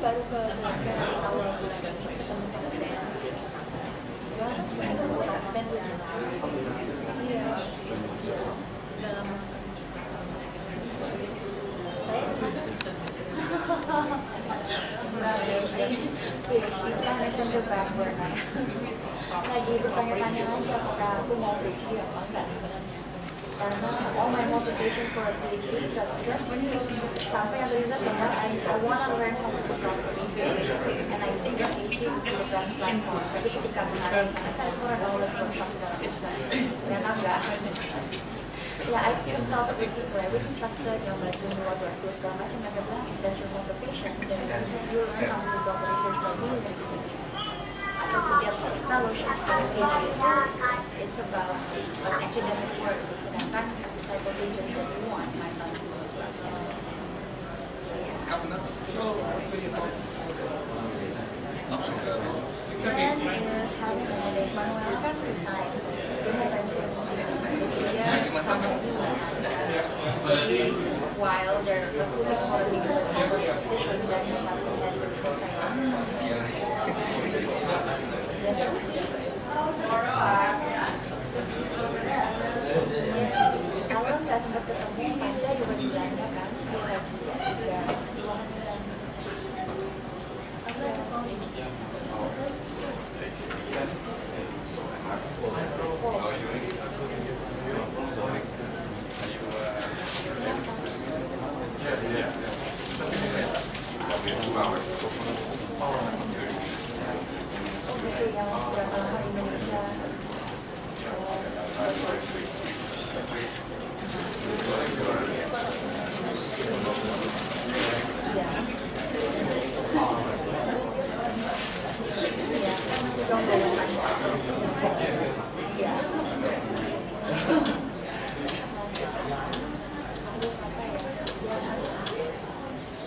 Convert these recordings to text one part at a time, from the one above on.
baru ke awal bulan ini ketemu sama dia. Jualan kan sebenarnya itu buat bandwages. Iya. Udah lama. Saya kesana. Kita messenger Bogor lagi bertanya-tanya lagi apakah aku mau PhD apa enggak sebenarnya, karena all my motivation for a PhD got struck sampai ada riset bahwa I want to learn how to do proper research and I think that PhD would be the best platform. Tapi ketika benar karena kan semua knowledge workshop segala macam ternyata enggak. Ya, I feel self with people. I really trusted yang bantuin waktu S2 segala macam. Mereka bilang if that's your motivation, then you learn how to do proper research by doing research. Atau to get fellowship dari PhD, it's about academic work. Sedangkan the type of research that you want might not be Then is having a headache. Manuel kan resign. Dia mau pensiun. Dia sama jadi while they're recruiting for bigger responsible positions, then you have to head to Thailand. Ya seru sih. Kalau nggak sempat ketemu, Panja juga di Belanda kan. Dia lagi S3 di luar negeri. Yang berapa lama di Indonesia?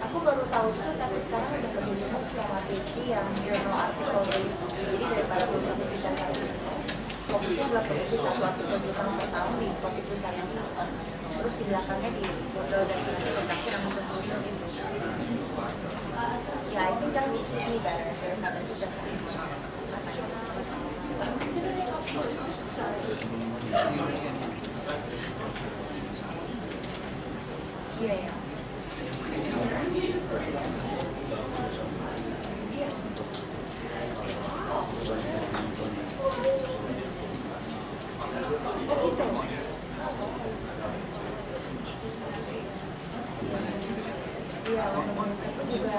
Aku baru tahu itu, tapi sekarang udah lebih banyak selama PhD yang journal artikel based. Jadi daripada tulis satu disertasi, fokusnya adalah produksi satu artikel per tahun di topik besar yang sama. Terus di belakangnya di model dan production yang conclusion itu. Ya, itu yang suit me better daripada disertasi. Iya ya. Iya, itu juga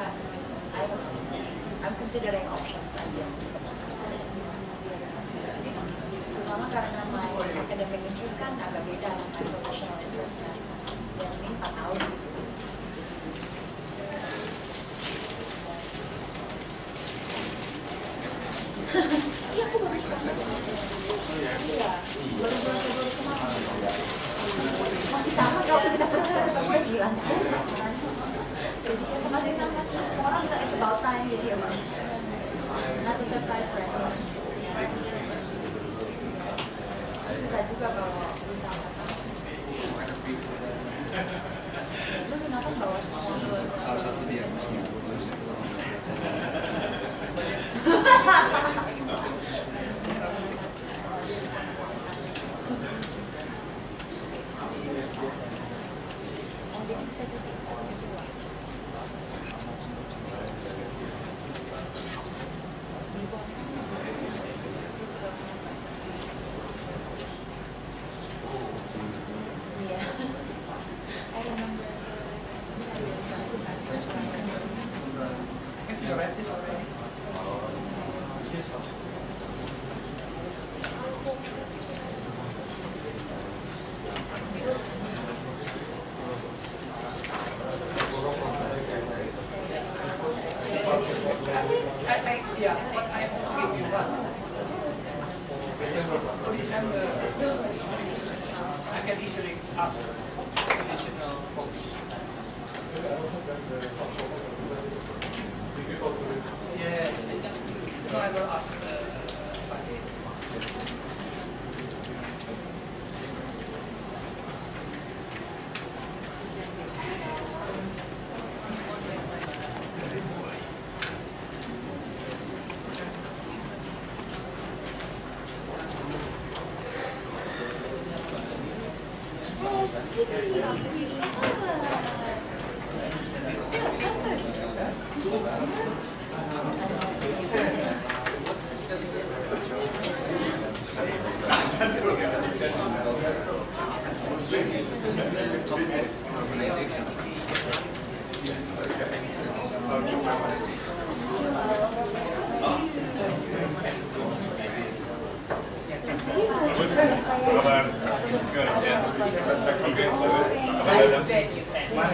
I'm considering options aja. Terutama karena my academic interest kan agak beda sama my professional interest kan. Yang ini 4 tahun gitu. Iya, aku baru sekarang. Iya, baru kemarin. Masih sama kalau kita pernah ketemu 9 tahun. Masih sama orang bilang it's about time, jadi ya not a surprise for everyone. Bisa juga kalau bisa lu kenapa bawa semua salah satu dia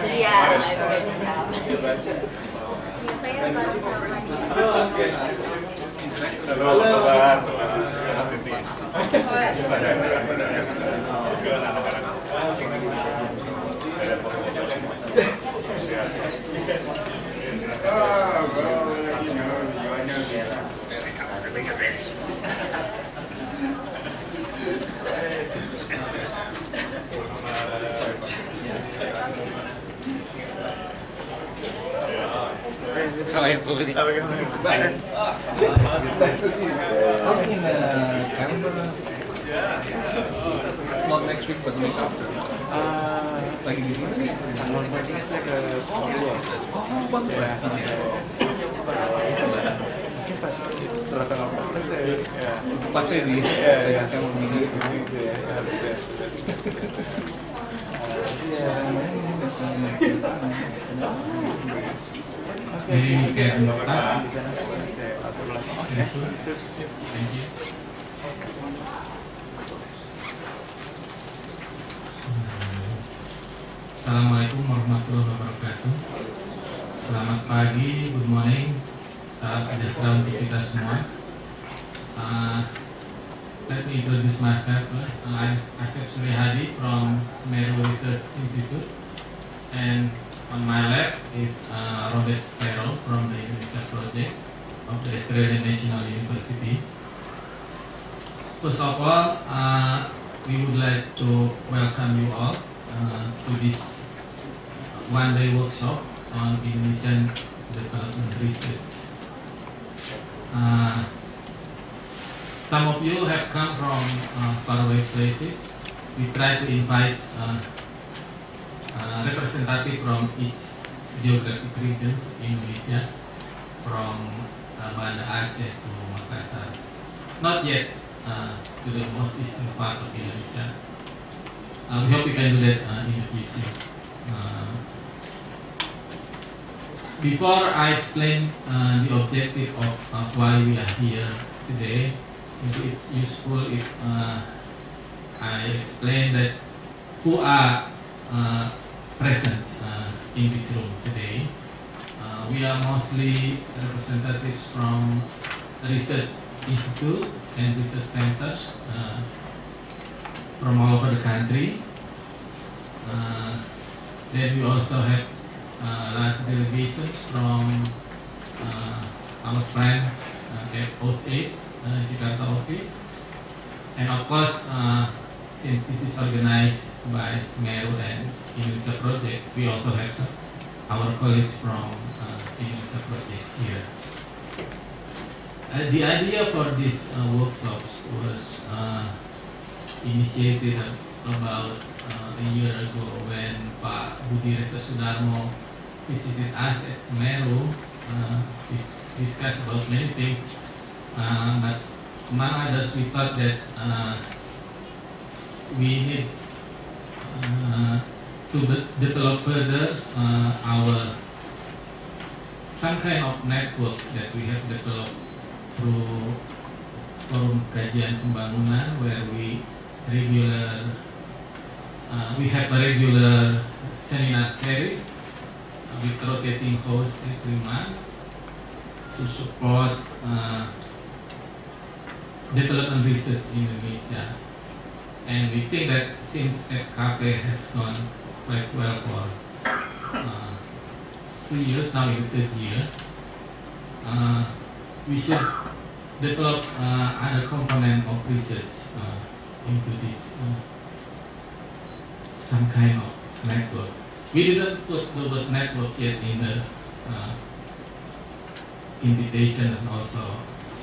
Iya, saya baru sama Not next week, but the week after. Lagi di mana? Normalnya saya ke Bogor. Oh, bagus ya. Mungkin pas setelah tanggal 14 saya Pasnya di saya akan memilih gitu ya. Assalamualaikum warahmatullahi wabarakatuh. Selamat pagi, good morning, salam sejahtera untuk kita semua. Let me introduce myself first. I'm Asep Surihadi from SMERU Research Institute, and on my left is Robert Sparrow from the Indonesia project of the Australian National University. First of all, we would like to welcome you all to this one-day workshop on Indonesian development research. Some of you have come from faraway places. We try to invite representative from each geographic regions in Indonesia, from Banda Aceh to Makassar. Not yet to the most eastern part of Indonesia. We hope we can do that in the future. Before I explain the objective of why we are here today, maybe it's useful if I explain that who are present in this room today. We are mostly representatives from research institute and research centers from all over the country. Then we also have large delegations from our friend at OS8 Jakarta office, and of course, since this is organized by SMERU and Indonesia project, we also have our colleagues from Indonesia project here. The idea for these workshops was initiated about a year ago when Pak Budi Resa Sudarmo visited us at SMERU. Discussed about many things, but among others we thought that we need to develop further our some kind of networks that we have developed through Forum Kajian Pembangunan, where we have a regular seminar series with rotating hosts every month to support development research in Indonesia. And we think that since FKP has gone quite well for 2 years, now in the third year, we should develop other component of research into this some kind of network. We didn't put the word network yet in the invitation and also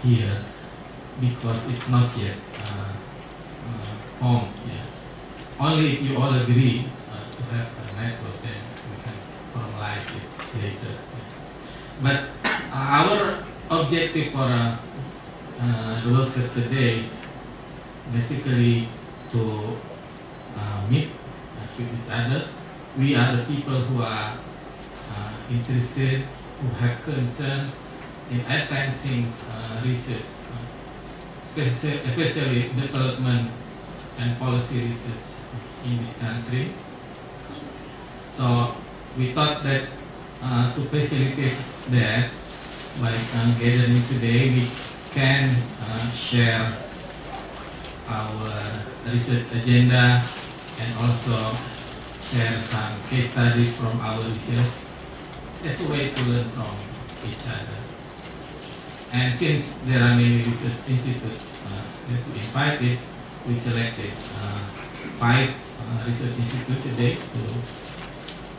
here because it's not yet formed yet. Only if you all agree to have a network, then we can formalize it later. But our objective for the workshop today is basically to meet with each other. We are the people who are interested, who have concerns in advancing research, especially development and policy research in this country. So we thought that to facilitate that, by gathering today, we can share our research agenda and also share some case studies from our research as a way to learn from each other. And since there are many research institutes that we invited, we selected 5 research institutes today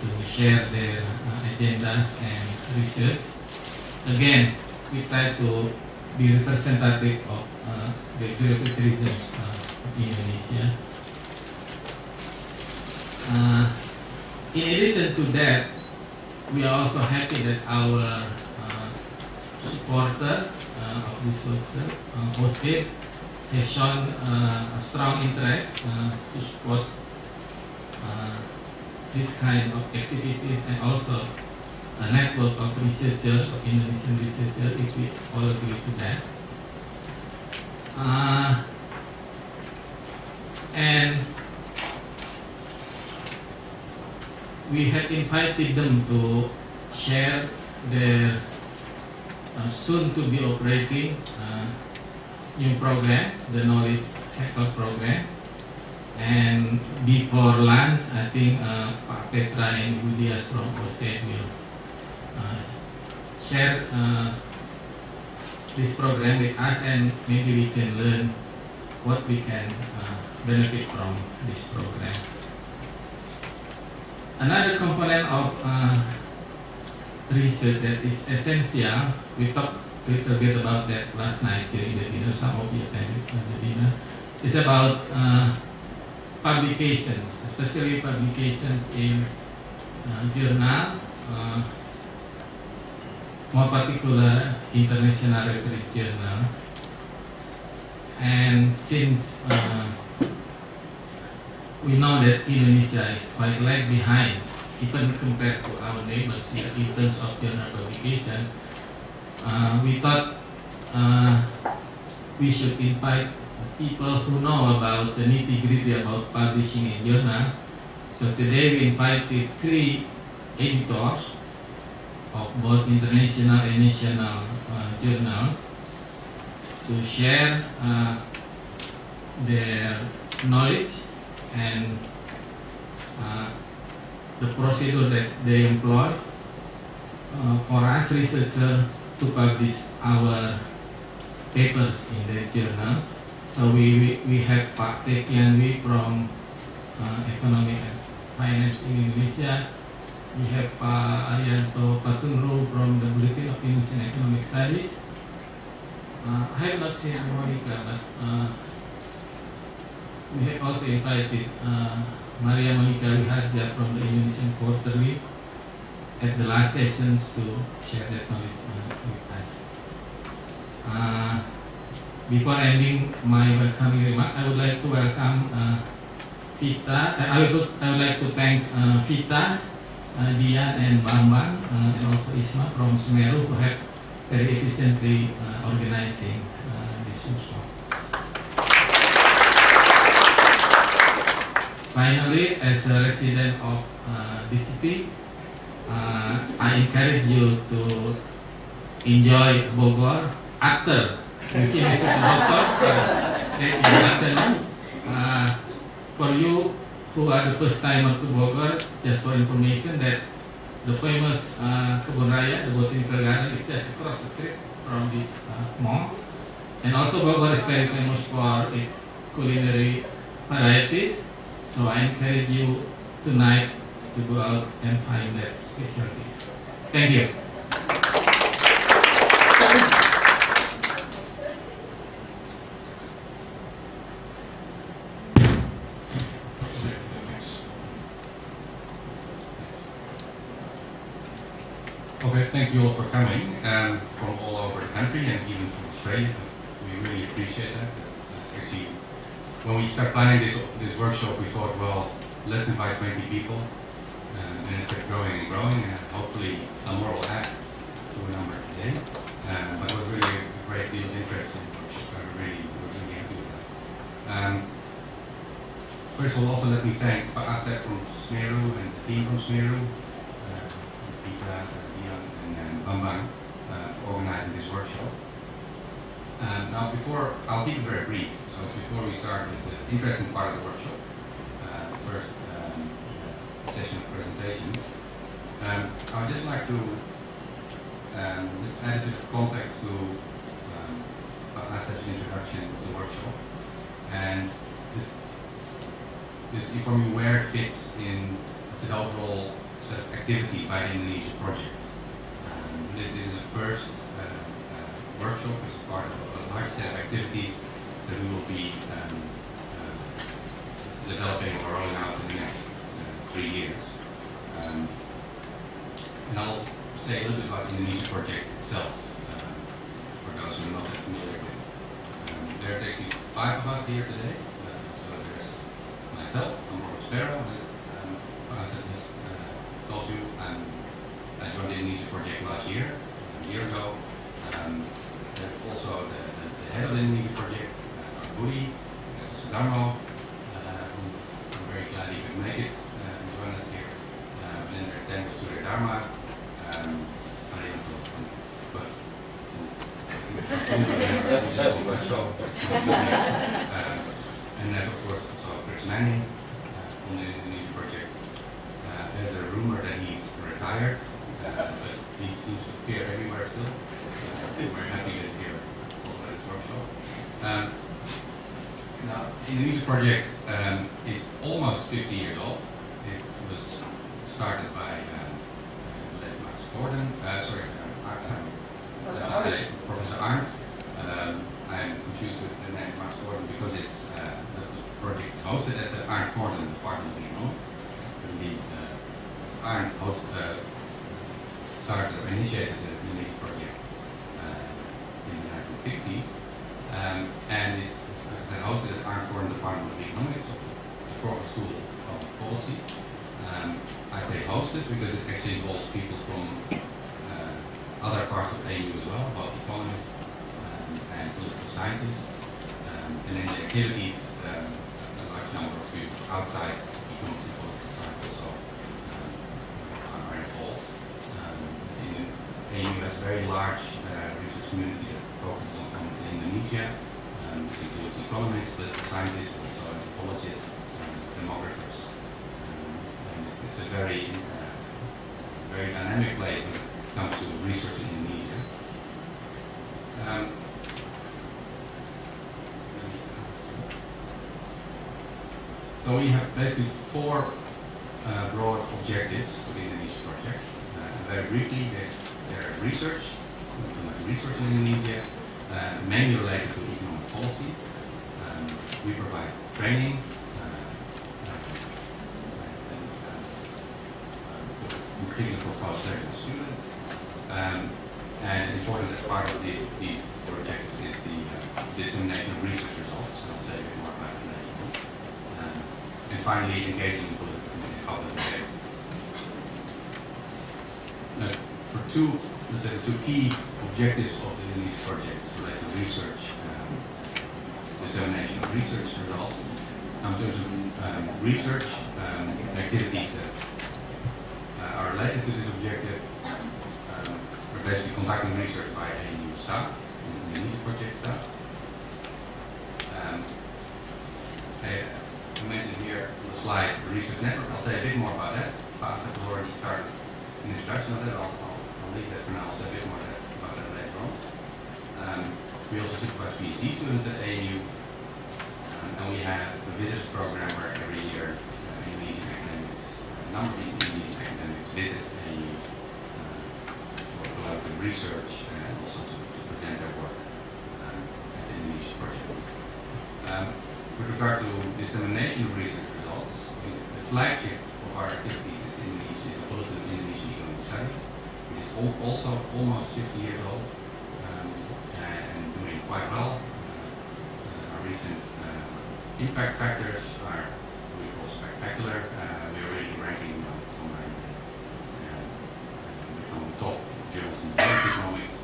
to share their agendas and research. Again, we try to be representative of the geographic regions of Indonesia. In addition to that, we are also happy that our supporter of this hosted has shown a strong interest to support this kind of activities, and also a network of researchers, of Indonesian researchers, if we all agree to that. And we have invited them to share their soon to be operating new program, the knowledge sector program. And before lunch, I think Pak Petra and Budias from OSED will share this program with us, and maybe we can learn what we can benefit from this program. Another component of research that is essential, we talked a little bit about that last night during the dinner, some of you attended the dinner, is about publications, especially publications in journals, more particular international reference journals. And since we know that Indonesia is quite lag behind, even compared to our neighbors in terms of journal publication, we thought we should invite people who know about the nitty-gritty about publishing in journal. So today we invited 3 editors of both international and national journals to share their knowledge and the procedure that they employ for us researchers to publish our papers in the journals. So we have Pak Tekianwi from Economic and Finance in Indonesia. We have Pak Arianto Patunru from the Bulletin of Indonesian Economic Studies. I have not seen Monica, but we have also invited Maria Monica Wiharja from the Indonesian Quarterly at the last sessions to share that knowledge with us. Before ending my welcoming remark, I would like to welcome Vita. I would like to thank Vita, Dian, and Bambang, and also Isma from SMERU, who have very efficiently organizing this workshop. Finally, as a resident of this city, I encourage you to enjoy Bogor after you finish the workshop. For you who are the first timer to Bogor, just for information, that the famous Kebun Raya, the Botanical Garden, is just across the street from this mall. And also Bogor is very famous for its culinary varieties. So I encourage you tonight to go out and find that specialty. Thank you. Okay, thank you all for coming from all over the country and even from Australia. We really appreciate that. That's actually, when we started planning this workshop, we thought, well, let's invite 20 people, and it kept growing and growing, and hopefully some more will add to the number today. But it was really a great deal of interest in the workshop. We're really happy with that. First of all, also let me thank Pak Asep from SMERU and the team from SMERU, Peter, Ian, and Bambang for organizing this workshop. Now, I'll keep it very brief. So before we start with the interesting part of the workshop, first session of presentations, I would just like to just add a bit of context to Asep's introduction of the workshop, and just inform you where it fits in the overall sort of activity by the Indonesian project. This is the first workshop as part of a large set of activities that we will be developing or rolling out in the next 3 years. And I'll say a little bit about the Indonesian project itself, for those who are not that familiar with it. There's actually 5 of us here today. So there's myself, I'm Bogor, as I just told you. I joined the Indonesian project last year, a year ago. There's also the head of the Indonesian project, Budi, Sudarmo, who I'm very glad he could make it and join us here. And then there's Daniel Surya Dharma, and then of course also Chris Manning from the Indonesian project. There's a rumor that he's retired, but he seems to appear everywhere still. We're happy that he's here also at this workshop. Now, the Indonesian project is almost 50 years old. It was started by Max Gordon, Professor Arndt. I'm confused with the name Max Gordon because it's the project is hosted at the Arndt Gordon Department of Economics. Arndt started or initiated the Indonesian project in the 1960s, and it's hosted at Arndt Gordon Department of Economics of the Bogor School of Policy. I say hosted because it actually involves people from other parts of AU as well, both economists and political scientists. And then the activities, a large number of people outside economics and political science also are involved. AU has a very large research community that focuses on Indonesia. This includes economists, political scientists, also anthropologists, demographers. And it's a very dynamic place when it comes to research in Indonesia. So we have basically 4 broad objectives for the Indonesian project. Very briefly, they're research in Indonesia, mainly related to economic policy. We provide training, in particular for postgraduate students. And important as part of these projects is the dissemination of research results. I'll say a bit more about that later. And finally, engaging in public debate. For the 2 key objectives of the Indonesian projects related to research, dissemination of research results. In terms of research activities that are related to this objective, we're basically conducting research by AU staff, the Indonesian project staff. I mentioned here on the slide the research network. I'll say a bit more about that. Past has already started an introduction of that. I'll leave that for now. I'll say a bit more about that later on. We also supervise PhD students at AU, and we have a visitors program where every year Indonesian academics, a number of Indonesian academics visit AU for collaborative research and also to present their work at the Indonesian project. With regard to dissemination of research results, the flagship of our activities in Indonesia is a bulletin of Indonesian economic studies, which is also almost 50 years old and doing quite well. Our recent impact factors are what we call spectacular. We're already ranking somewhere on the top journals in economics.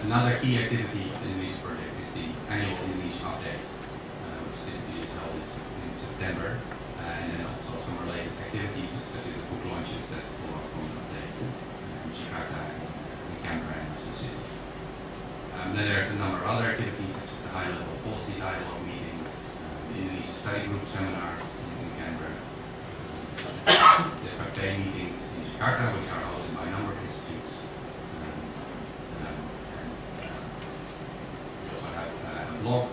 Another key activity in this project is the annual Indonesian update, which typically is held in September, and then also some related activities such as the book launches that follow up from the update in Jakarta and Canberra and Western Sydney. Then there's a number of other activities such as the high-level policy dialogue meetings, the Indonesian study group seminars in Canberra, the FAP meetings in Jakarta, which are hosted by a number of institutes. We also have a blog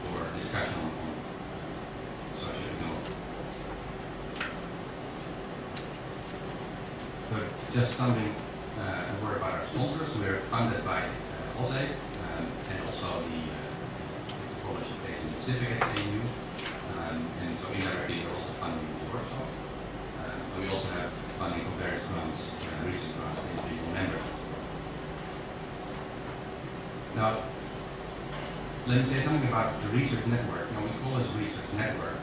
for discussion on socioeconomic. So just something a word about our sponsors. We are funded by OSAID and also the College of Asian Pacific at AU. And so indirectly we're also funding the workshop. We also have funding for various grants, research grants, and individual members. Now, let me say something about the research network. Now, we call this research network,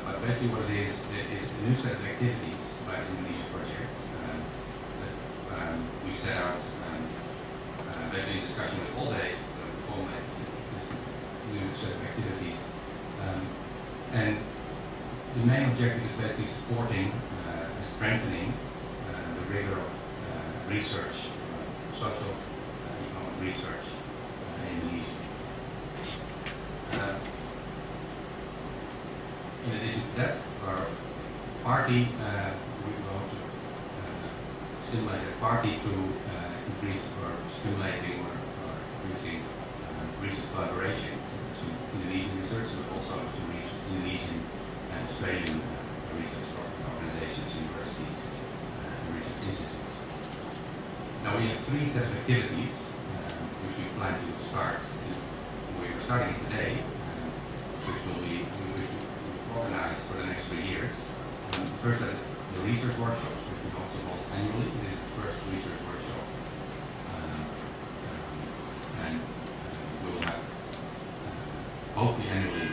but basically what it is a new set of activities by the Indonesian project that we set out basically in discussion with OSAID to formulate this new set of activities. And the main objective is basically supporting and strengthening the rigor of research, social economic research in Indonesia. In addition to that, our party, we will hope to stimulate a party to increase or stimulating or increasing research collaboration to Indonesian research, but also to Indonesian and Australian research organizations, universities, and research institutes. Now we have three sets of activities which we plan to start. We are starting today, which will be organized for the next 3 years. First, the research workshops, which we also hold annually. This is the first research workshop, and we will have hopefully annually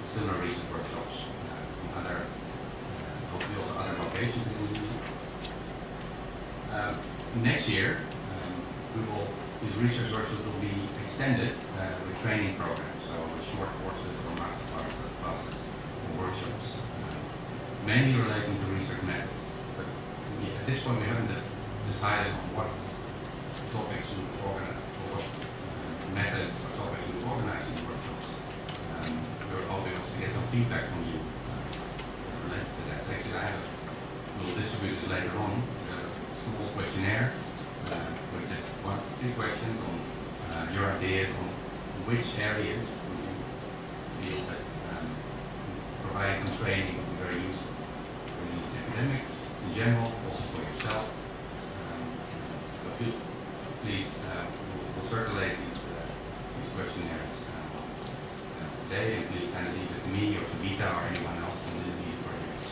similar research workshops in other, hopefully also other locations in Indonesia. Next year, these research workshops will be extended with training programs, so short courses or master classes or workshops, mainly relating to research methods. But at this point, we haven't decided on what topics we would organize, or what methods or topics we would organize in workshops. We're hoping also to get some feedback from you related to that. So actually, we'll distribute it later on, a small questionnaire with just 1 to 2 questions on your ideas on which areas you feel that providing some training would be very useful for the academics in general, also for yourself. So please, we'll circulate these questionnaires today, and please send it either to me or to Vita or anyone else in the lead project.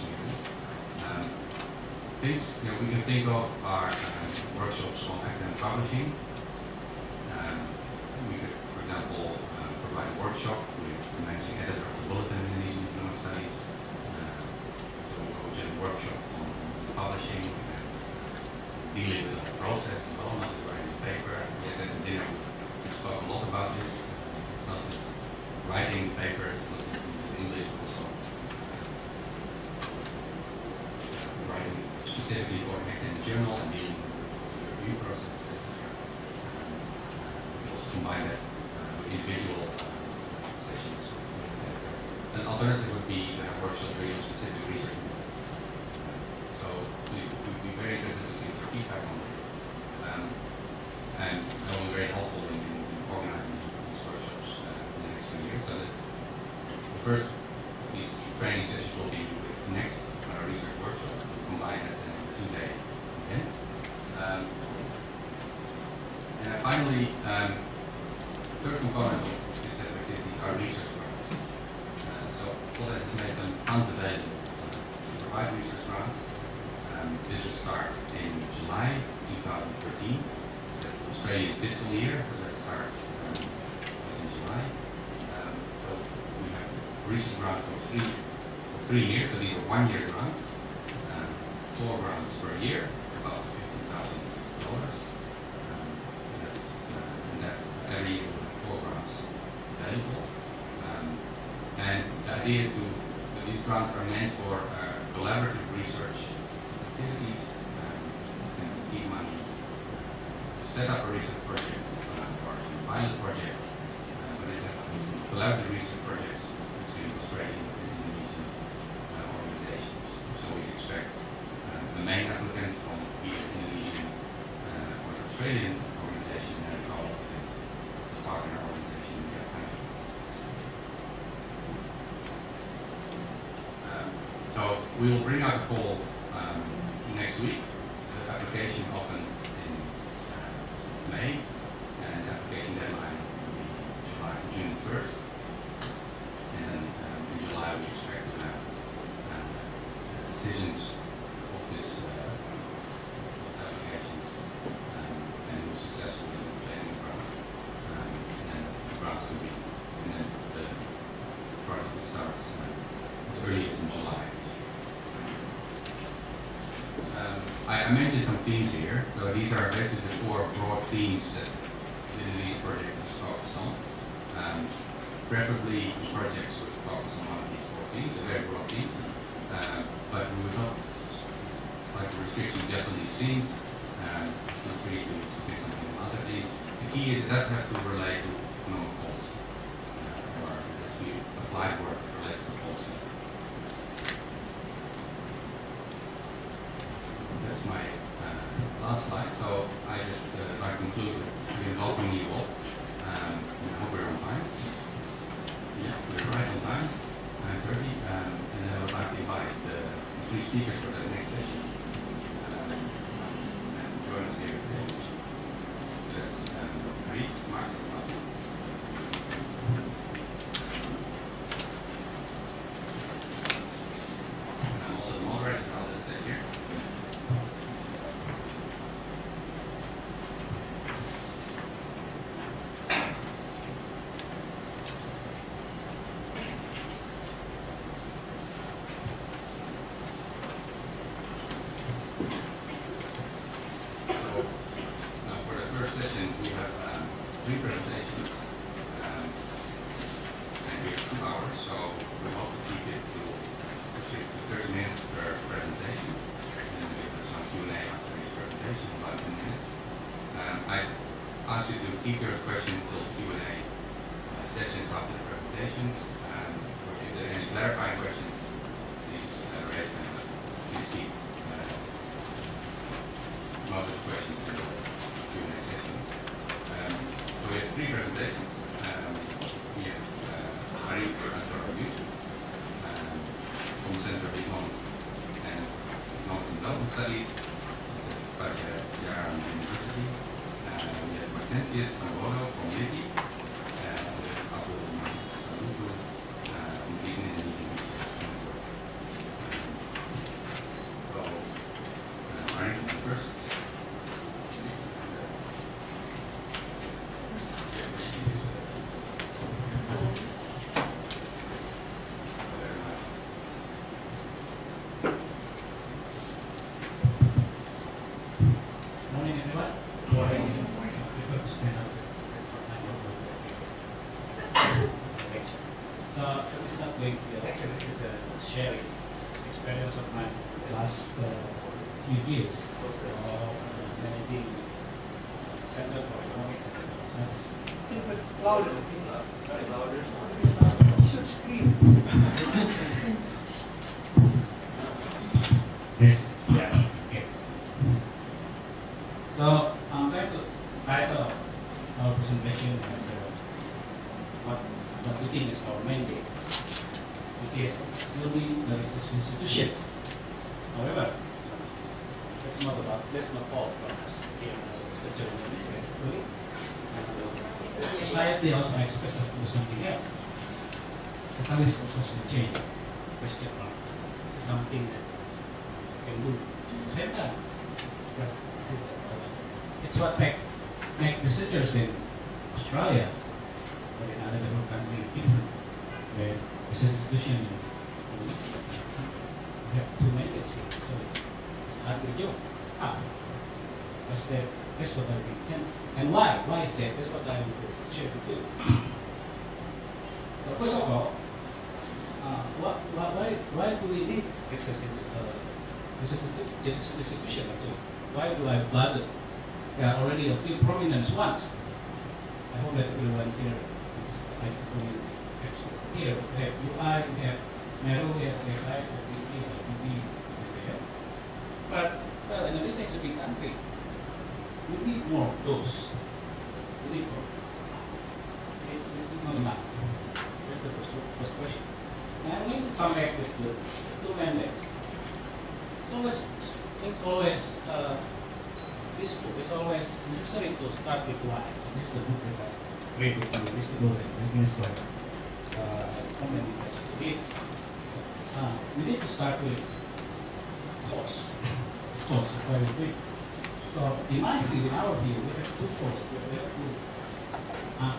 Things we can think of are workshops on academic publishing. We could, for example, provide a workshop with the managing editor of the Bulletin in Indonesian Economic Studies. So we'll just a workshop on publishing and dealing with the process as well, not just writing a paper. Yes, at the dinner we spoke a lot about this. It's not just writing papers, it's not just in English, but also writing specifically for an academic journal and dealing with the review process, etc. We also combine that with individual sessions. An alternative would be to have workshops really on specific research methods. So we'd be very interested to get your feedback on this. And that will be very helpful in organizing these workshops in the next 2 years. So that the first these training sessions will be with the next research workshop. We'll combine that in a 2-day event. And finally, third component of this set of activities are research grants. So also to make them funds available to provide research grants. This will start July 2013. That's Australian fiscal year, so that starts in July. So we have research grants for 3 years, so these are 1-year grants, 4 grants per year, about $50,000. And that's every year with 4 grants available. And the idea is that these grants are meant for collaborative research activities, seed money, to set up a research project or pilot projects, but it's actually collaborative research projects between Australian and Indonesian organizations. So we expect the main applicants from either Indonesian or Australian organization and our partner organization in that country. So we will bring out a call next week. The application opens in May, and the application deadline will be June 1st. And then in July we expect to have decisions of these applications, and we're successfully obtaining grant. And then the grants will be, and then the project will start as early as in July. I mentioned some themes here. So these are basically the 4 broad themes that these projects is focused on. Preferably projects would focus on one of these 4 themes, a very broad themes. But we would not like to restrict you just on these themes. Feel free to stick something on other themes. The key is it doesn't have to relate to economic policy, or as we apply work related to policy. That's my last slide. So I just like to conclude with welcoming you all. I hope we're on time. Yeah, we're right on time, 9:30. And I would like to invite the 3 speakers for the next session. And join us here today. That's Reed, Max, and Martin. And I'm also the moderator. I'll just stay here. Keep your questions till Q&A sessions after the presentations. If there are any clarifying questions, please raise them. Please keep most of the questions in the Q&A sessions. So we have 3 presentations. We have Hari Review from the Center of Economic and Economic Development Studies by Jaram University. We have Maxentius Sambono from LIPI, and we have Abu Salutu from Asian Indonesian Research Network. So, Arlington first. Morning, everyone. Morning. Prefer to stand up. So let me start with the lecture. This is a sharing experience of my last few years of managing Center for Economics and Development Science. Louder, please. Sorry, louder. Should scream. Yes. Yeah. Okay. So I'm going to title our presentation as what we think is our mandate, which is building the research institution. However, that's not all about us in research organizations. Society also expects us to do something else. Catalyst for social change, question mark. It's something that we can do at the same time. That's It's what make researchers in Australia or in other developed countries different. The research institution in Indonesia have two mandates here, so it's a hard job. How? That's what I think. And why? Why is that? That's what I want to share with you. So first of all, why do we need research institution actually? Why do I bother? There are already a few prominent ones. I hope that everyone here is like prominent. Here we have UI, we have SMERU, we have CSI, we have BP, we have BP, but Indonesia is a big country. We need more of those. We need more. This is not enough. That's the first question. Now I'm going to come back with the two mandates. It's always useful. It's always necessary to start with why. This is the book that I read with you. This is the book that I read with you. Comment today. We need to start with cost. Cost, very quick. So in my view, in our view, we have two costs. We have to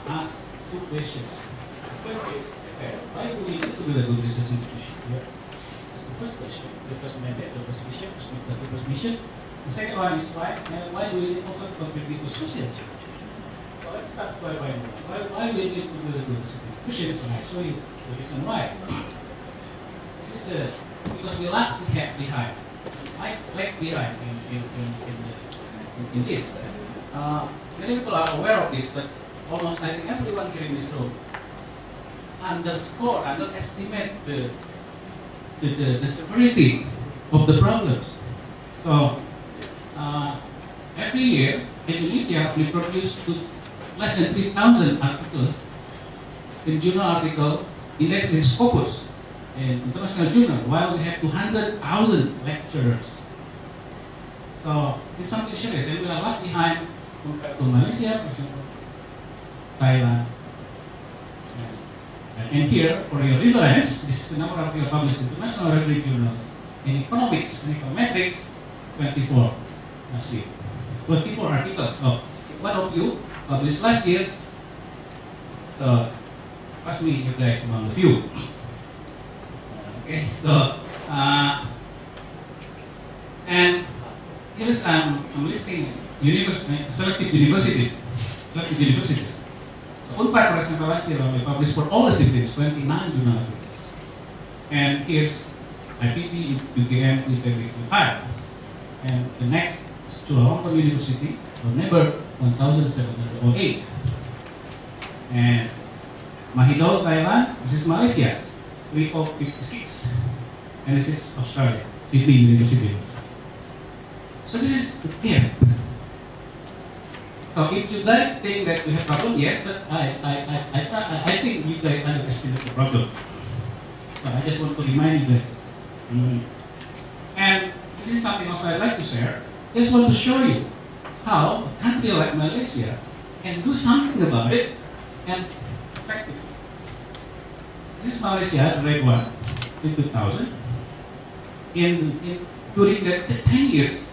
ask two questions. The first is, why do we need to build a good research institution? Yeah. That's the first question. The first mandate, the first mission. The second one is why do we need to contribute to social change? So let's start by why do we need to build a good research institution? So I show you the reason why. This is because we lag behind. I lag behind in this. Many people are aware of this, but almost I think everyone here in this room underestimate the severity of the problems. So every year, Indonesia we produce less than 3,000 articles in journal article index is Scopus in international journal, while we have 200,000 lecturers. So it's something serious, and we are left behind compared to Malaysia, for example, Thailand. And here, for your reference, this is the number of articles published in international regulatory journals. In economics and econometrics, 24 last year. 24 articles. So one of you published last year. So trust me, you guys among the few. Okay, so and here's I'm listing selected universities. So UNPAD, for example, last year we published for all the disciplines 29 journal articles. And here's IPP, UGM, ITB, 5. And the next is Chulalongkorn University, number 1708. And Mahidol, Thailand, this is Malaysia, 3056. And this is Australia, Sydney University. So this is the gap. So if you guys think that we have problem, yes, but I think you guys underestimate the problem. So I just want to remind you that. And this is something else I'd like to share. Just want to show you how a country like Malaysia can do something about it and effectively. This is Malaysia, grade 1 in 2000. During the 10 years,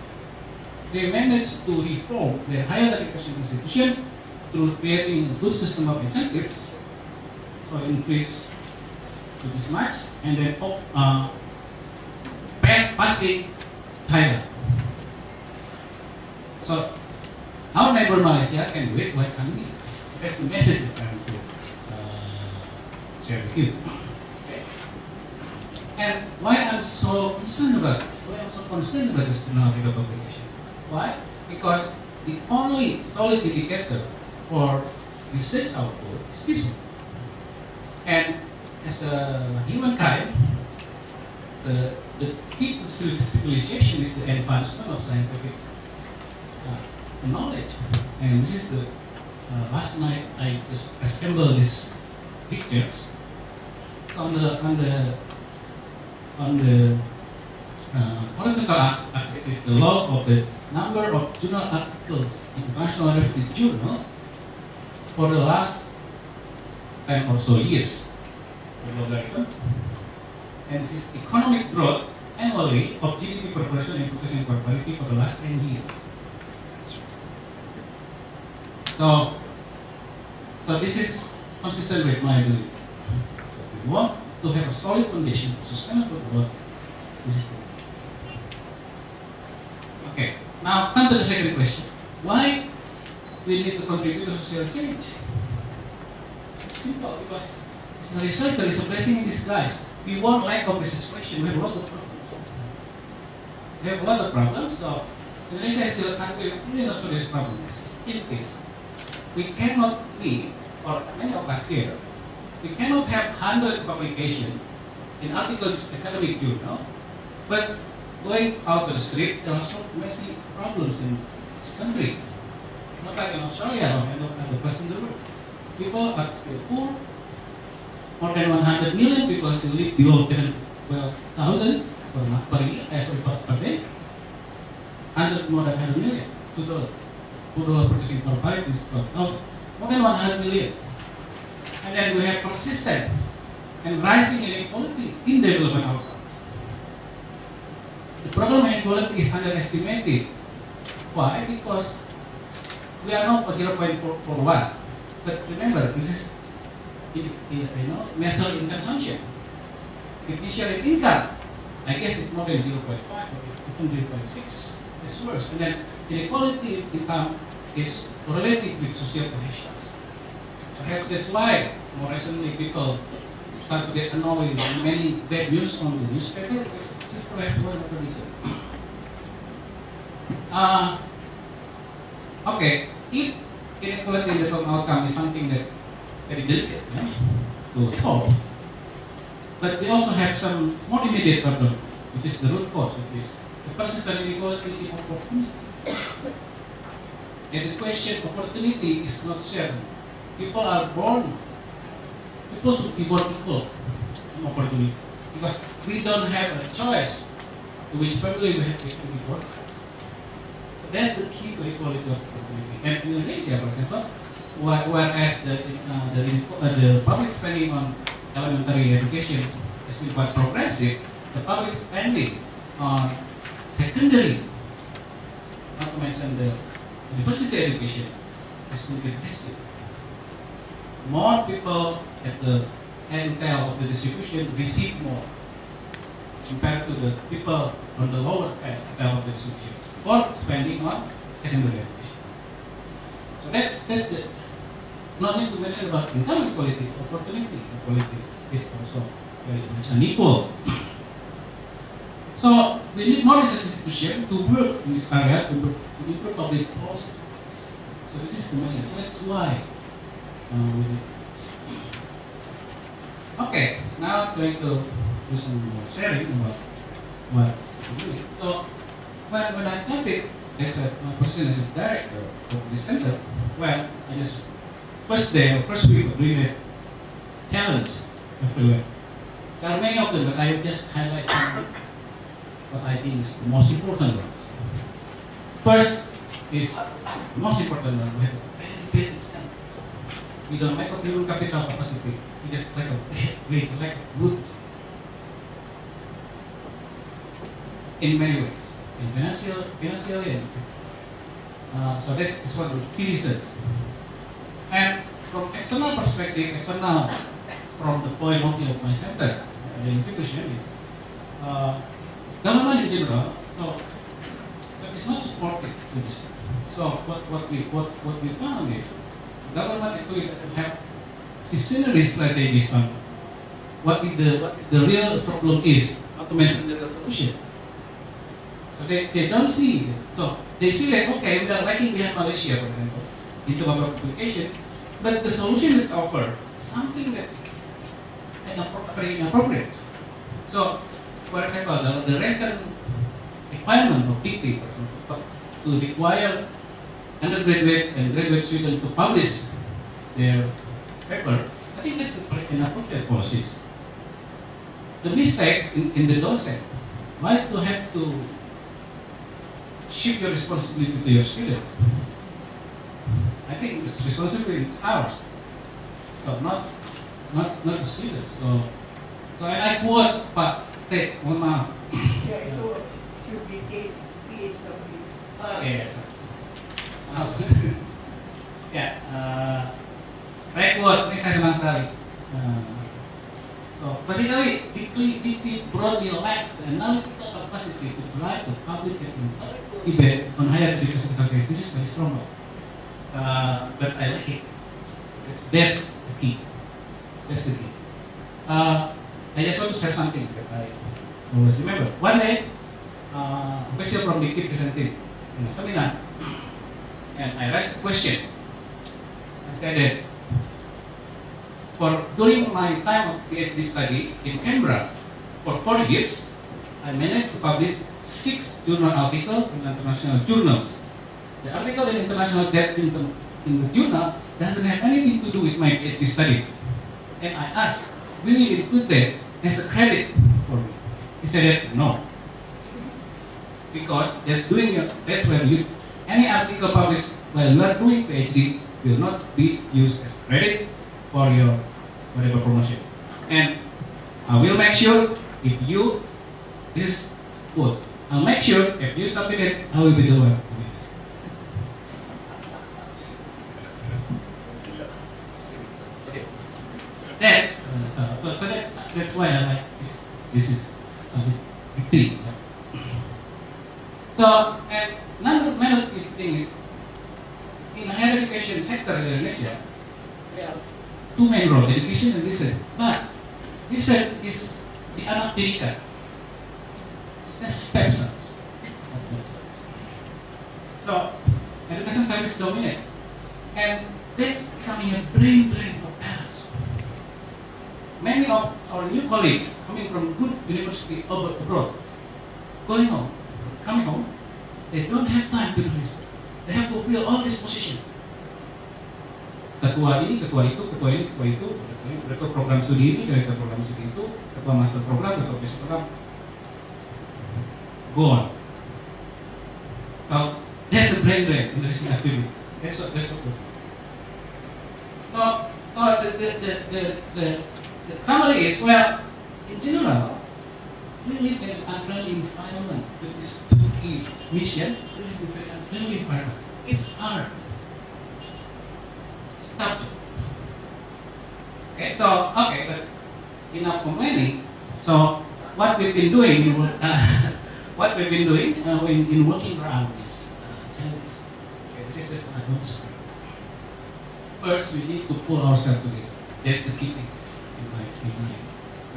they managed to reform their higher education institution through creating a good system of incentives, so increase to this much, and then passing Thailand. So our neighbor Malaysia can do it, why can't we? So that's the message I'm trying to share with you. Okay. And why I'm so concerned about this? Why I'm so concerned about this journalistic publication? Why? Because the only solid indicator for research output is people. And as a humankind, the key to civilization is the advancement of scientific knowledge. And this is the last night I just assembled these pictures. On the horizontal axis is the log of the number of journal articles in international reference journals for the last 10 or so years. And this is economic growth annually of GDP per person and production per quality for the last 10 years. So this is consistent with my belief. If we want to have a solid foundation for sustainable growth, this is it. Okay, now come to the second question. Why we need to contribute to social change? It's simple, because as a research, there is a blessing in disguise. We won't lack of research question. We have a lot of problems. We have a lot of problems. So Indonesia is still a country with millions of serious problems. Still is. We cannot be, or many of us here, we cannot have 100 publications in article academic journal, but going out to the street, there are so many problems in this country. Not like in Australia or any other place in the world. People are still poor. More than 100 million people still live below 12,000 per year, per day. More than 100 million. $2 purchasing power parity is 12,000. More than 100 million. And then we have persistent and rising inequality in development outcomes. The problem of inequality is underestimated. Why? Because we are not 0.41. But remember, this is measured in consumption. If you share in income, I guess it's more than 0.5 or even 0.6. It's worse. And then inequality in income is correlated with social conditions. Perhaps that's why more recently people start to get annoyed with many bad news on the newspaper. It's perhaps one of the reasons. Okay, if inequality in development outcome is something that very delicate to solve, but we also have some more immediate problem, which is the root cause, which is the persistent inequality in opportunity. And the question opportunity is not shared. People are born, people should be born equal in opportunity, because we don't have a choice to which family we have to be born. So that's the key to equality of opportunity. And in Indonesia, for example, whereas the public spending on elementary education has been quite progressive, the public spending on secondary, not to mention the university education, has been regressive. More people at the end tail of the distribution receive more compared to the people on the lower tail of the distribution for spending on secondary education. So that's the, not need to mention about income equality, opportunity equality is also very much unequal. So we need more research institutions to work in this area to improve public policy. So this is the main. So that's why we need. Okay, now I'm going to do some more sharing about what we're doing. So when I started as my position as a director of this center, well, I just first day or first week of doing a challenge everywhere. There are many of them, but I will just highlight what I think is the most important ones. First is the most important one. We have very big incentives. We don't lack of human capital capacity. We just lack of ways, lack of goods. In many ways, in financially, and so that's one of the key reasons. And from external perspective, from the point of view of my center, the institution is government in general. So it's not supportive to this. So what we found is government actually doesn't have visionary strategies on what is the real problem is, not to mention the real solution. So they don't see it. So they see that, okay, we are lagging behind Malaysia, for example, in terms of application, but the solution that offer something that very inappropriate. So, for example, the recent requirement of DP, for example, to require undergraduate and graduate students to publish their paper, I think that's inappropriate policies. The mistakes in the docent, why to have to shift your responsibility to your students? I think this responsibility is ours. So not the students. So I quote Pak Tek, mohon maaf. Ya itu should be PhD. Yes. Ya, record ini saya senang sekali. So basically, it brought your lives and analytical capacity to provide the public and debate on higher education countries. This is very strong, but I like it. That's the key. That's the key. I just want to share something that I always remember. One day, official from the kid presented in a seminar, and I raised a question. I said that during my time of PhD study in Canberra, for 4 years, I managed to publish 6 journal articles in international journals. The article in international that in the journal doesn't have anything to do with my PhD studies. And I asked, will you include that as a credit for me? He said that no. Because that's where any article published while you are doing PhD will not be used as credit for your whatever promotion. And I will make sure this is good. I'll make sure if you submit it, I will be the one. That's why I like this is a big thing. So, and another thing is, in higher education sector in Indonesia, there are 2 main roles, education and research. But research is the anak tirikan. It's a steps. So, education service dominate. And that's becoming a brain drain of parents. Many of our new colleagues coming from good university abroad, coming home, they don't have time to do research. They have to fill all this position. Ketua ini, ketua itu, ketua ini, ketua itu, direktur program studi ini, direktur program studi itu, ketua master program, ketua basic program. Go on. So that's the brain drain in the research activity. That's what. So the summary is, well, in general, we live in an unfriendly environment with this 2 key mission. We live in a very unfriendly environment. It's hard. It's tough. Okay, but enough complaining. So what we've been doing, in working around these challenges. Okay, this is what I want to say. First, we need to pull ourselves together. That's the key thing in my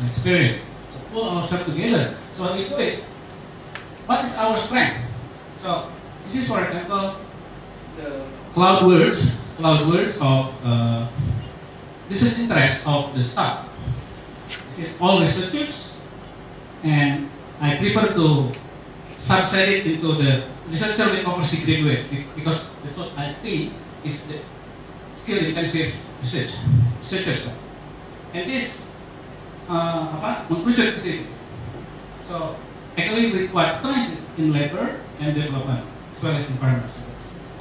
experience. So pull ourselves together. So we do it. What is our strength? So this is, for example, the cloud words of research interest of the staff. This is all researchers, and I prefer to subset it into the researcher with overseas graduates because that's what I think is the skill intensive researchers. And this mengkerucut ke sini. So actually requires strength in labor and development as well as environment. So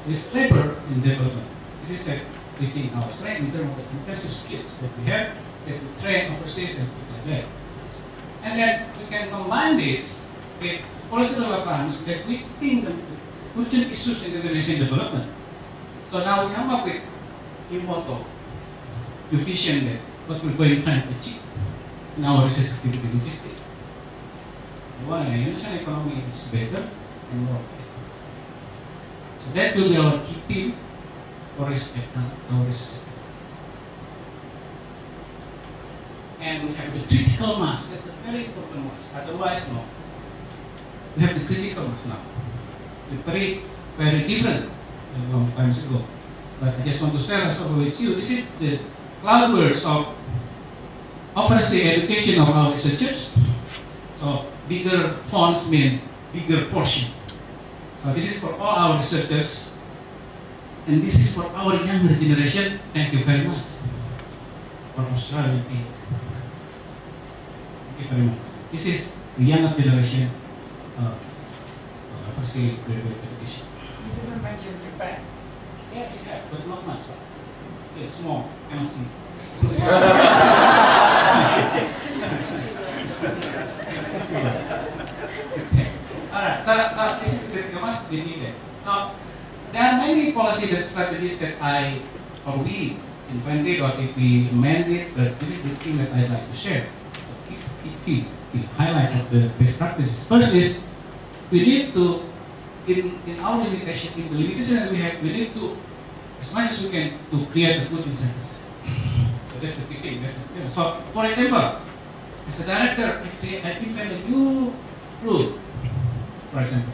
this labor and development. This is that we think our strength in terms of the intensive skills that we have, that we train overseas and things like that. And then we can combine this with policy relevance that we think the urgent issues in Indonesian development. So now we come up with new motto, new vision that what we're going to achieve in our research activity these days. One, the Indonesian economy is better and more. So that will be our key theme for our research activities. And we have the critical mass. That's a very important one. Otherwise, no. We have the critical mass now. It's very, very different than a long time ago. But I just want to share with you. This is the cloud words of overseas education of our researchers. So bigger fonts mean bigger portion. So this is for all our researchers, and this is for our younger generation. Thank you very much for Australian aid. Thank you very much. This is the younger generation of overseas graduate education. You didn't mention Japan. Yeah, but not much. It's small, cannot see. Alright, so this is the must be needed. Now, there are many policy that strategies that or we invented or if we amended, but this is the thing that I'd like to share. Key highlight of the best practices. First is we need to, in our limitation, in the limitation that we have, we need to, as much as we can, to create a good incentive system. So that's the key thing. So, for example, as a director, I invent a new rule. For example,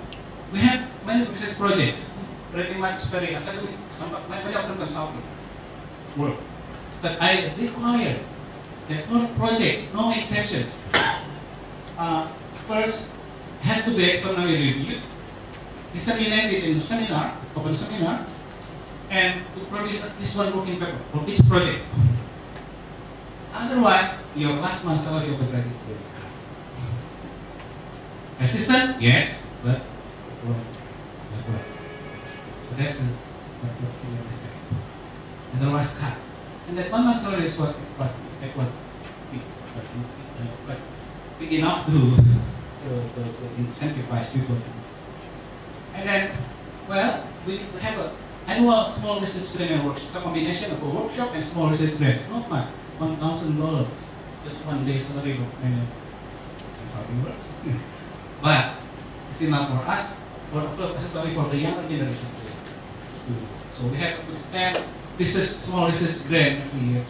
we have many research projects, pretty much very academic, many of them consulting work. But I require that for project, no exceptions. First, has to be externally reviewed, disseminated in seminar, open seminar, and to produce at least one working paper for each project. Otherwise, your last month's salary of the graduate will be cut. Assistant, yes, but so that's what otherwise cut. And that 1 month's salary is what big enough to incentivize people. And then, well, we have an annual small research grant workshop, a combination of a workshop and small research grants. Not much, $1,000, just 1 day salary of consulting works. But it's enough for us, especially for the younger generation. So we have to spend small research grant every year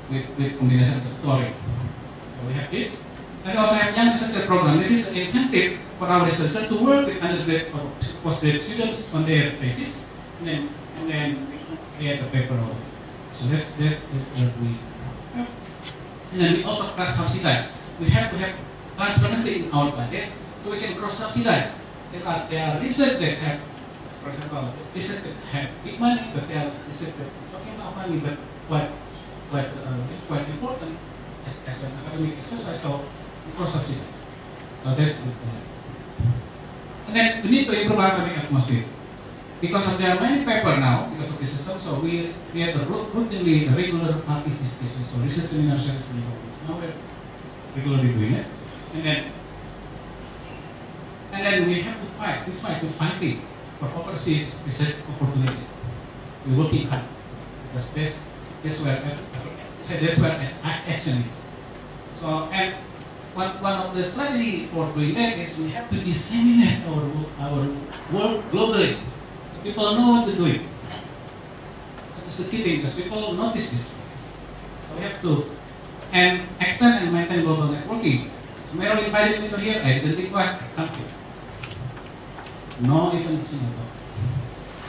with combination of tutoring. So we have this. And we also have young researcher program. This is an incentive for our researchers to work with undergrad or postgrad students on their thesis, and then create a paper. So that's what we have. And then we also cross subsidize. We have to have transparency in our budget, so we can cross subsidize. There are research that have, for example, research that have big money, but there are research that is talking about money, but it's quite important as an academic exercise. So cross subsidize. So that's it. And then we need to improve our academic atmosphere. Because there are many papers now, because of this system, so we have routinely regular parties discussions, so research seminars and meetings. Now we're regularly doing it. And then we have to fight it for overseas research opportunities. We're working hard because that's where action is. So, and one of the strategy for doing that is we have to disseminate our work globally, so people know what to do. So it's the key thing because people notice this. So we have to extend and maintain global networking. SMERU invited me to here. I didn't request. I come here. No even Singapore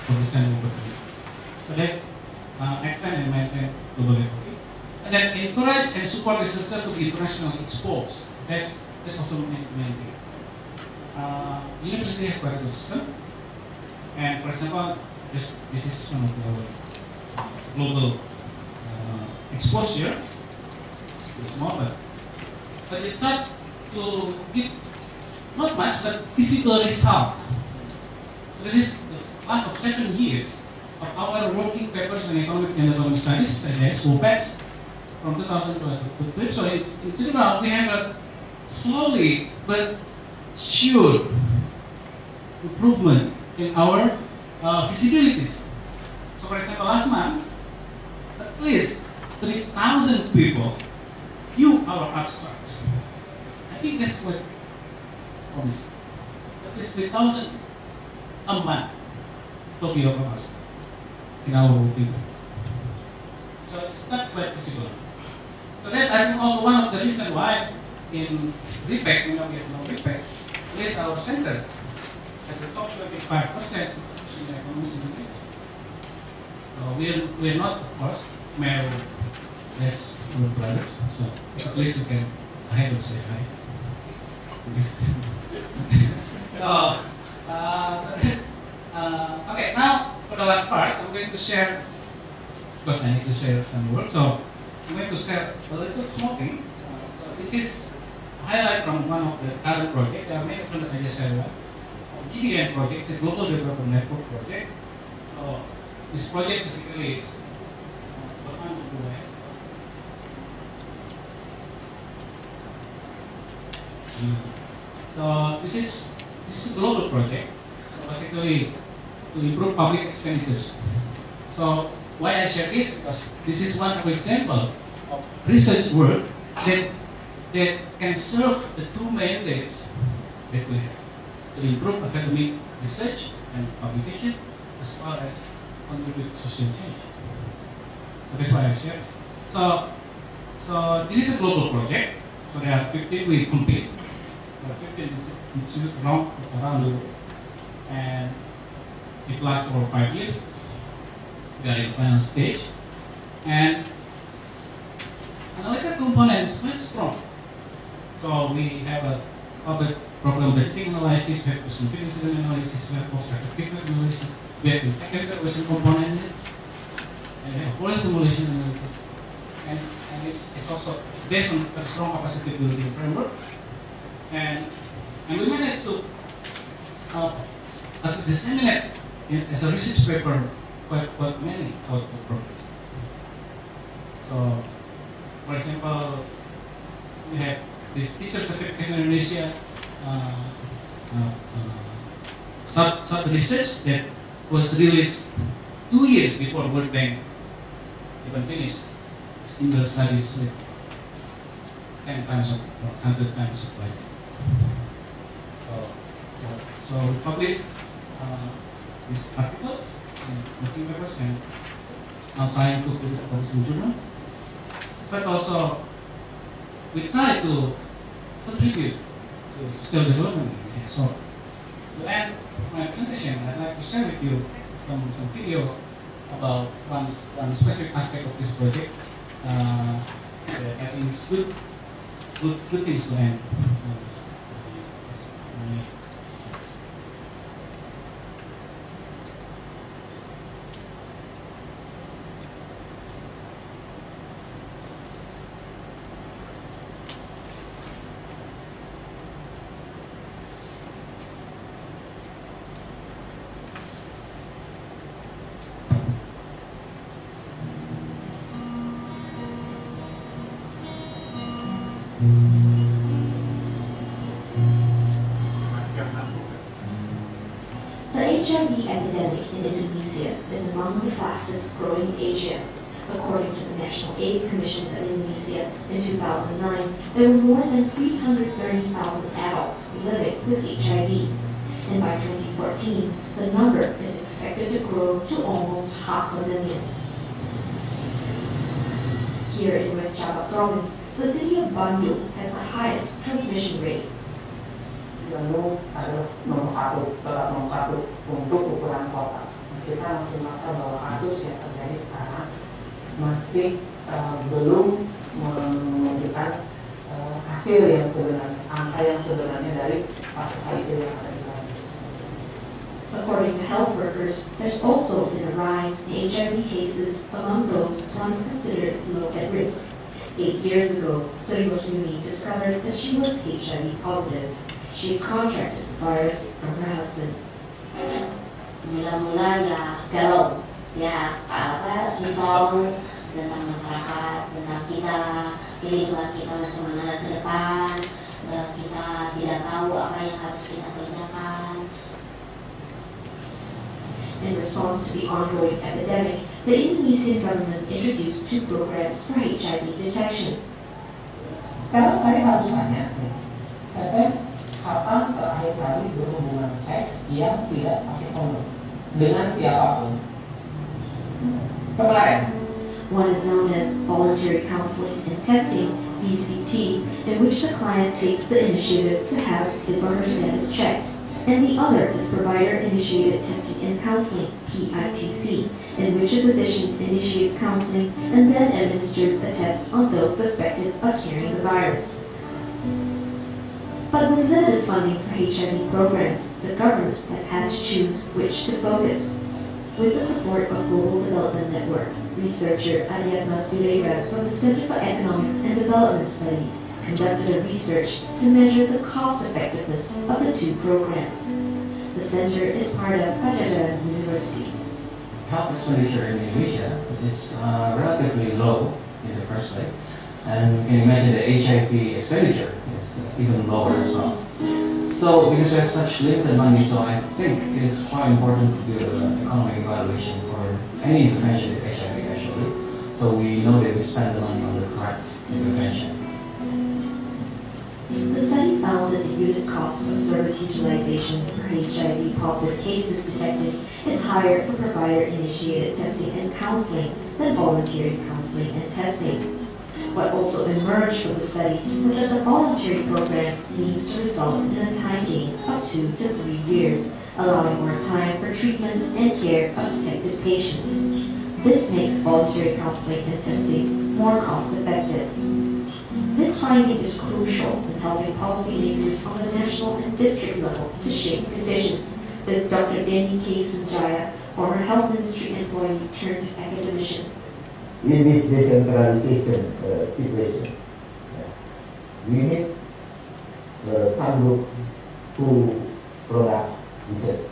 for this kind of opportunity. So let's extend and maintain global networking. And then encourage and support researchers to be internationally exposed. That's also main thing. University has quite a good system. And for example, this is one of our global exposure. It's small, but it's not to give not much, but physical result. So this is the last of 7 years of our working papers in economic and development studies, and SOPEX, from 2012. So in general, we have a slowly but sure improvement in our feasibilities. So for example, last month, at least 3,000 people view our abstracts. I think that's what promising. At least 3,000 a month to view our abstracts in our working papers. So it's not quite visible. So that's I think also one of the reasons why in REPEC, we have no REPEC, place our center as a top 25% in the economics in So we're not, of course, SMERU as our brothers, so at least we can ahead of say hi. Okay, now for the last part, I'm going to share, because I need to share some work, so I'm going to share a little small thing. So this is a highlight from one of the current projects. There are many projects I just shared. GDN project is a global development network project. So this project basically is so this is a global project. So basically to improve public expenditures. So why I share this? Because this is one example of research work that can serve the two mandates that we have to improve academic research and publication as well as contribute to social change. So that's why I share this. So this is a global project. So there are 15 we complete. There are 15 institutes around the world. And it lasts for 5 years. We are in the final stage. And analytical component is quite strong. So we have a problem budgeting analysis, we have presentation analysis, we have post-effective analysis, we have technical question component, and we have policy simulation analysis. And it's also based on a strong capacity building framework. And we managed to disseminate as a research paper quite many output projects. So, for example, we have this teacher certification in Indonesia sub research that was released 2 years before World Bank even finished single studies with 10 times or 100 times of budget. So we published these articles and working papers and now trying to put it published in journals. But also we try to contribute to sustainable development. So to end my presentation, I'd like to share with you some video about one specific aspect of this project. I think it's good things to end. The HIV epidemic in Indonesia is among the fastest growing in Asia. According to the National AIDS Commission of Indonesia, in 2009, there were more than 330,000 adults living with HIV. And by 2014, the number is expected to grow to almost 500,000. Here in West Java province, the city of Bandung has the highest transmission rate. Bandung adalah tetap nomor satu untuk ukuran kota. Kita masih merasa bahwa kasus yang terjadi sekarang masih belum menunjukkan hasil yang sebenarnya, angka yang sebenarnya dari kasus HIV yang ada di Bandung. According to health workers, there's also been a rise in HIV cases among those once considered low at risk. 8 years ago, Sri discovered that she was HIV positive. She contracted the virus from her husband. Mula-mula ya galau, ya risau tentang masyarakat, tentang kita, kehidupan kita masih mana ke depan, kita tidak tahu apa yang harus kita kerjakan. In response to the ongoing epidemic, the Indonesian government introduced 2 programs for HIV detection. Sekarang saya harus tanya, Teteh, kapan terakhir kali berhubungan seks yang tidak pakai kondom dengan siapapun? Kemarin. One is known as voluntary counseling and testing, VCT, in which the client takes the initiative to have his or her status checked. And the other is provider-initiated testing and counseling, PITC, in which a physician initiates counseling and then administers a test on those suspected of carrying the virus. But with limited funding for HIV programs, the government has had to choose which to focus. With the support of Global Development Network, researcher Ariadna Sireira from the Center for Economics and Development Studies conducted a research to measure the cost-effectiveness of the 2 programs. The center is part of Pajajaran University. Health expenditure in Indonesia is relatively low in the first place, and you can imagine the HIV expenditure is even lower as well. So because we have such limited money, so I think it's quite important to do an economic evaluation for any intervention with HIV actually. So we know that we spend the money on the correct intervention. The study found that the unit cost of service utilization per HIV positive cases detected is higher for provider-initiated testing and counseling than voluntary counseling and testing. What also emerged from the study is that the voluntary program seems to result in a time gain of 2 to 3 years, allowing more time for treatment and care of detected patients. This makes voluntary counseling and testing more cost-effective. This finding is crucial in helping policymakers on the national and district level to shape decisions, says Dr. Denny K. Sunjaya, former health ministry employee turned academician. In this decentralization situation, we need some group to product research.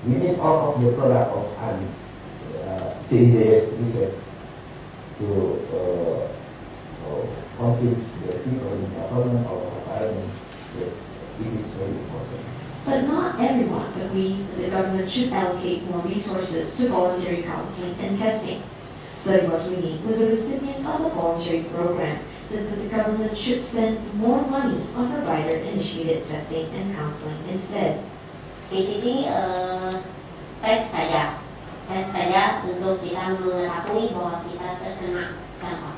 We need all of the product of ARI, CIDS research to convince the people in government or parliament that it is very important. But not everyone agrees that the government should allocate more resources to voluntary counseling and testing. Sarwa Huni was a recipient of the voluntary program, says that the government should spend more money on provider-initiated testing and counseling instead. Basically, tes saja untuk kita mengetahui bahwa kita terkena campak.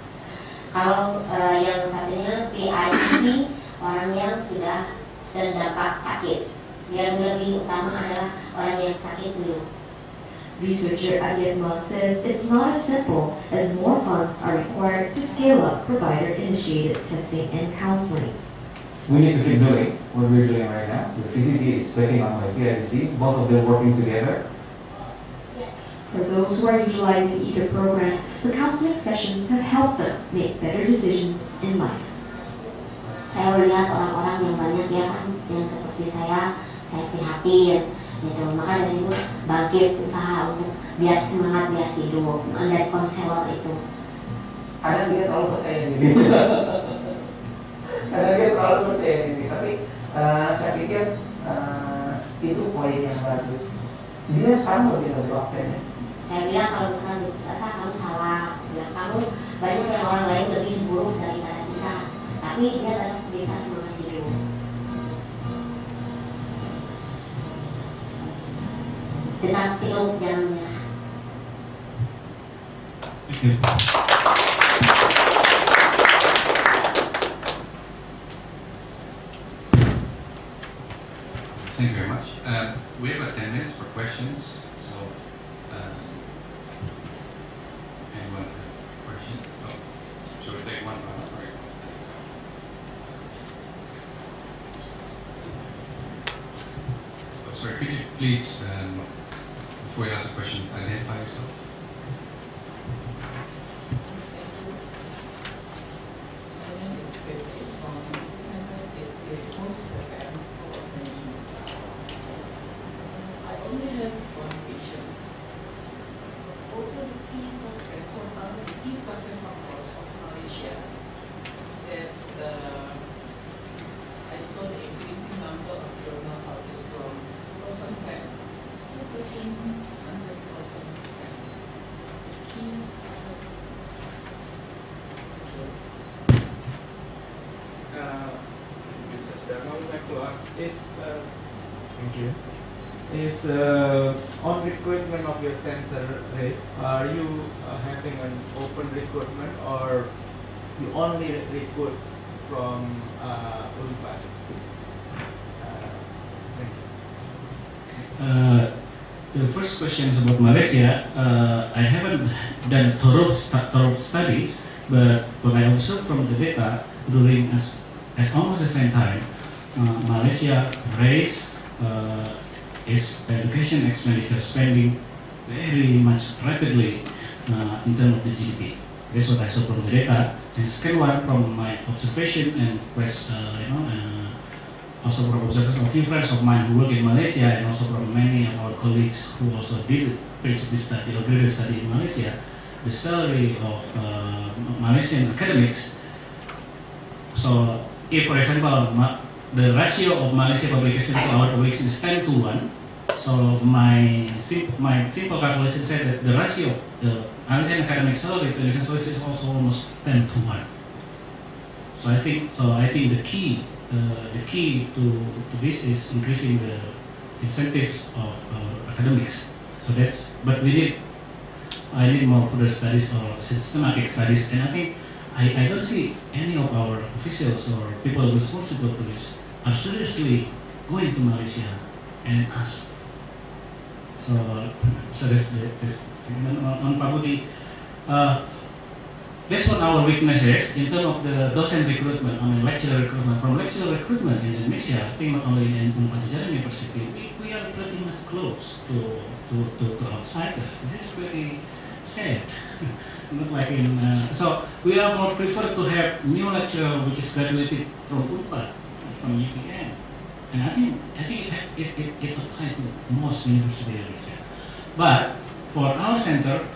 Kalau yang satunya PITC, orang yang sudah terdampak sakit. Yang lebih utama adalah orang yang sakit dulu. Researcher Adiatma says it's not as simple as more funds are required to scale up provider-initiated testing and counseling. We need to keep doing what we're doing right now. The PCT is backing up my PIDC, both of them working together. For those who are utilizing either program, the counseling sessions have helped them make better decisions in life. Saya melihat orang-orang yang banyak ya kan, yang seperti saya prihatin gitu. Maka dari itu bangkit usaha untuk biar semangat, biar hidup dari konselor itu. Kadang dia terlalu percaya diri. Kadang dia terlalu percaya diri. Tapi saya pikir itu poin yang bagus. Dia sekarang lebih optimis. Saya bilang kalau misalnya putus asa kamu salah, bilang kamu banyak yang orang lain lebih buruk daripada kita, tapi dia tetap bisa semangat hidup. Tetap hidup, jangan menyerah. Thank you very much. We have 10 minutes for questions. So, anyone have a question? Oh, should we take one? Right. Oh, sorry, could you please, before you ask a question, identify yourself? Is on recruitment of your center rate, are you having an open recruitment or you only recruit from Unpad? The first question is about Malaysia. I haven't done thorough studies, but what I observed from the data during as almost the same time, Malaysia raised its education expenditure spending very much rapidly in terms of the GDP. That's what I saw from the data. And second one, from my observation and also from observation of a few friends of mine who work in Malaysia, and also from many of our colleagues who also did PhD study or graduate study in Malaysia, the salary of Malaysian academics. So, if for example the ratio of Malaysia publication to our publication is 10 to 1. So my simple calculation said that the ratio of the Malaysian academic salary to Indonesian salaries is also almost 10 to 1. So I think the key to this is increasing the incentives of academics. So but I need more further studies or systematic studies, and I think I don't see any of our officials or people responsible for this are seriously going to Malaysia and ask. So that's on Pak Budi. That's what our weakness is in terms of the docent recruitment, lecturer recruitment. From lecturer recruitment in Indonesia, I think not only in Pajajaran University, we are pretty much close to outsiders. This is very sad. Not like in, so we are more prefer to have new lecturer which is graduated from UNPAD, from UTM. And I think it applies to most universities in Indonesia. But for our center,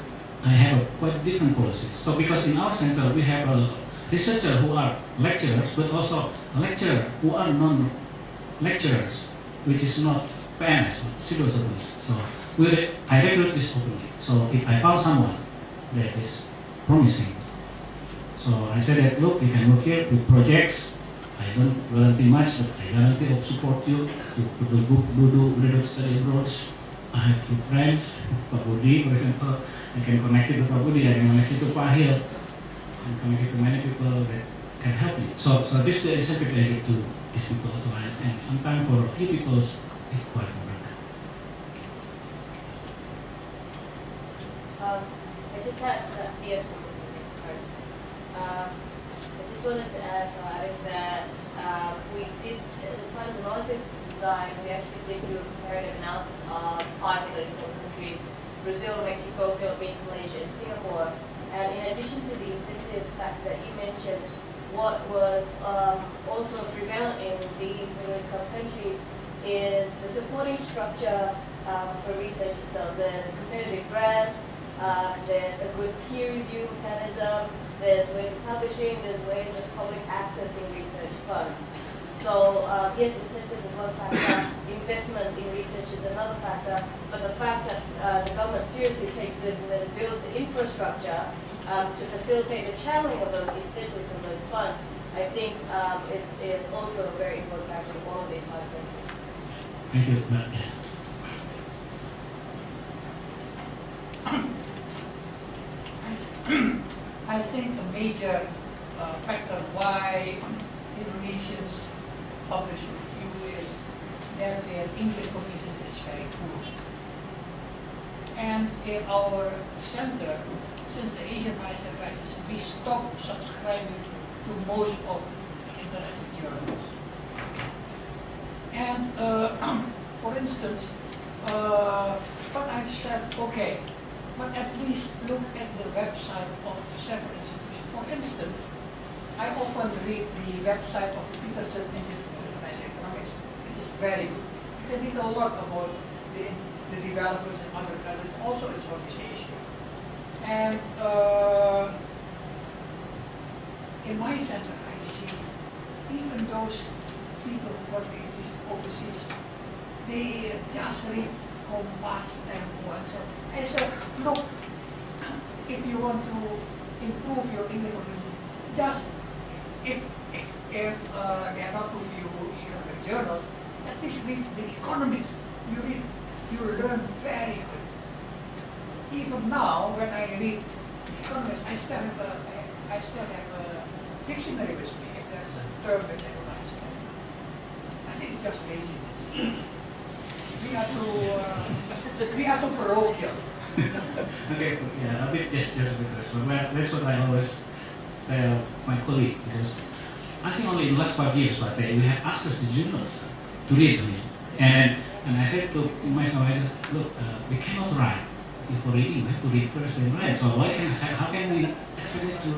I have a quite different policy. So because in our center we have a researcher who are lecturers, but also a lecturer who are non-lecturers, which is not PNS, civil servants. So I recruit this openly. So if I found someone that is promising, so I said that look, you can work here with projects. I don't guarantee much, but I guarantee to support you to do graduate study abroad. I have few friends, Pak Budi, for example. I can connect you to Pak Budi, I can connect you to Pak Hil, I can connect you to many people that can help you. So this is a incentive I give to these people. So I think sometimes for a few people, it's quite work. I just had yes. I just wanted to add that we did, as part of the knowledge design, we actually did do a comparative analysis of 5 of the countries: Brazil, Mexico, Philippines, Malaysia, and Singapore. And in addition to the incentives factor that you mentioned, what was also prevalent in these middle-income countries is the supporting structure for research itself. There's competitive grants, there's a good peer review mechanism, there's ways of publishing, there's ways of public accessing research funds. So yes, incentives is one factor, investment in research is another factor, but the fact that the government seriously takes this and then builds the infrastructure to facilitate the channeling of those incentives and those funds, I think is also a very important factor in all of these countries. Thank you. Yes. I think a major factor why Indonesians publish review is that their English proficiency is very poor. And in our center, since the Asian Malaysian crisis, we stopped subscribing to most of the international journals. And for instance, but I've said, okay, but at least look at the website of several institutions. For instance, I often read the website of the Peterson Institute of International Economics. It is very good. You can read a lot about the developers in other countries, also in Southeast Asia. And in my center, I see even those people who work overseas, they just read Kompas and so on. I said, look, if you want to improve your English proficiency, just if there are not too few economic journals, at least read the economics. You learn very good. Even now, when I read economics, I still have a dictionary with me if there's a term that I don't understand. I think it's just laziness. We are too parochial. Okay, yeah, a bit just with this one. That's what I always tell my colleague, because I think only in the last 5 years, but we have access to journals to read. And I said to myself, look, we cannot write before reading. We have to read first and write. So how can we expect to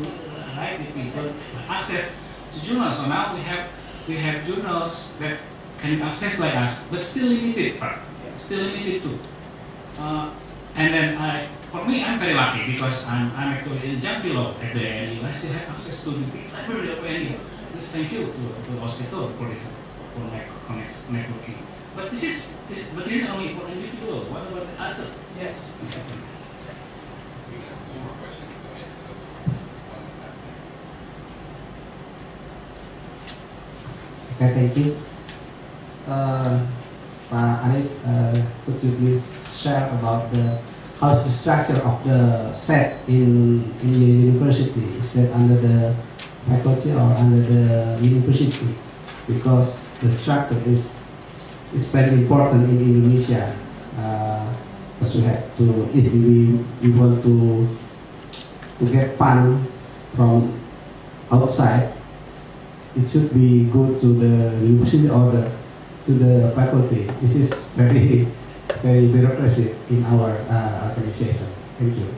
write if we don't have access to journals? So now we have journals that can be accessed by us, but still limited, still limited too. And then for me, I'm very lucky because I'm actually in Jam Fellow at the ANU. I still have access to the big library of ANU. Let's thank you to hospital for this. for networking. But this is only for individual. What about the other? Yes. We have 2 more questions to answer those. Okay, thank you. Pak Arif, could you please share about how the structure of the set in your university? Is that under the faculty or under the university? Because the structure is very important in Indonesia. Because we have to, if we want to get fund from outside, it should be good to the university or to the faculty. This is very bureaucracy in our organization. Thank you.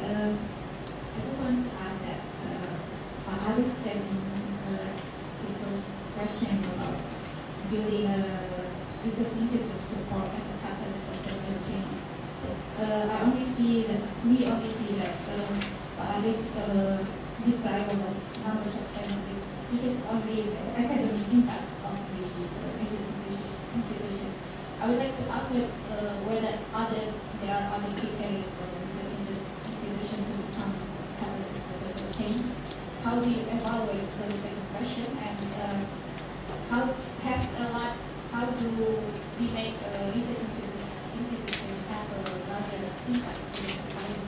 I just want to ask that Alex said in his first question about building a research institute to support as a catalyst for social change. We only see that Alex described about numbers of scientific. It is only the academic impact of the research institution. I would like to ask whether there are other criteria for research institution to become catalyst for social change. How do you evaluate the second question, and how do we make research institutions have a larger impact in society,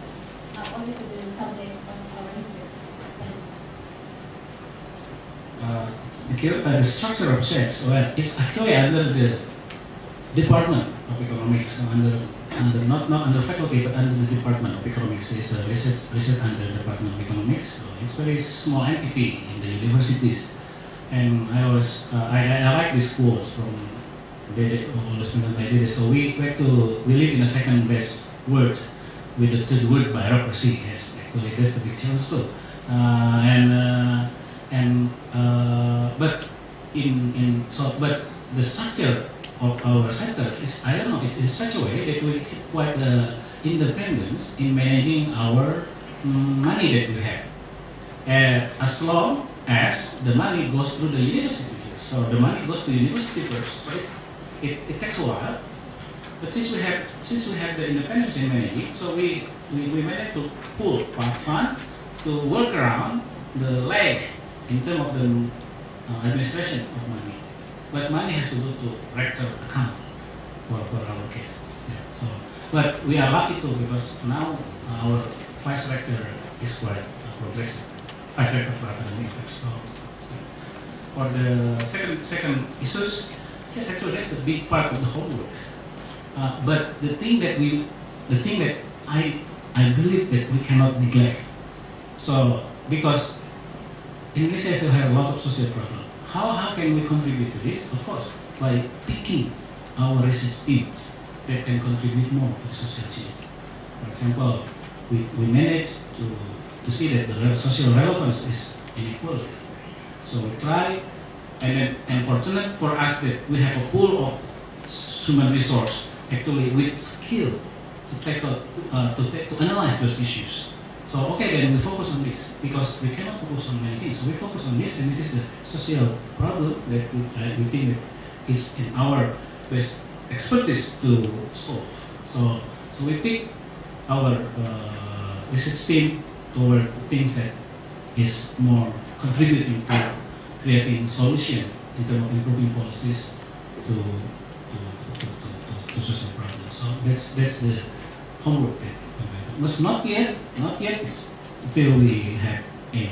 not only to the subject of our research? The structure of sex, well, it's actually under the Department of Economics, not under faculty, but under the Department of Economics. It's a research under the Department of Economics. So it's a very small entity in the universities. And I like these quotes from Dede. So we live in a second best word with the third word bureaucracy. Yes, actually that's the big challenge too. But the structure of our center is, I don't know, it's in such a way that we keep quite independence in managing our money that we have. As long as the money goes through the university first. So the money goes to the university first. So it takes a while. But since we have the independence in managing, so we managed to pull part fund to work around the lag in terms of the administration of money. But money has to go to rector account for our case. Yeah. So, but we are lucky too, because now our vice rector is quite progressive. Vice rector for academic affairs. So for the second issues, yes, actually that's the big part of the whole work. But the thing that I believe that we cannot neglect. So because Indonesia still have a lot of social problems. How can we contribute to this? Of course, by picking our research teams that can contribute more to social change. For example, we managed to see that the social relevance is inequality. So we try, and fortunate for us that we have a pool of human resource actually with skill to tackle, to analyze those issues. So okay, then we focus on this because we cannot focus on many things. So we focus on this, and this is a social problem that we think that is in our best expertise to solve. So we pick our research team toward things that is more contributing to creating solution in terms of improving policies to social problems. So that's the homework that but not yet, it's still we have aim.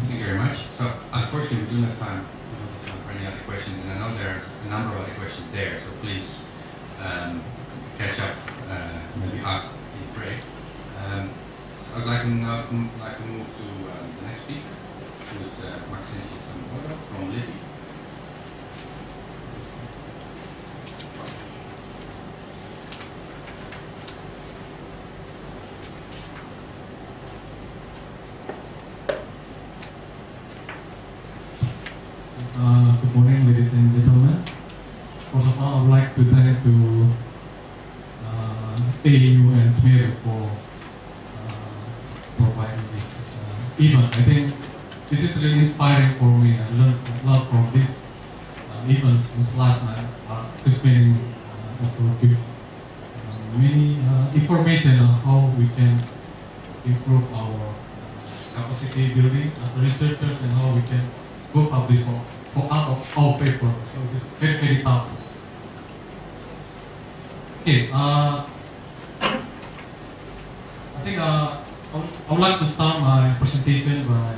Thank you very much. So unfortunately we do not have time for any other questions, and I know there's a number of other questions there, so please catch up maybe after the break. So I'd like to move to the next speaker, who is Maxentia Samora from Libya. Good morning, ladies and gentlemen. First of all, I would like to thank to AU and SMERU for providing this event. I think this is really inspiring for me. I learned a lot from this events since last night. Participating also give many information on how we can improve our capacity building as researchers and how we can go publish out of our paper. So it's very, very tough. Okay, I think I would like to start my presentation by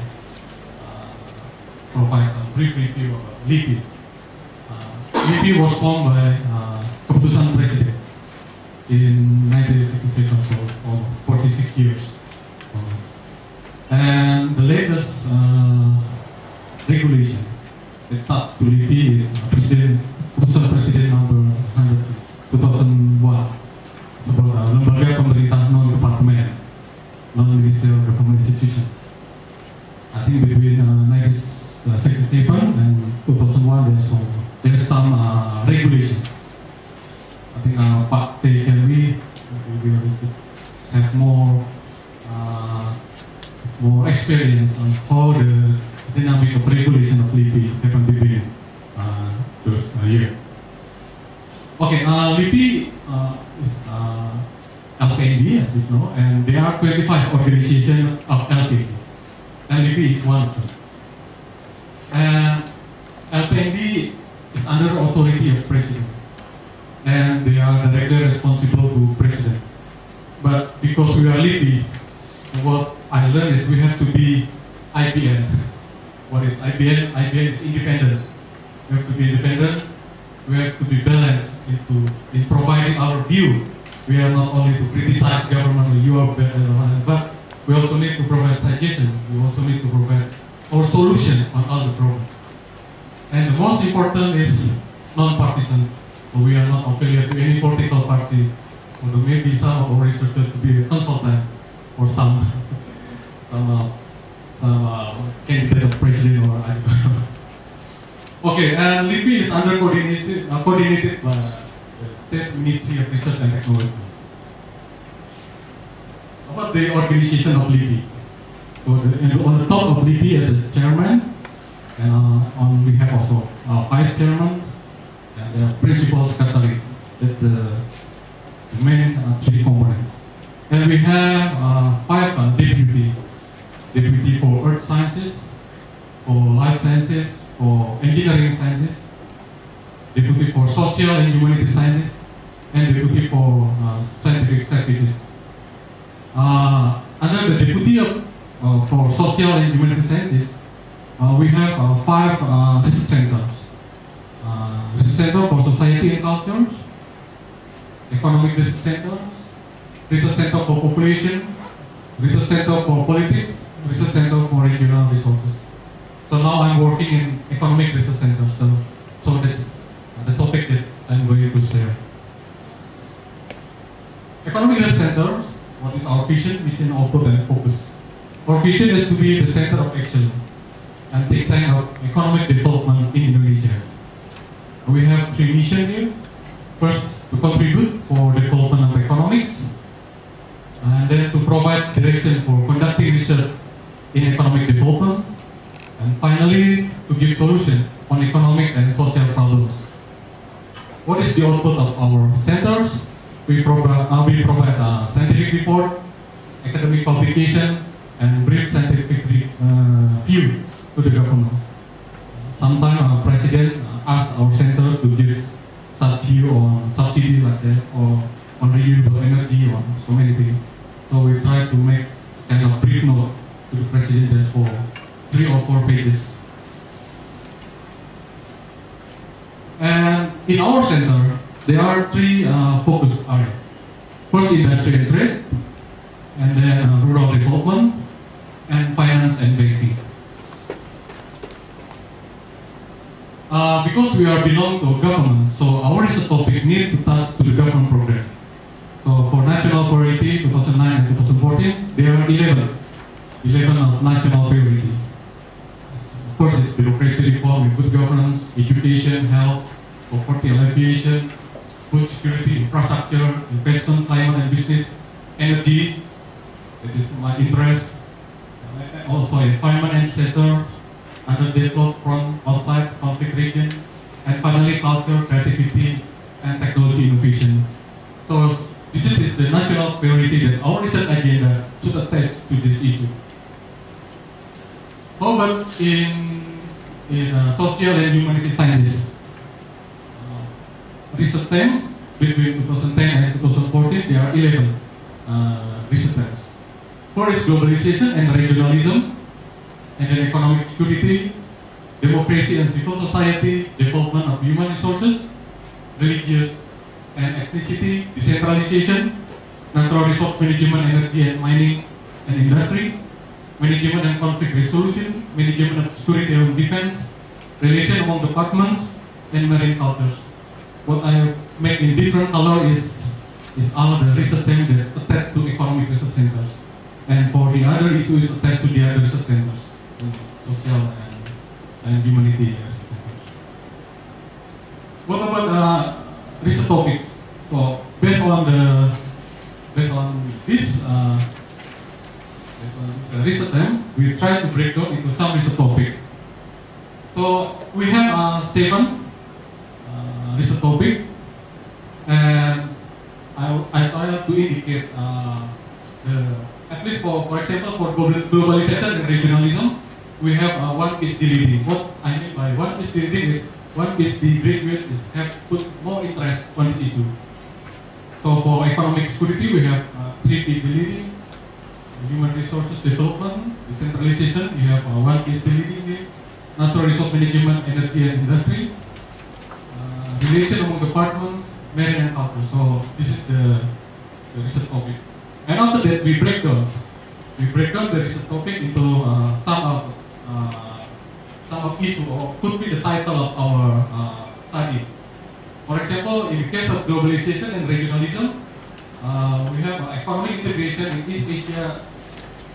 provide some brief review about LIPI. LIPI was formed by Keputusan Presiden in 1967, so it's almost 46 years. And the latest regulation that touched to LIPI is Keputusan Presiden number 100 2001. It's about lembaga pemerintah non-departemen, non-ministerial government institution. I think between 1967 and 2001 there's some regulation. I think Pak Teh can we will have more experience on how the dynamic of regulation of LIPI happened between those years. Okay, LIPI is LPND, as we know, and there are 25 organizations of LPND, and LIPI is one of them. And LPND is under the authority of President, and they are directly responsible to President. But because we are LIPI, what I learned is we have to be IBN. What is IBN? IBN is independent. We have to be independent. We have to be balanced in providing our view. We are not only to criticize government or you are better than one, but we also need to provide suggestions. We also need to provide our solution on all the problems. And the most important is non-partisan. So we are not affiliated to any political party, although maybe some of our researchers to be a consultant or some candidate of president or I don't know. Okay, and LIPI is under coordinated by the State Ministry of Research and Technology. About the organization of LIPI. So on the top of LIPI is chairman, and we have also vice chairmen and the principal secretary. That's the main three components. And we have 5 deputy for earth sciences, for life sciences, for engineering sciences, deputy for social and humanity sciences, and deputy for scientific services. Under the deputy for social and humanity sciences, we have 5 research centers. Research Center for Society and Culture, Economic Research Center, Research Center for Population, Research Center for Politics, Research Center for Regional Resources. So now I'm working in Economic Research Center, so that's the topic that I'm going to share. Economic Research Centers, what is our vision, mission, output, and focus? Our vision is to be the center of excellence and take time of economic development in Indonesia. We have 3 missions here. First, to contribute for development of economics, and then to provide direction for conducting research in economic development, and finally, to give solution on economic and social problems. What is the output of our centers? We provide scientific report, academic publication, and brief scientific view to the government. Sometimes our president asks our center to give such view on subsidy like that, or on renewable energy, or so many things. So we try to make kind of brief note to the president just for 3 or 4 pages. And in our center, there are 3 focus areas. First, industry and trade, and then rural development, and finance and banking. Because we are belong to government, so our research topic need to touch to the government program. So for national priority 2009 and 2014, there are 11 of national priority. First is bureaucracy reform, good governance, education, health, poverty alleviation, food security, infrastructure, investment, climate and business, energy, that is my interest, also environment and disaster, underdeveloped from outside conflict region, and finally culture, creativity, and technology innovation. So this is the national priority that our research agenda should attach to this issue. However, in social and humanity sciences, research term between 2010 and 2014, there are 11 research terms. First is globalization and regionalism, and then economic security, democracy and civil society, development of human resources, religious and ethnicity, decentralization, natural resource management, energy and mining and industry, management and conflict resolution, management of security and defense, relation among departments, and marine cultures. What I have made in different color is all the research terms that attached to economic research centers. And for the other issue is attached to the other research centers, social and humanity research centers. What about research topics? So based on this research term, we try to break down into some research topic. So we have 7 research topic, and I try to indicate at least for example for globalization and regionalism, we have one PhD leading. What I mean by one PhD leading is one PhD graduate have put more interest on this issue. So for economic security, we have 3 PhD leading. Human resources development, decentralization, we have one PhD leading here. Natural resource management, energy and industry, relation among departments, marine and culture. So this is the research topic. And after that, we break down the research topic into some of issue, or could be the title of our study. For example, in the case of globalization and regionalism, we have economic integration in East Asia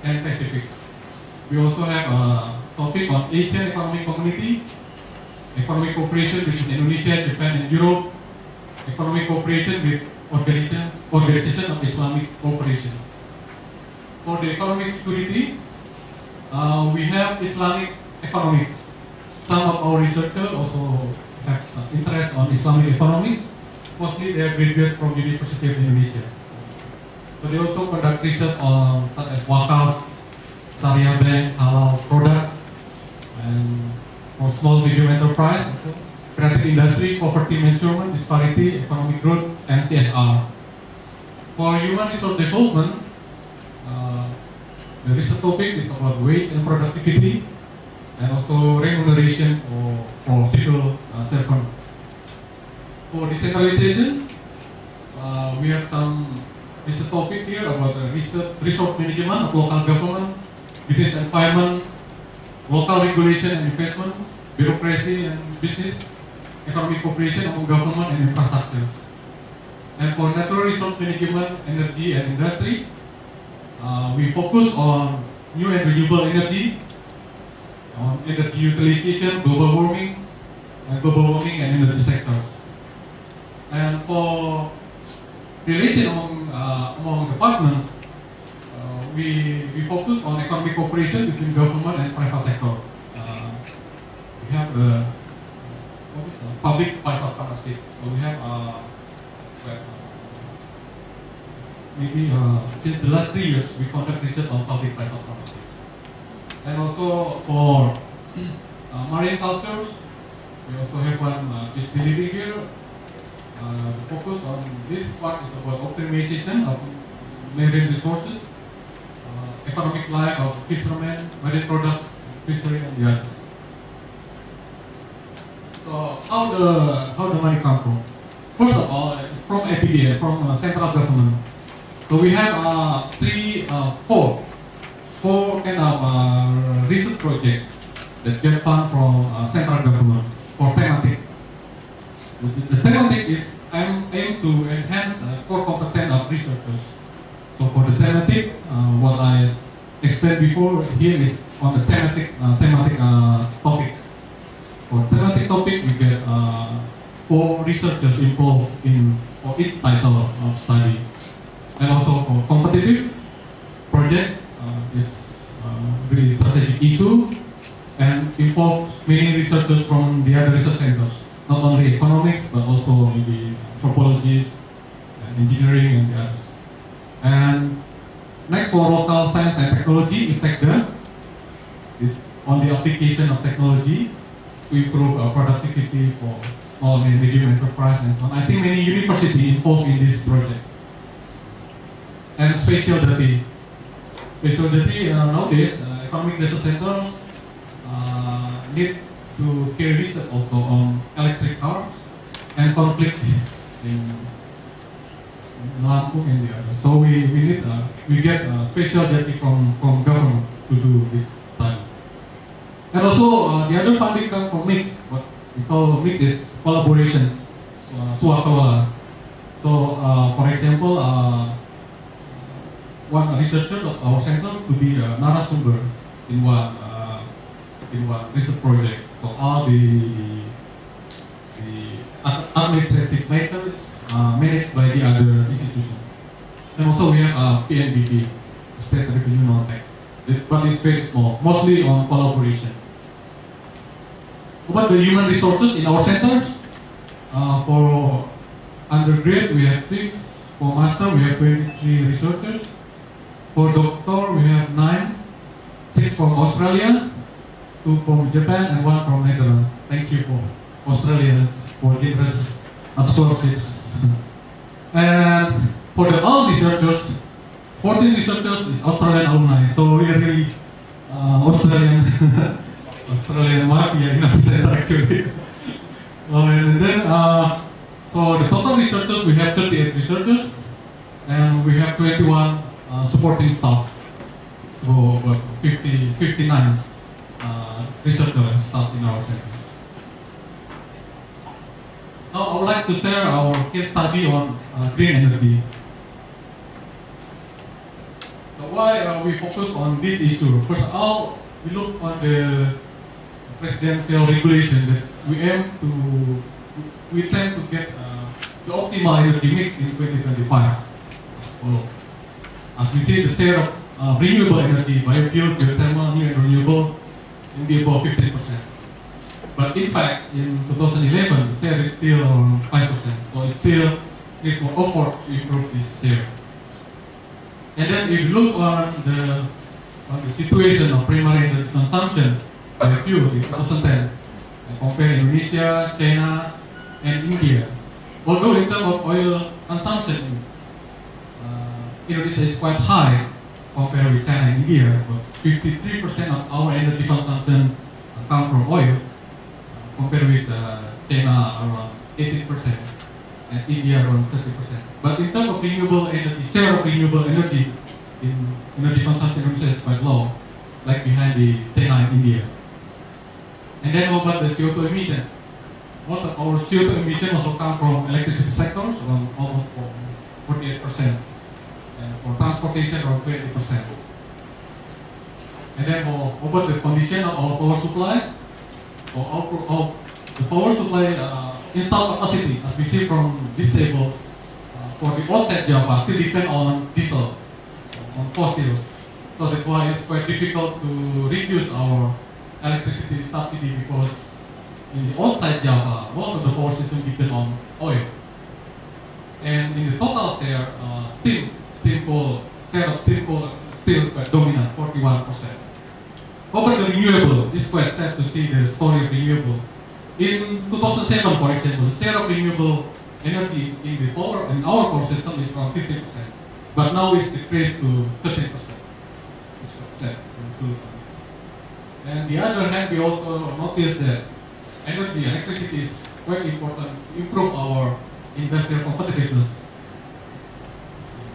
and Pacific. We also have a topic on Asian Economic Community, economic cooperation between Indonesia, Japan, and Europe, economic cooperation with Organization of Islamic Cooperation. For the economic security, we have Islamic economics. Some of our researchers also have interest on Islamic economics. Mostly they are graduated from University of Indonesia. So they also conduct research on such as wakaf, Syariah bank, halal products, and for small medium enterprise, creative industry, poverty measurement, disparity, economic growth, and CSR. For human resource development, the research topic is about wage and productivity, and also remuneration for civil servants. For decentralization, we have some research topic here about resource management of local government, business environment, local regulation and investment, bureaucracy and business, economic cooperation among government and infrastructure. And for natural resource management, energy and industry, we focus on new and renewable energy, on energy utilization, global warming and energy sectors. And for relation among departments, we focus on economic cooperation between government and private sector. We have the public-private partnership. So we have maybe since the last 3 years we conduct research on public-private partnerships. And also for marine cultures, we also have one PhD here. The focus on this part is about optimization of marine resources, economic life of fishermen, marine product, fishery, and the others. So how the money come from? First of all, it's from APBN, from central government. So we have four kind of research projects that get fund from central government for thematic. The thematic is aim to enhance core competence of researchers. So for the thematic, what I explained before here is on the thematic topics. For thematic topic, we get 4 researchers involved in for each title of study. And also for competitive project is really strategic issue and involves many researchers from the other research centers, not only economics but also maybe anthropologists, engineering and the others. And next for local science and technology, ITECDA is on the application of technology to improve productivity for small and medium enterprise and so on. I think many universities involved in this project. And specialty nowadays, economic research centers need to carry research also on electric cars and conflict in Lampung and the others. So we get specialty from government to do this study. And also the other funding comes from MIX. What we call MIX is collaboration, swakawala. So for example, one researcher of our center to be a narasumber in one research project. So all the administrative matters managed by the other institution. And also we have PNBP, State Revenue Non-Tax. But it's very small, mostly on collaboration. About the human resources in our centers, for undergrad we have 6, for master we have 23 researchers, for doctor we have 9, 6 from Australia, 2 from Japan and 1 from Netherlands. Thank you for Australians for generous scholarships. And for the all researchers, 14 researchers is Australian alumni, so we are really Australian mafia in our center actually. And then so the total researchers, we have 38 researchers and we have 21 supporting staff. So 59 researchers and staff in our center. Now I would like to share our case study on green energy. So why we focus on this issue? First of all, we look on the presidential regulation that we tend to get the optimal energy mix in 2025. So, as we see, the share of renewable energy, biofuels, geothermal, new and renewable, will be above 15%. But in fact, in 2011, the share is still around 5%. So it still need more effort to improve this share. And then if you look on the situation of primary energy consumption by fuel in 2010, and compare Indonesia, China, and India. Although in terms of oil consumption, Indonesia is quite high compared with China and India, but 53% of our energy consumption come from oil, compared with China around 18%, and India around 30%. But in terms of renewable energy, share of renewable energy in energy consumption, Indonesia is quite low, like behind the China and India. And then about the CO2 emission, most of our CO2 emission also come from electricity sectors, around almost 48%, and for transportation around 20%. And then about the condition of our power supply, of the power supply installed capacity, as we see from this table, for the outside Java still depend on diesel, on fossil. So that's why it's quite difficult to reduce our electricity subsidy, because in the outside Java, most of the power system depend on oil. And in the total share, steam coal still quite dominant, 41%. Over the renewable, it's quite sad to see the story of renewable. In 2007, for example, the share of renewable energy in the power in our power system is around 50%, but now it's decreased to 13%. It's quite sad. And the other hand, we also notice that electricity is quite important to improve our industrial competitiveness.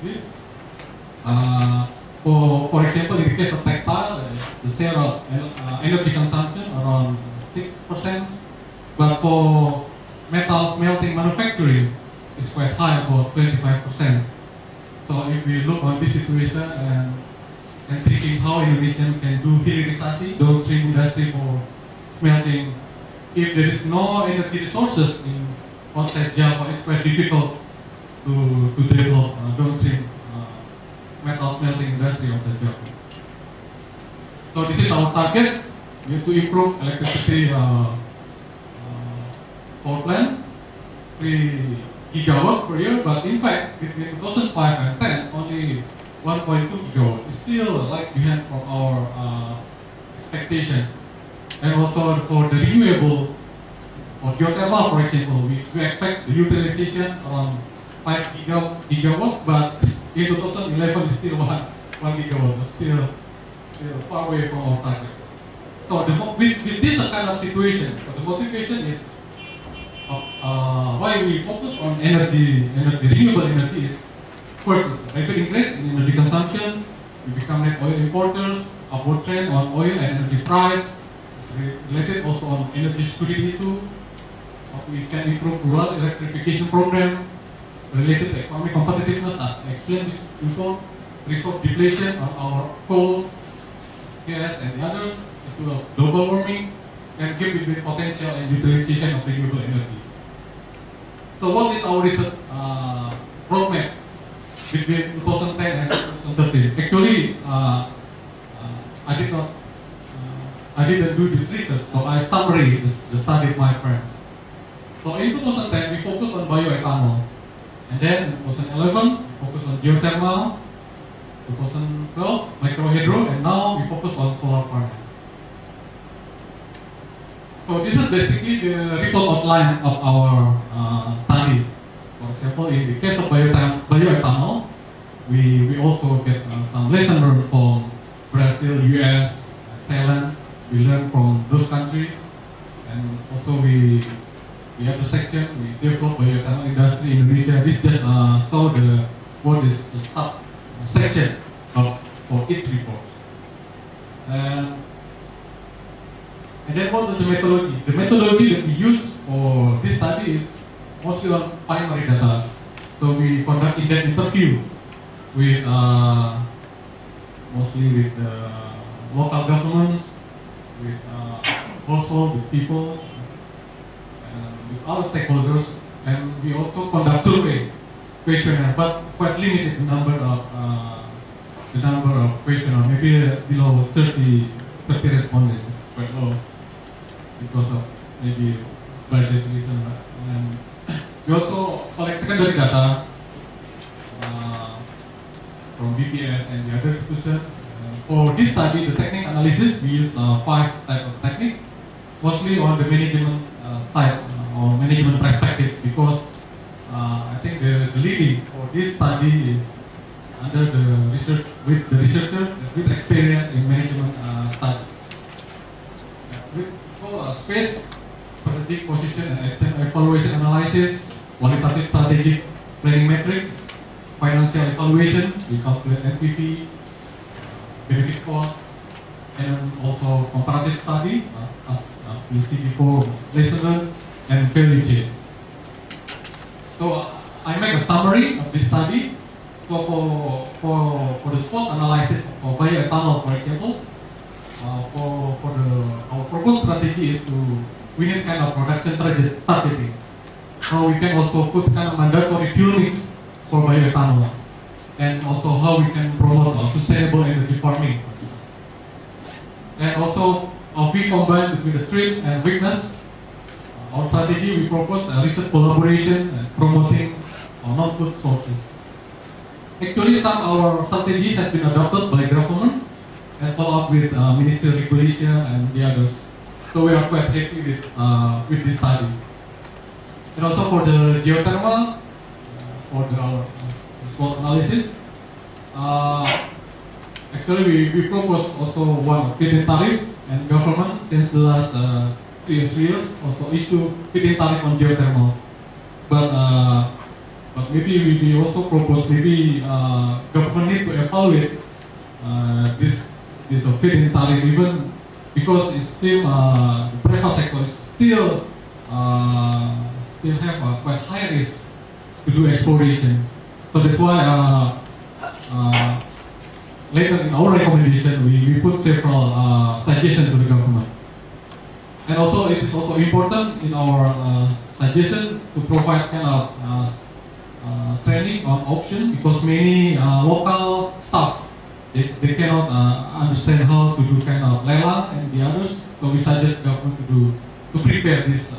This. For example, in the case of textile, the share of energy consumption around 6%, but for metal smelting manufacturing, it's quite high, about 25%. So if we look on this situation and thinking how Indonesian can do hilirisasi, downstream industry for smelting, if there is no energy resources in outside Java, it's quite difficult to develop downstream metal smelting industry outside Java. So this is our target. We have to improve electricity power plant 3 gigawatt per year, but in fact between 2005 and 10 only 1.2 gigawatt is still like behind from our expectation. And also for the renewable or geothermal, for example, we expect the utilization around 5 gigawatt, but in 2011 is still 1 gigawatt, still far away from our target. So with this kind of situation, the motivation is why we focus on renewable energy is first is rapid increase in energy consumption. We become net oil importers. Upward trend on oil and energy price. It's related also on energy security issue. We can improve rural electrification program related to economic competitiveness, as I explained this before. Resource depletion on our coal, gas, and the others, to global warming, and give it the potential and utilization of renewable energy. So what is our research roadmap between 2010 and 2013? Actually, I didn't do this research, so I summary the study of my friends. So in 2010, we focused on bioethanol, and then in 2011, we focused on geothermal, 2012, microhydro, and now we focus on solar farming. So this is basically the report outline of our study. For example, in the case of bioethanol, we also get some lesson learned from Brazil, US, Thailand. We learn from those countries, and also we have the section we develop bioethanol industry in Indonesia. This just show what is the sub section for each report. And then what is the methodology? The methodology that we use for this study is mostly on primary data. So we conduct in-depth interview with mostly with local governments, with also with people, with other stakeholders, and we also conduct survey questionnaire, but quite limited number of questionnaire, maybe below 30 respondents, quite low because of maybe budget reason. And we also collect secondary data from BPS and the other institutions. For this study, the technique analysis, we use 5 types of techniques, mostly on the management side or management perspective, because I think the leading for this study is under the research with the researcher with experience in management study. Space, strategic position and action evaluation analysis, qualitative strategic planning metrics, financial evaluation, we calculate NPV, benefit cost, and also comparative study, as we see before, lesson learned, and value chain. So I make a summary of this study. So for the SWOT analysis for bioethanol, for example, our proposed strategy is we need kind of production targeting. So we can also put kind of mandatory fuel mix for bioethanol, and also how we can promote sustainable energy farming. And also we combine between the strength and weakness. Our strategy, we propose a research collaboration and promoting non-food sources. Actually, some of our strategy has been adopted by government and follow up with ministry regulation and the others. So we are quite happy with this study. And also for the geothermal, for our SWOT analysis, actually we propose also one feed-in tariff, and government since the last 3 years also issue feed-in tariff on geothermal. But maybe we also propose maybe government need to evaluate this feed-in tariff, even because it seems the private sector is still have a quite high risk to do exploration. So that's why later in our recommendation we put several suggestions to the government. And also it is also important in our suggestion to to provide kind of training on option, because many local staff they cannot understand how to do kind of lelang and the others. So we suggest government to prepare this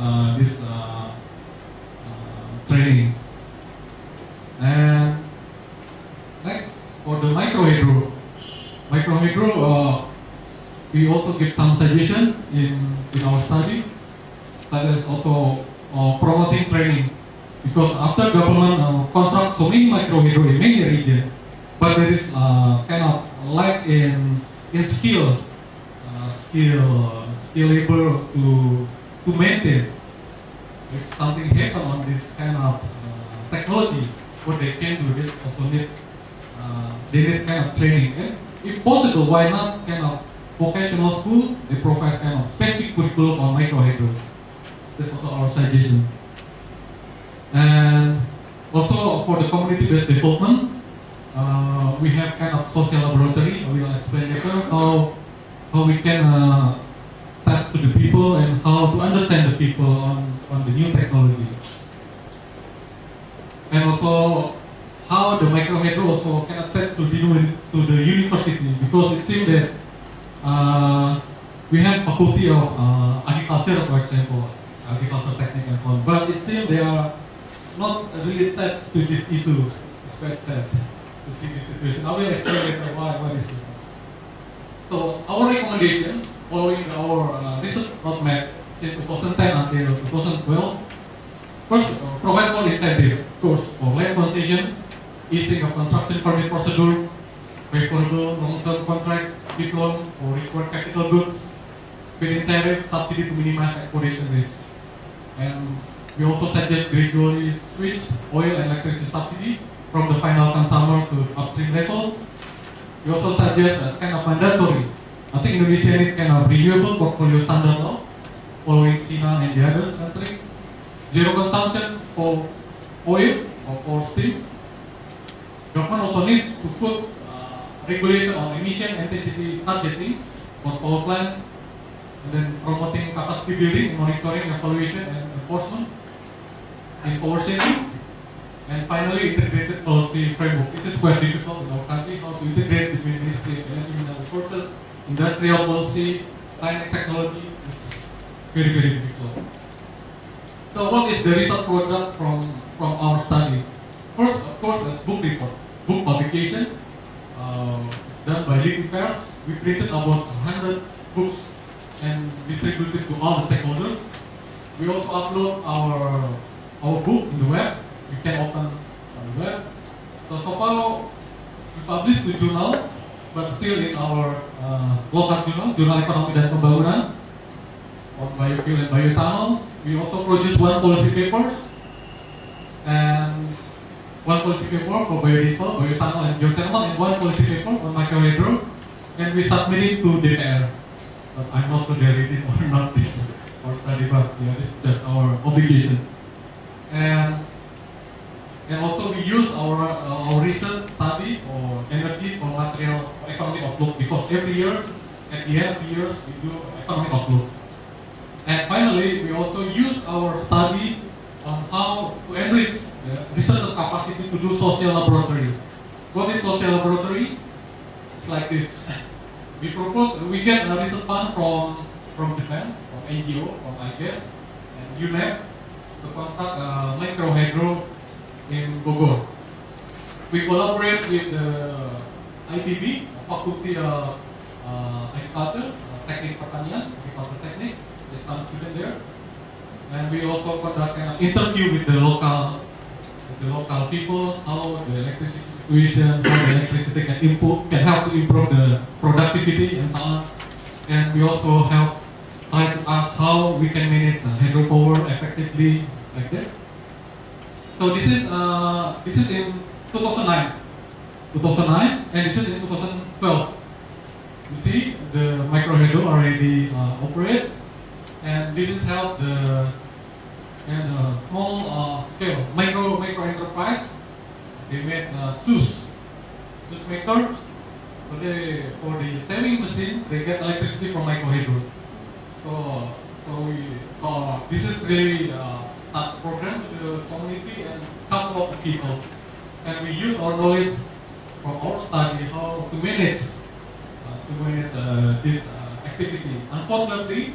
training. And next, for the micro hydro, we also give some suggestion in our study, such as also promoting training, because after government constructs so many micro hydro in many regions, but there is kind of lack in skill labor to maintain. If something happen on this kind of technology, what they can do, this also need they need kind of training. And if possible, why not kind of vocational school? They provide kind of specific curriculum on micro hydro. That's also our suggestion. And also for the community-based development, we have kind of social laboratory. I will explain later how we can test to the people and how to understand the people on the new technology. And also how the micro hydro also can attach to the university, because it seems that we have faculty of agriculture, for example, agriculture technique and so on, but it seems they are not really attached to this issue. It's quite sad to see this situation. I will explain later why this is. So our recommendation, following our research roadmap since 2010 until 2012, first, provide more incentive, of course, for land concession, easing of construction permit procedure, favorable long-term contracts, bid loan or required capital goods, feed-in tariff, subsidy to minimize exploration risk. And we also suggest gradually switch oil and electricity subsidy from the final consumer to upstream levels. We also suggest a kind of mandatory. I think Indonesia needs kind of renewable portfolio standard law, following China and the others countries. Zero consumption for oil or for steam. Government also need to put regulation on emission intensity targeting for power plant, and then promoting capacity building, monitoring, evaluation, and enforcement in power saving. And finally, integrated policy framework. This is quite difficult in our country, how to integrate between Ministry of Energy and Resources, industrial policy, science and technology is very, very difficult. So what is the result product from our study? First, of course, is book report, book publication. It's done by Legal Affairs. We printed about 100 books and distributed to all the stakeholders. We also upload our book in the web. You can open on the web. So far, we published 2 journals, but still in our local journal, Jurnal Ekonomi dan Pembangunan, on biofuel and bioethanol. We also produce 1 policy papers, and 1 policy paper for biodiesel, bioethanol, and geothermal, and 1 policy paper on microhydro, and we submit it to DPR. But I'm not sure they read it or not this or study, but yeah, this is just our obligation. And also we use our research study for energy for material for economic outlook, because every year, at the end of the years, we do economic outlook. And finally, we also use our study on how to enrich the research capacity to do social laboratory. What is social laboratory? It's like this. We get a research fund from Japan, from NGO, from IGES, and UNEP to construct a micro hydro in Bogor. We collaborate with the IPB, Faculty of Agriculture, Technique Pertanian, Agriculture Techniques. There's some students there. And we also conduct an interview with the local people, how the electricity situation, how the electricity can help to improve the productivity and so on. And we also try to ask how we can manage hydropower effectively, like that. So this is in 2009, and this is in 2012. You see the micro hydro already operate, and this is help the small scale micro enterprise. They made SUS maker. So for the sewing machine, they get electricity from micro hydro. So this is really touch program to the community and couple of the people. And we use our knowledge from our study how to manage this activity. Unfortunately,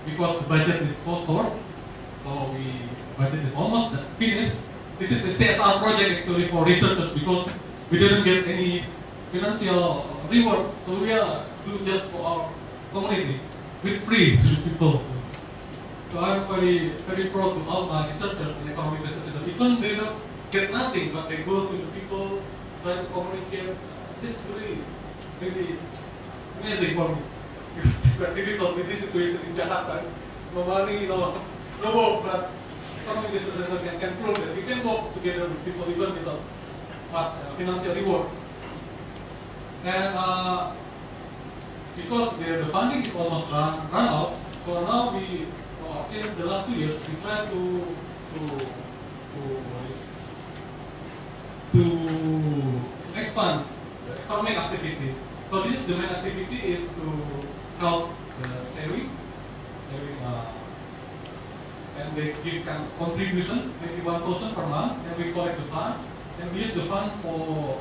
because the budget is so short, so budget is almost finished. This is a CSR project actually for researchers because we didn't get any financial reward, so we are do just for our community with free to people. So I'm very proud to all my researchers in economic research. Even they don't get nothing, but they go to the people, try to communicate. This is really amazing for me. Because it's quite difficult with this situation in Jakarta. No money, no work, but economic research can prove that we can work together with people even without much financial reward. And because the funding is almost run out, so now since the last 2 years, we try to expand the economic activity. So this is the main activity is to help the saving, and they give contribution, maybe 1,000 per month, and we collect the fund, and we use the fund for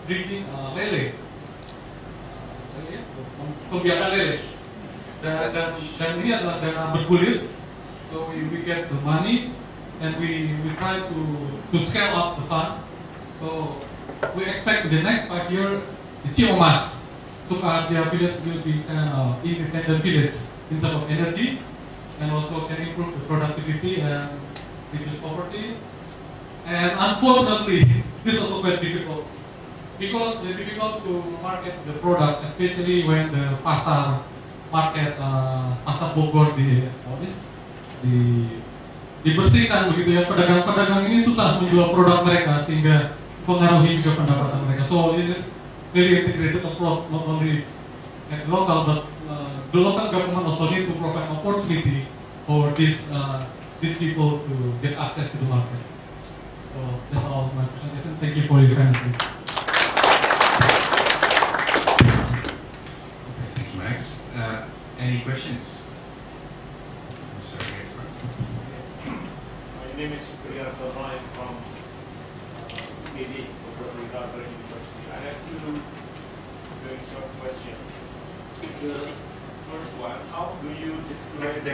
bridging lele, pembiakan lele. Dan ini adalah dana bergulir, so we get the money and we try to scale up the fund. So we expect in the next 5 years, the Ciomas, Sukaharja village will be an independent village in terms of energy and also can improve the productivity and reduce poverty. And unfortunately, this is also quite difficult because it's difficult to market the product, especially when the pasar Bogor dibersihkan begitu ya. Pedagang-pedagang ini susah menjual produk mereka sehingga mempengaruhi juga pendapatan mereka. So this is really integrated approach not only at local but the local government also need to provide opportunity for these people to get access to the market. So that's all my presentation. Thank you for your attention. Thank you, Max. Any questions? My name is Priya Sharma. I'm from BD, Bogor University. I have two very short questions. The first one, how do you describe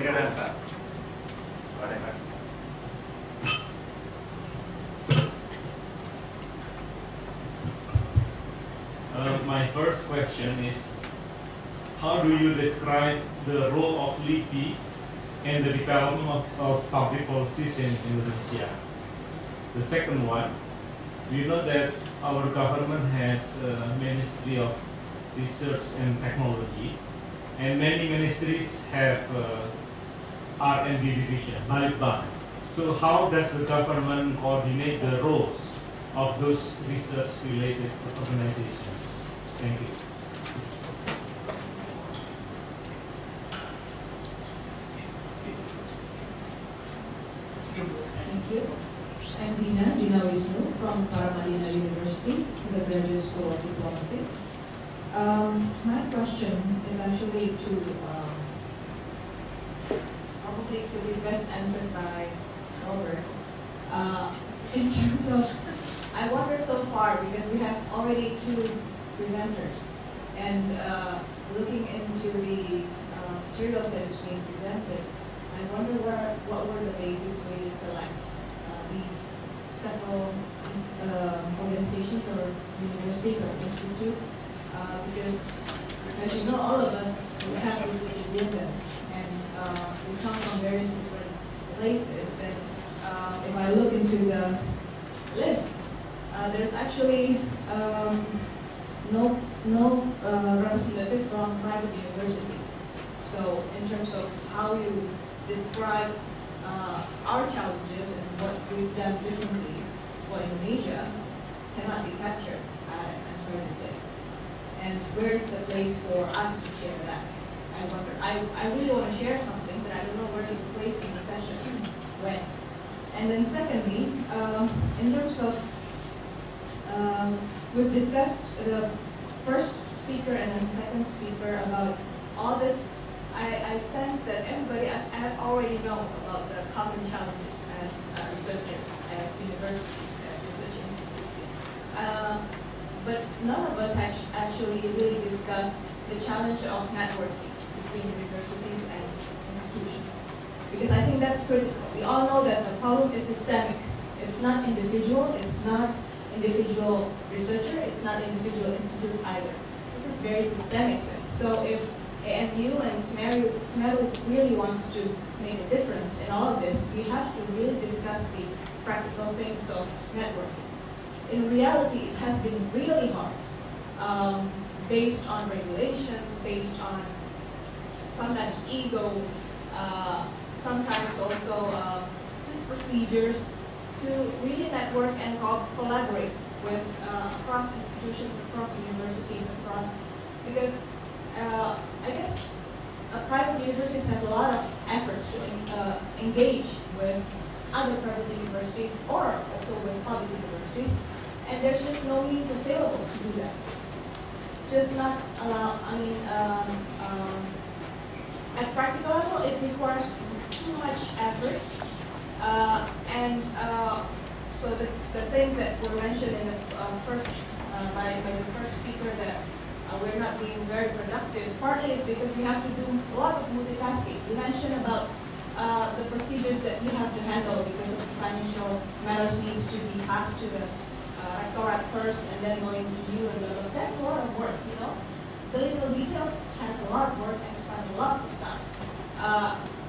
my first question is, how do you describe the role of LIPI and the development of public policies in Indonesia? The second one, we know that our government has a Ministry of Research and Technology, and many ministries have R&D division, Balitbank. So how does the government coordinate the roles of those research-related organizations? Thank you. Thank you. I'm Dina Wisnu from Paramadina University, the Graduate School of Diplomacy. My question is actually probably to be best answered by Robert. In terms of, I wonder so far because we have already two presenters, and looking into the materials that is being presented, I wonder what were the basis for you to select these several organizations or universities or institute, because as you know, all of us have research agendas and we come from various different places, and if I look into the list, there's actually no representative from private university. So in terms of how you describe our challenges and what we've done differently for Indonesia cannot be captured, I'm sorry to say. And where's the place for us to share that? I wonder. I really want to share something, but I don't know where's the place in the session, when. And then secondly, in terms of, we've discussed the first speaker and then second speaker about all this. I sense that everybody already know about the common challenges as researchers, as universities, as research institutes. But none of us actually really discussed the challenge of networking between universities and institutions. Because I think that's critical. We all know that the problem is systemic. It's not individual, it's not individual researcher, it's not individual institutes either. This is very systemic thing. So if AMU and SMERU really wants to make a difference in all of this, we have to really discuss the practical things of networking. In reality, it has been really hard, based on regulations, based on sometimes ego, sometimes also just procedures to really network and collaborate with across institutions, across universities, because I guess private universities have a lot of efforts to engage with other private universities or also with public universities, and there's just no means available to do that. It's just not allowed. I mean, at practical level, it requires too much effort, and so the things that were mentioned in the first by the first speaker that we're not being very productive, partly is because we have to do a lot of multitasking. You mentioned about the procedures that you have to handle because of the financial matters needs to be passed to the rectorate first and then going to you and blah, blah. That's a lot of work, you know. The little details has a lot of work and spends lots of time.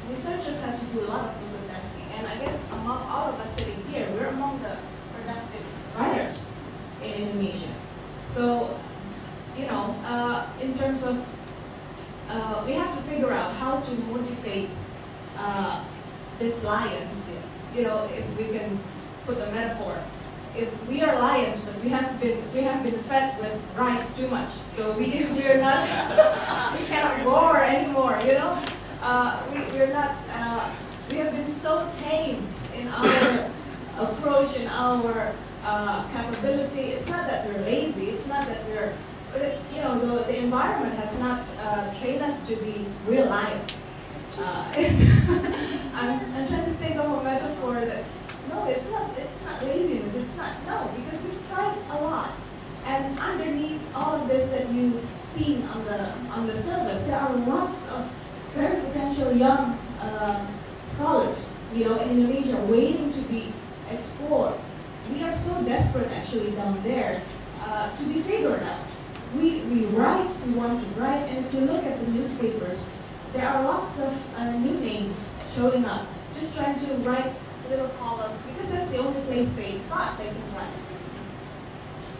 Researchers have to do a lot of multitasking, and I guess among all of us sitting here, we're among the productive writers in Indonesia. So, you know, in terms of, we have to figure out how to motivate these lions. You know, if we can put a metaphor, if we are lions, but we have been fed with rice too much, so we're not we cannot roar anymore. You know, we're not. We have been so tamed in our approach, in our capability. It's not that we're lazy. It's not that we're. But it, you know, the environment has not trained us to be real lions. I'm trying to think of a metaphor that, no, it's not laziness, it's not, no, because we've tried a lot. And underneath all of this that you've seen on the surface, there are lots of very potential young scholars, you know, in Indonesia waiting to be explored. We are so desperate actually down there to be figured out. We write, we want to write, and if you look at the newspapers, there are lots of new names showing up, just trying to write little columns, because that's the only place they thought they can write.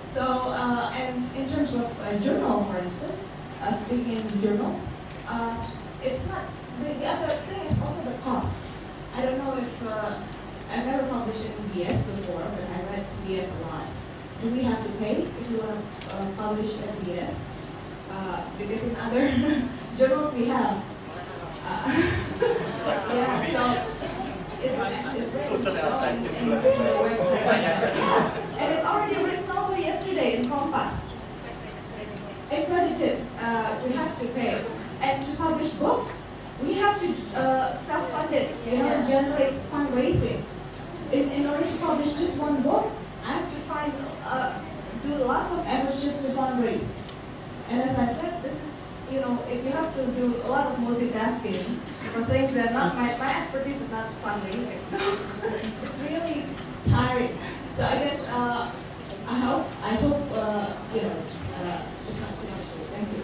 So, and in terms of a journal, for instance, speaking in journals, it's not, the other thing is also the cost. I don't know if, I've never published in BS before, but I read BS a lot. Do we have to pay if we want to publish at BS? Because in other journals we have. Yeah, so it's and it's already written also yesterday in Compass. Accredited, we have to pay. And to publish books, we have to self-fund it, you know, generate fundraising. In order to publish just one book, I have to find, do lots of efforts just to fundraise. And as I said, this is, you know, if you have to do a lot of multitasking for things that are not, my expertise is not fundraising. So it's really tiring. So I guess, I hope, you know, it's not too much. Thank you.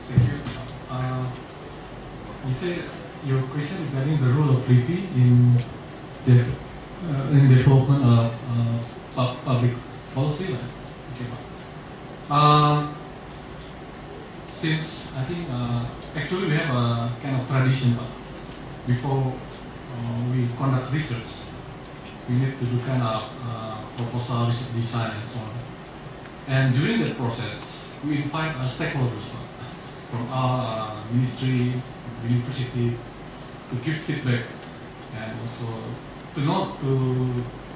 Thank you. You say your question regarding the role of LIPI in the development of public policy. Okay. Since I think actually we have a kind of tradition, before we conduct research, we need to do kind of proposal, research design, and so on. And during that process, we invite our stakeholders from our ministry, university, to give feedback and also to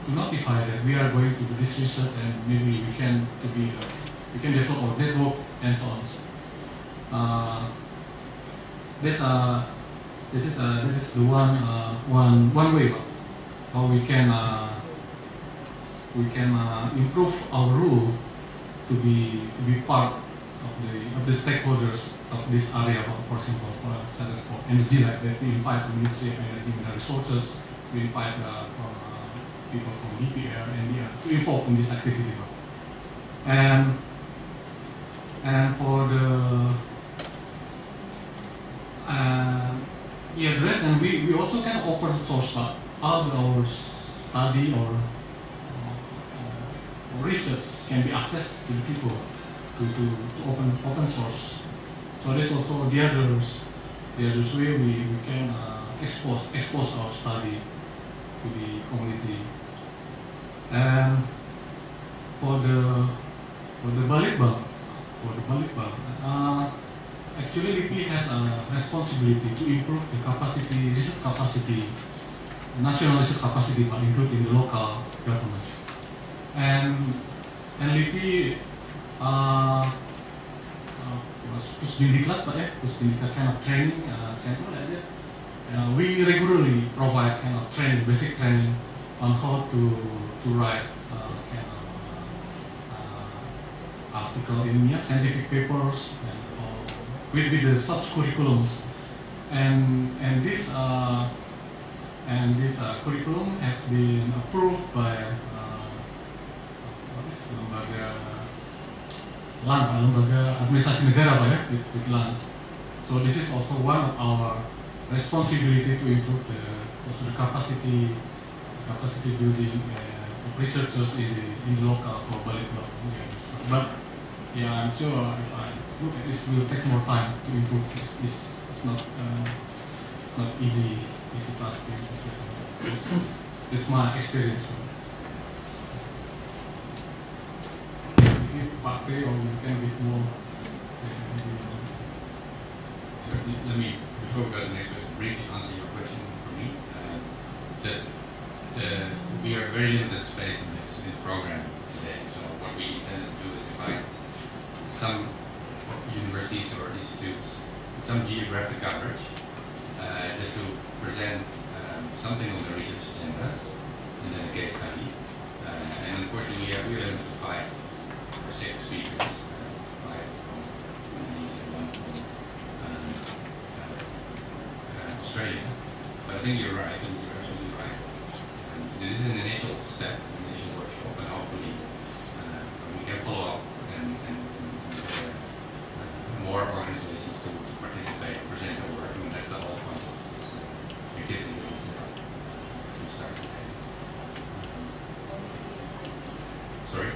notify that we are going to do this research and maybe we can develop our network and so on. this is the one way how we can improve our role to be part of the stakeholders of this area. For example, for energy, like that, we invite the Ministry of Energy and Resources, we invite people from EPR and to involve in this activity. And for the the rest, and we also can open source all our study or research can be accessed to the people to open source. So this also the others way we can expose our study to the community. And for the Balitbang, actually LIPI has a responsibility to improve the capacity, research capacity, national research capacity, but including the local government. And LIPI Pusbindiklat, kind of training center like that. We regularly provide kind of training, basic training on how to write kind of article in scientific papers and with the such curriculums. And this curriculum has been approved by lembaga administrasi negara with LANS. So this is also one of our responsibility to improve the capacity building of researchers in the local for Balitbang. But yeah, I'm sure if I look at this, will take more time to improve. It's not easy task. It's my experience. Party, or you can be more. So let me, before we go to the next question, briefly answer your question for me. We are very limited space in this program today. So what we intend to do is invite some universities or institutes, some geographic coverage, just to present something on the research agendas and then a case study. And unfortunately, we are limited to 5 or 6 speakers, 5 from Indonesia, 1 from Australia. But I think you're right. I think you're absolutely right. This is an initial step, an initial workshop, and hopefully we can follow up and more organizations to participate, present their work, and that's the whole point of this activity that we start today. Sorry?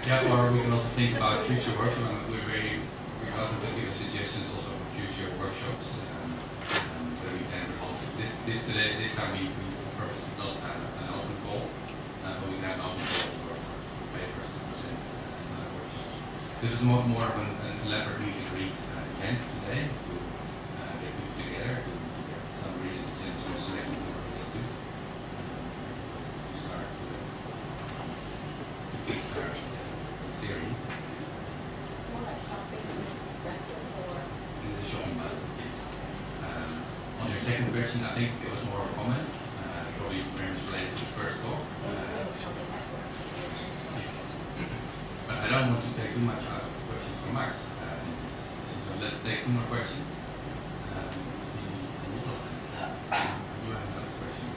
Yeah, or we can also think about future workshops, and we're open to give suggestions also for future workshops. Where we can also this time we purposely don't have an open call, but we can have an open call for papers to present other workshops. This is more of an elaborate meet and greet event today to get people together to get some reasons from selecting our institutes to start to kickstart the series. It's more like shopping dresses or. This is shopping basket, yes. On your second question, I think it was more a comment, probably very much related to the first talk. But I don't want to take too much out of the questions from Max. So let's take 2 more questions. You have another question.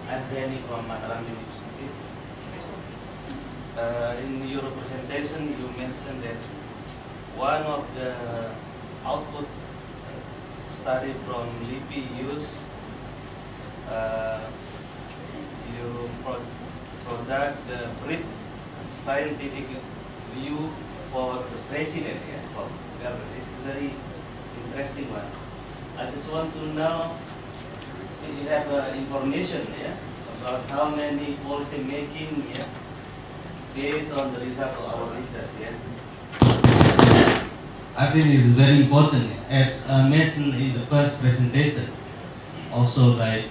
I'm Zeni from Mataram University. In your presentation, you mentioned that one of the output study from LIPI use you product the brief scientific view for the president, for government. It's a very interesting one. I just want to know if you have information about how many policy making based on the result of our research. I think is very important, as mentioned in the first presentation, also by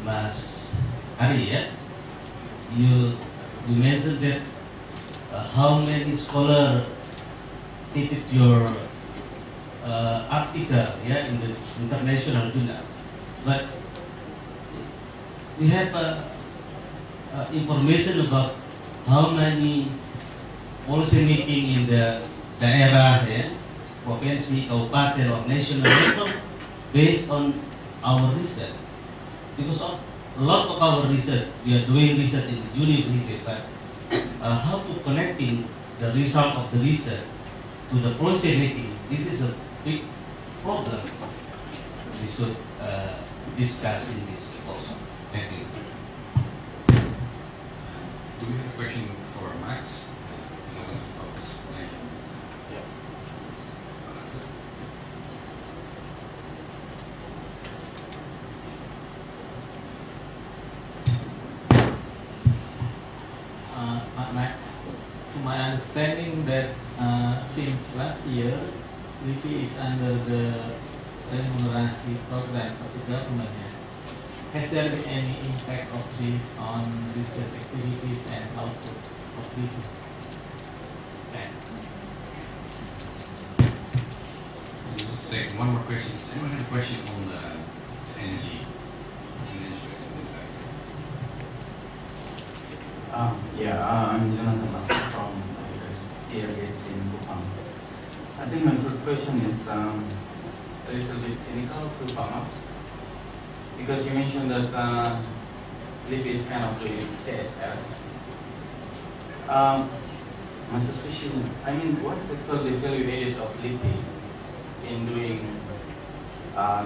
Mas Ari. Yeah? You mentioned that how many scholars cited your article, yeah, in the international journal, but we have information about how many policy making in the daerah, yeah, provinsi, kabupaten, or national level based on our research. Because of a lot of our research, we are doing research in this university, but how to connecting the result of the research to the policy making, this is a big problem we should discuss in this proposal. Thank you. Do we have a question for Max? Max, to my understanding that since last year, LIPI is under the remuneration programs of the government. Has there been any impact of this on research activities and output of LIPI? Thanks. Let's take one more question. Does anyone have a question on the energy? I'm Jonathan Masa from TLH in Kupang. I think my first question is a little bit cynical to Pak Max, because you mentioned that LIPI is kind of doing CSR. My suspicion, what is actually the value added of LIPI in doing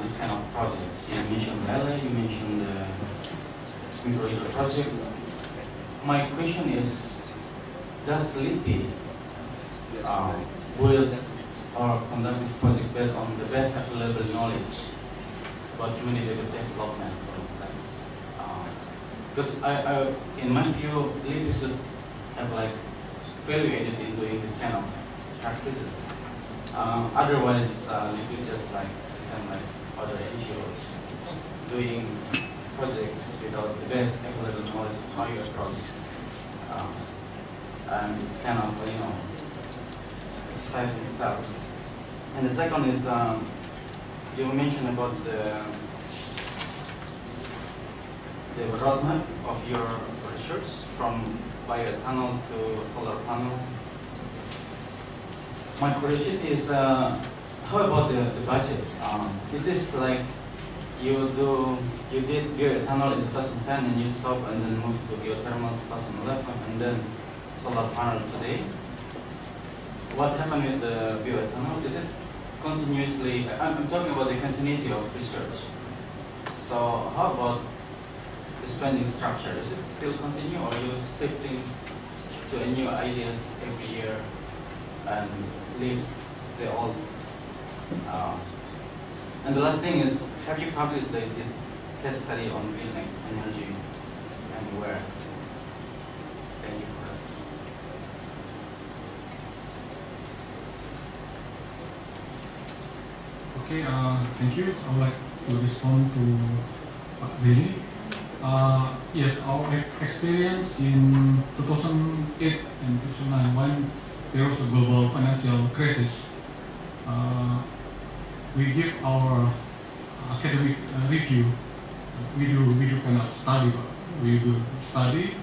this kind of projects? You mentioned LA, you mentioned the SMERU project. My question is, does LIPI build or conduct this project based on the best available knowledge about community development, for instance? Because in my view, LIPI should have value added in doing this kind of practices. Otherwise, LIPI just like other NGOs doing projects without the best available knowledge of how you approach, and it's kind of exercise in itself. And the second is you mentioned about the roadmap of your research from bioethanol to solar panel. My curiosity is how about the budget? Is this like you did bioethanol in 2010 and you stopped and then moved to geothermal in 2011 and then solar panel today? What happened with the bioethanol? Is it continuously, I'm talking about the continuity of research. So how about the spending structure? Is it still continue, or are you shifting to new ideas every year and leave the old? And the last thing is, have you published this case study on green energy and where? Thank you for that. Okay, thank you. I would like to respond to Pak Zeni. Yes, our experience in 2008 and 2009, when there was a global financial crisis, we give our academic review. We do kind of study. We do study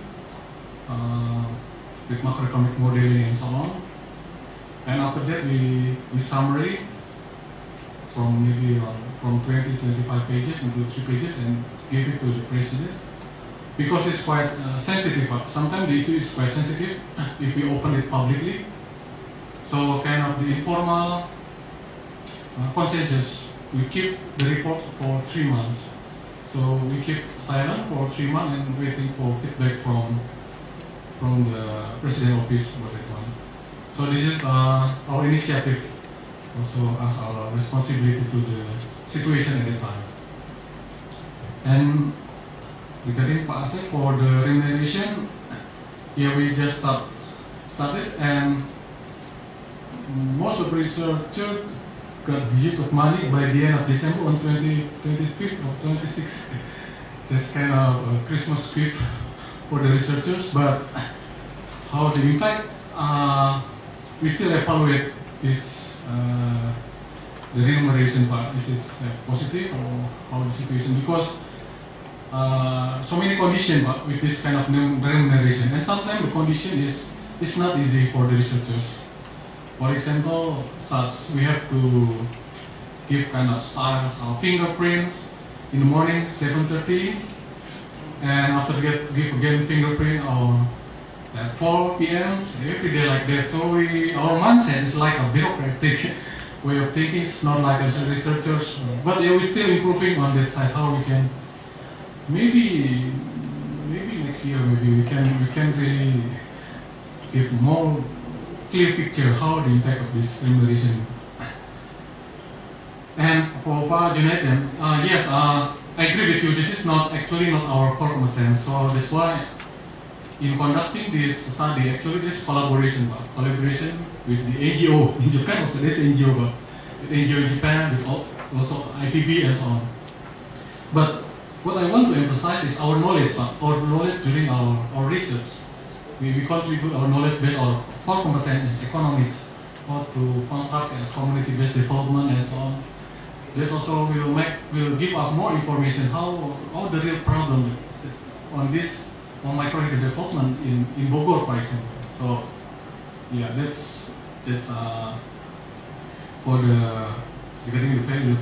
with macroeconomic modeling and so on. And after that, we summary from maybe from 20-25 pages into 3 pages and give it to the president, because it's quite sensitive. Sometimes the issue is quite sensitive if we open it publicly. So kind of the informal consensus, we keep the report for 3 months. So we keep silent for 3 months and waiting for feedback from the president office for that one. So this is our initiative, also as our responsibility to the situation at the time. And regarding Pak Asep for the remuneration, yeah, we just started, and most of the researchers got huge of money by the end of December on 25th or 26th. That's kind of a Christmas gift for the researchers, but how the impact, we still evaluate this, the remuneration part. This is positive or how the situation, because so many conditions with this kind of remuneration, and sometimes the condition is not easy for the researchers. For example, such we have to give kind of signs or fingerprints in the morning 7:30, and after give again fingerprint or at 4 p.m. every day like that. So our mindset is like a bureaucratic way of thinking. It's not like as researchers, but yeah, we're still improving on that side. How we can maybe next year maybe we can really give more clear picture how the impact of this remuneration. And for Pak Junaidan, yes, I agree with you. This is actually not our core competence. So that's why in conducting this study, actually this collaboration with the NGO in Japan. Also, this NGO, but with NGO in Japan, with also IPB and so on. But what I want to emphasize is our knowledge during our research. We contribute our knowledge based on core competence, economics, how to construct as community-based development and so on. This also will give us more information how the real problem on microgrid development in Bogor, for example. So yeah, that's for the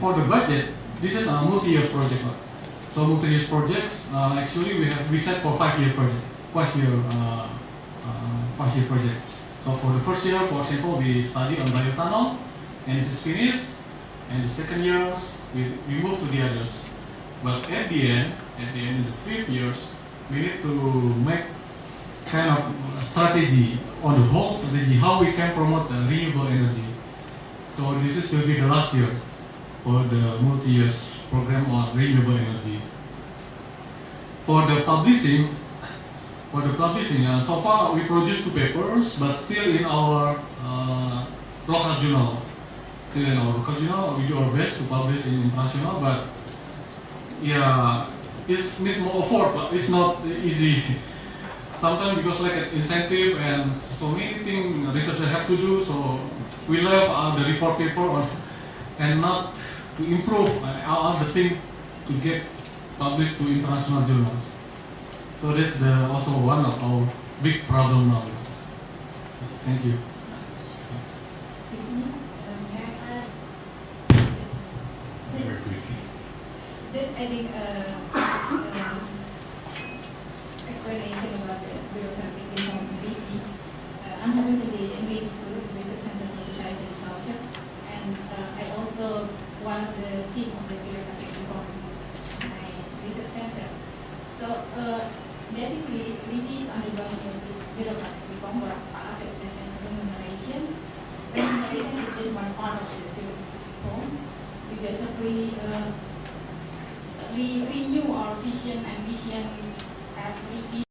for the budget. This is a multi-year project. So multi-year projects actually we set for 5-year project, 5-year project. So for the first year, for example, we study on bioethanol, and this is finished. And the second year, we move to the others. But at the end of the 5th years, we need to make kind of a strategy on the whole strategy, how we can promote the renewable energy. So this will be the last year for the multi-years program on renewable energy. For the publishing, so far we produced 2 papers, but still in our local journal. Still in our local journal, we do our best to publish in international, but yeah, it's need more effort, but it's not easy. Sometimes because like an incentive and so many things researchers have to do, so we love the report paper and not to improve other thing to get published to international journals. So that's also one of our big problem now. Thank you. Just adding explanation about the bureaucratic responsibility. I'm having today maybe to Research Center for Society and Culture, and I also one of the team of the bureaucratic reform in my research center. So basically, RIPI is undergoing a bureaucratic reform or assessment and remuneration. Remuneration is just one part of the bureaucratic reform. We basically we renew our vision and mission as RIPI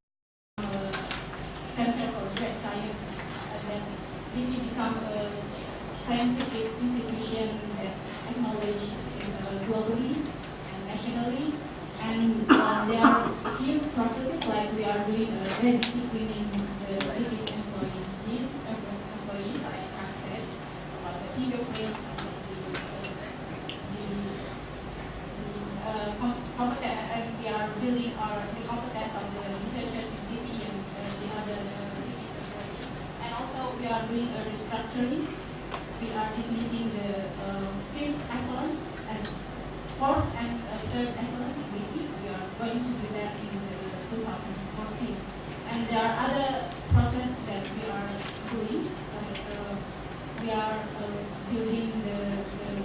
Center for Great Science, and then RIPI become a scientific institution that acknowledged globally and nationally. And there are few processes like we are doing redisciplining the RIPI's employees, like I said, about the fingerprints, and we are building the competence of the researchers in RIPI and the other RIPI's employees. And also we are doing a restructuring. We are dismissing the 5th echelon and 4th and 3rd echelon in RIPI. We are going to do that in 2014. And there are other processes that we are doing. Like we are building the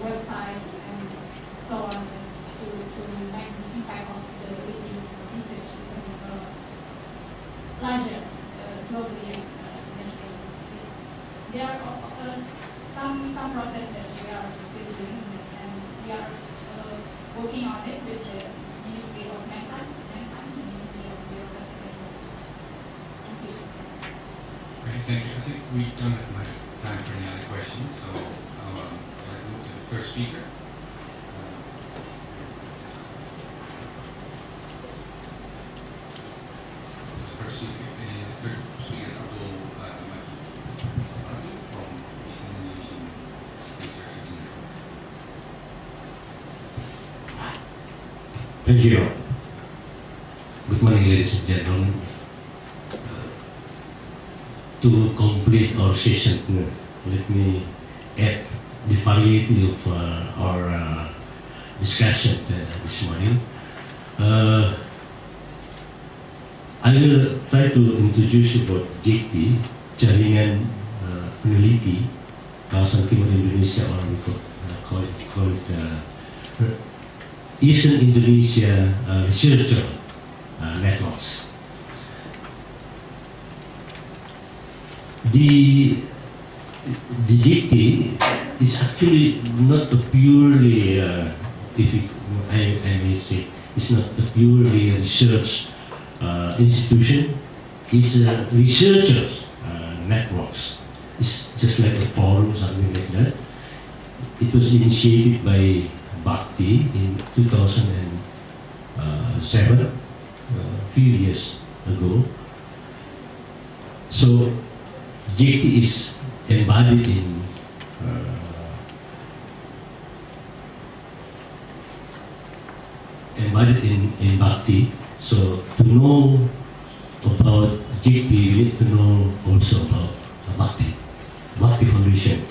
websites and so on to make the impact of the RIPI's research larger globally and nationally. There are some process that we are doing, and we are working on it with the Ministry of Mankind and Ministry of Bureaucratic. Thank you. Okay, thank you. I think we don't have much time for any other questions. first speaker. First speaker Abdul Majid from East Indonesian Research Network. Thank you. Good morning, ladies and gentlemen. To complete our session, let me add the variety of our discussion this morning. I will try to introduce about JT, Jaringan Peneliti Kawasan Timur Indonesia, or we call it Eastern Indonesia Researcher Networks. The JT is actually not a purely, I may say, it's not a purely research institution. It's a researchers networks. It's just like a forum, something like that. It was initiated by Bhakti in 2007, a few years ago. So JT is embodied in Bhakti. So to know about JT, we need to know also about Bhakti Foundation.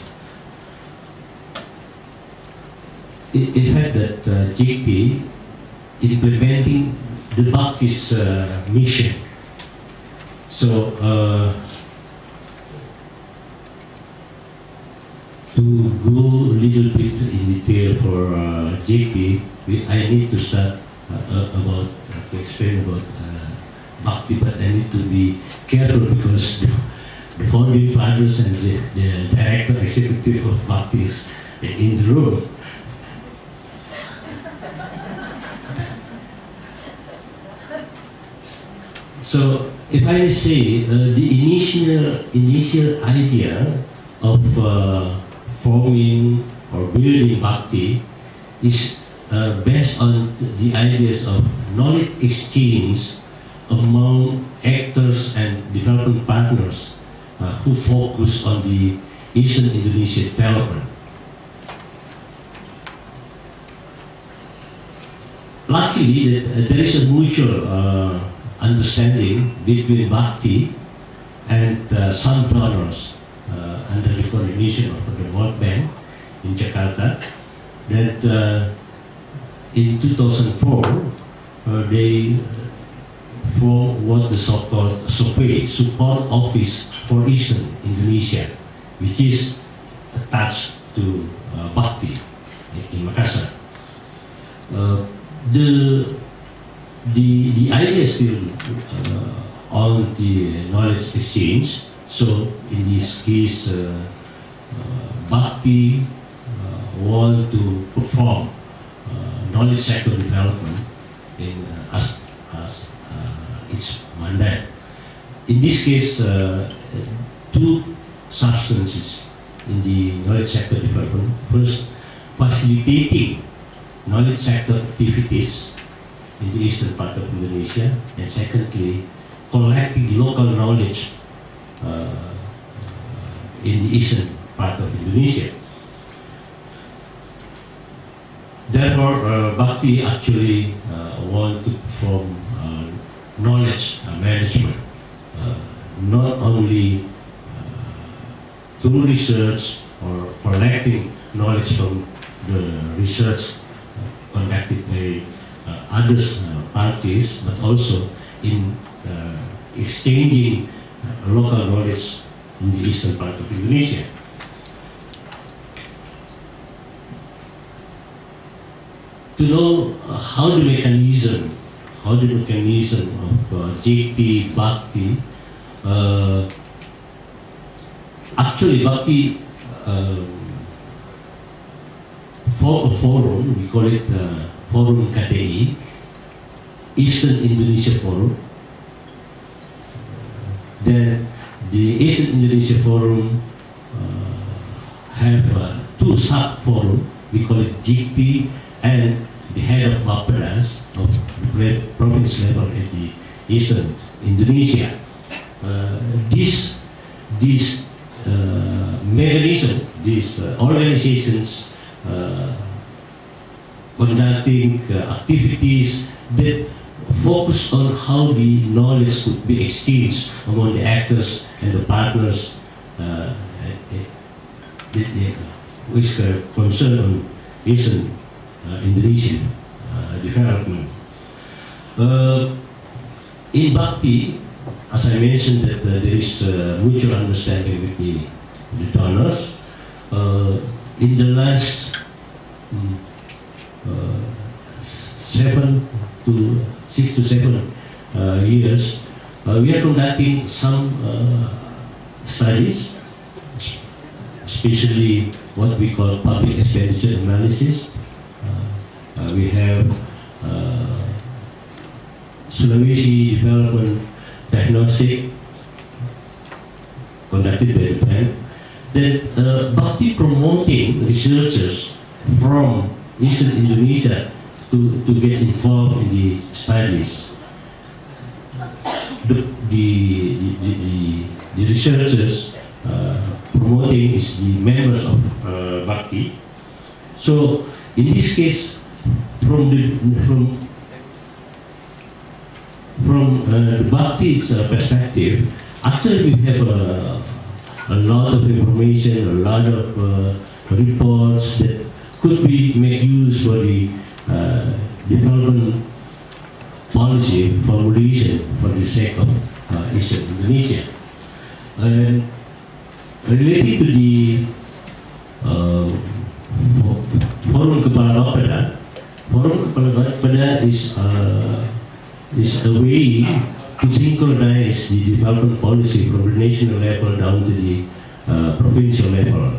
In fact, that JT implementing the Bhakti's mission. So to go a little bit in detail for JT, I need to start to explain about Bhakti, but I need to be careful because the founding fathers and the director executive of Bhakti is in the room. So, if I may say, the initial idea of forming or building Bhakti is based on the ideas of knowledge exchange among actors and development partners who focus on the Eastern Indonesia development. Luckily, there is a mutual understanding between Bhakti and some donors under the coordination of the World Bank in Jakarta, that in 2004 they formed what the so-called SOFE, Support Office for Eastern Indonesia, which is attached to Bhakti in Makassar. The idea is still on the knowledge exchange. So in this case, Bhakti want to perform knowledge sector development in as its mandate. In this case, two substances in the knowledge sector development. First, facilitating knowledge sector activities in the eastern part of Indonesia, and secondly, collecting local knowledge in the eastern part of Indonesia. Therefore, Bhakti actually want to perform knowledge management, not only through research or collecting knowledge from the research conducted by other parties, but also in exchanging local knowledge in the eastern part of Indonesia. To know how the mechanism of JT Bhakti, actually Bhakti for a forum, we call it Forum KDI, Eastern Indonesia Forum. Then the Eastern Indonesia Forum have two sub-forum, we call it GT, and the head of Bappenas of the province level at the eastern Indonesia. This mechanism, these organizations conducting activities that focus on how the knowledge could be exchanged among the actors and the partners which are concerned on Asian Indonesian development. In Bhakti, as I mentioned, that there is mutual understanding with the donors. In the last 6 to 7 years, we are conducting some studies, especially what we call public expenditure analysis. We have Sulawesi Development Diagnostic conducted by the bank. Then Bhakti promoting researchers from Eastern Indonesia to get involved in the studies. The researchers promoting is the members of Bhakti. So in this case, from the Bhakti's perspective, actually we have a lot of information, a lot of reports that could be made use for the development policy formulation for the sake of Eastern Indonesia. And related to the Forum Kepala Bapeda, Forum Kepala Bapeda is a way to synchronize the development policy from the national level down to the provincial level.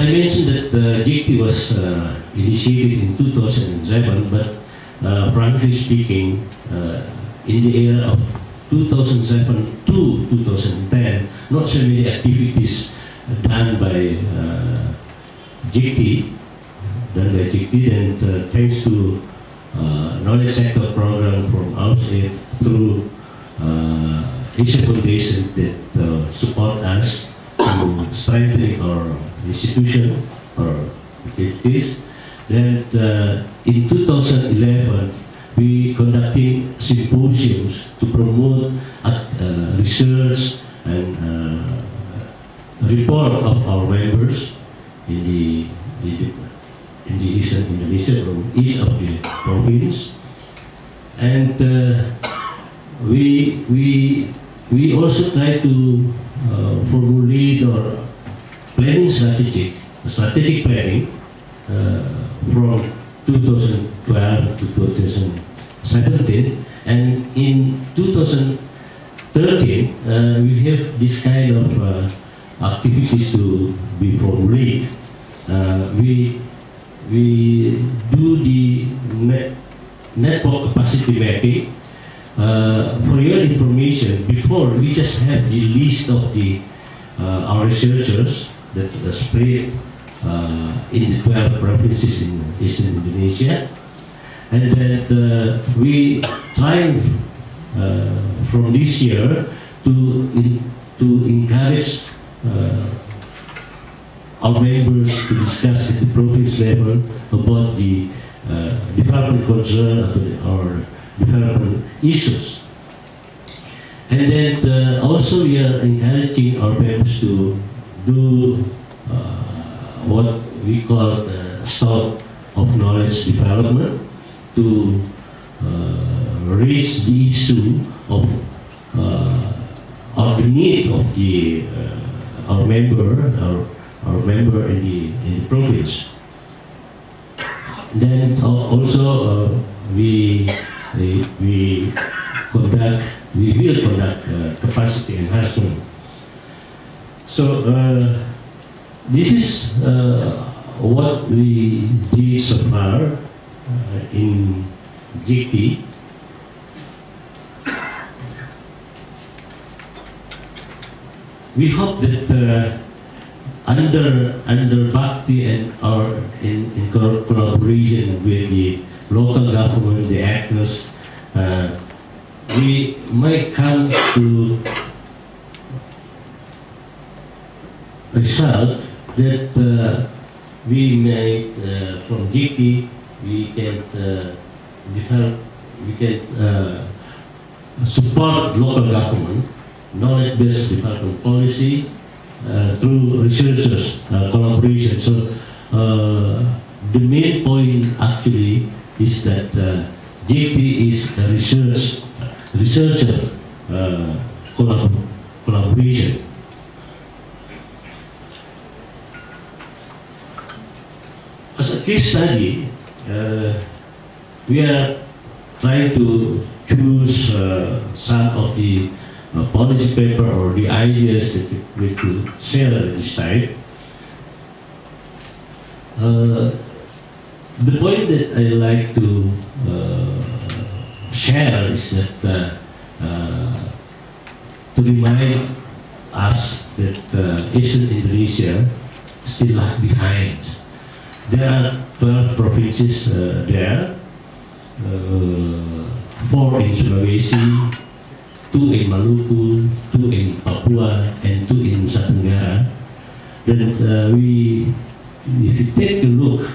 I mentioned that GT was initiated in 2007, but frankly speaking, in the era of 2007 to 2010, not so many activities done by GT, and thanks to knowledge sector program from outside through Asia Foundation that support us to strengthening our institution or activities. Then in 2011, we conducting symposiums to promote research and report of our members in the Eastern Indonesia from each of the province. And we also try to formulate or planning strategic planning from 2012 to 2017, and in 2013 we have this kind of activities to be formulated. We do the network capacity mapping. For your information, before we just have the list of the our researchers that are spread in the 12 provinces in Eastern Indonesia, and that we try from this year to encourage our members to discuss at the province level about the development concern or development issues. And then also we are encouraging our members to do what we call stock of knowledge development, to raise the issue of or the need of the our member in the province. Then also we will conduct capacity enhancement. So this is what we did so far in GT. We hope that under Bhakti and in collaboration with the local government, the actors, we might come to result that we may from GP we can develop, we can support local government, knowledge-based development policy through researchers collaboration. So the main point actually is that GP is a researcher collaboration. As a case study, we are trying to choose some of the policy paper or the ideas that we could share at this time. The point that I like to share is that to remind us that Eastern Indonesia still lag behind. There are 12 provinces there, 4 in Sulawesi, 2 in Maluku, 2 in Papua, and 2 in Nusa Tenggara. Then if you take a look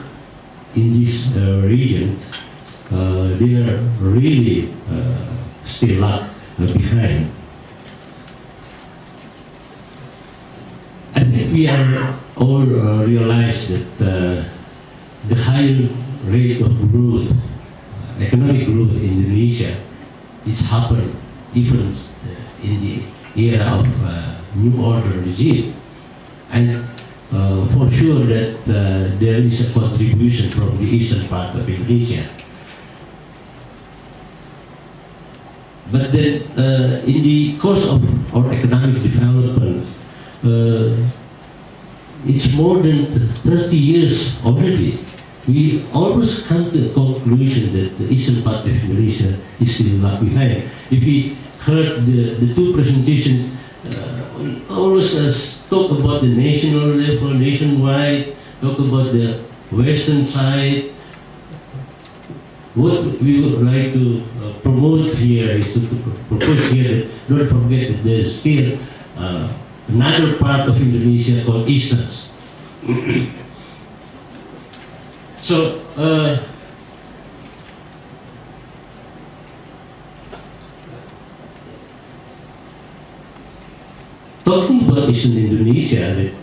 in this region, they are really still lag behind. I think we are all realize that the higher rate of growth, economic growth in Indonesia, is happened even in the era of New Order regime. And for sure that there is a contribution from the eastern part of Indonesia. But then in the course of our economic development, it's more than 30 years already. We always come to the conclusion that the eastern part of Indonesia is still lag behind. If we heard the two presentations, always talk about the national level, nationwide, talk about the western side. What we would like to promote here is to propose here that don't forget that there is still another part of Indonesia called Eastern. So, talking about Eastern Indonesia that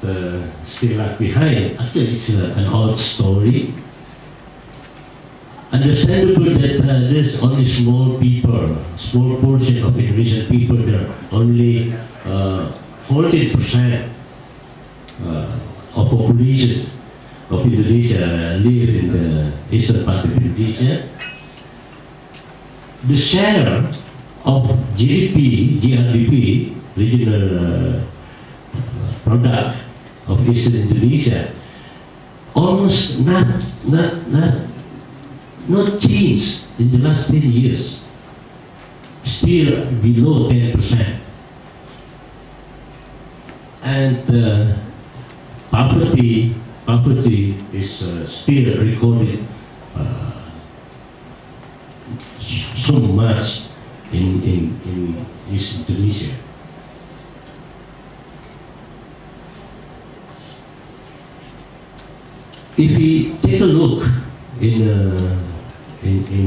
still lag behind, actually it's an old story. Understandable that there's only small portion of Indonesian people, there are only 14% of population of Indonesia live in the eastern part of Indonesia. The share of GDP, regional product of Eastern Indonesia, almost not changed in the last 10 years. Still below 10%. And poverty is still recorded so much in East Indonesia. If we take a look in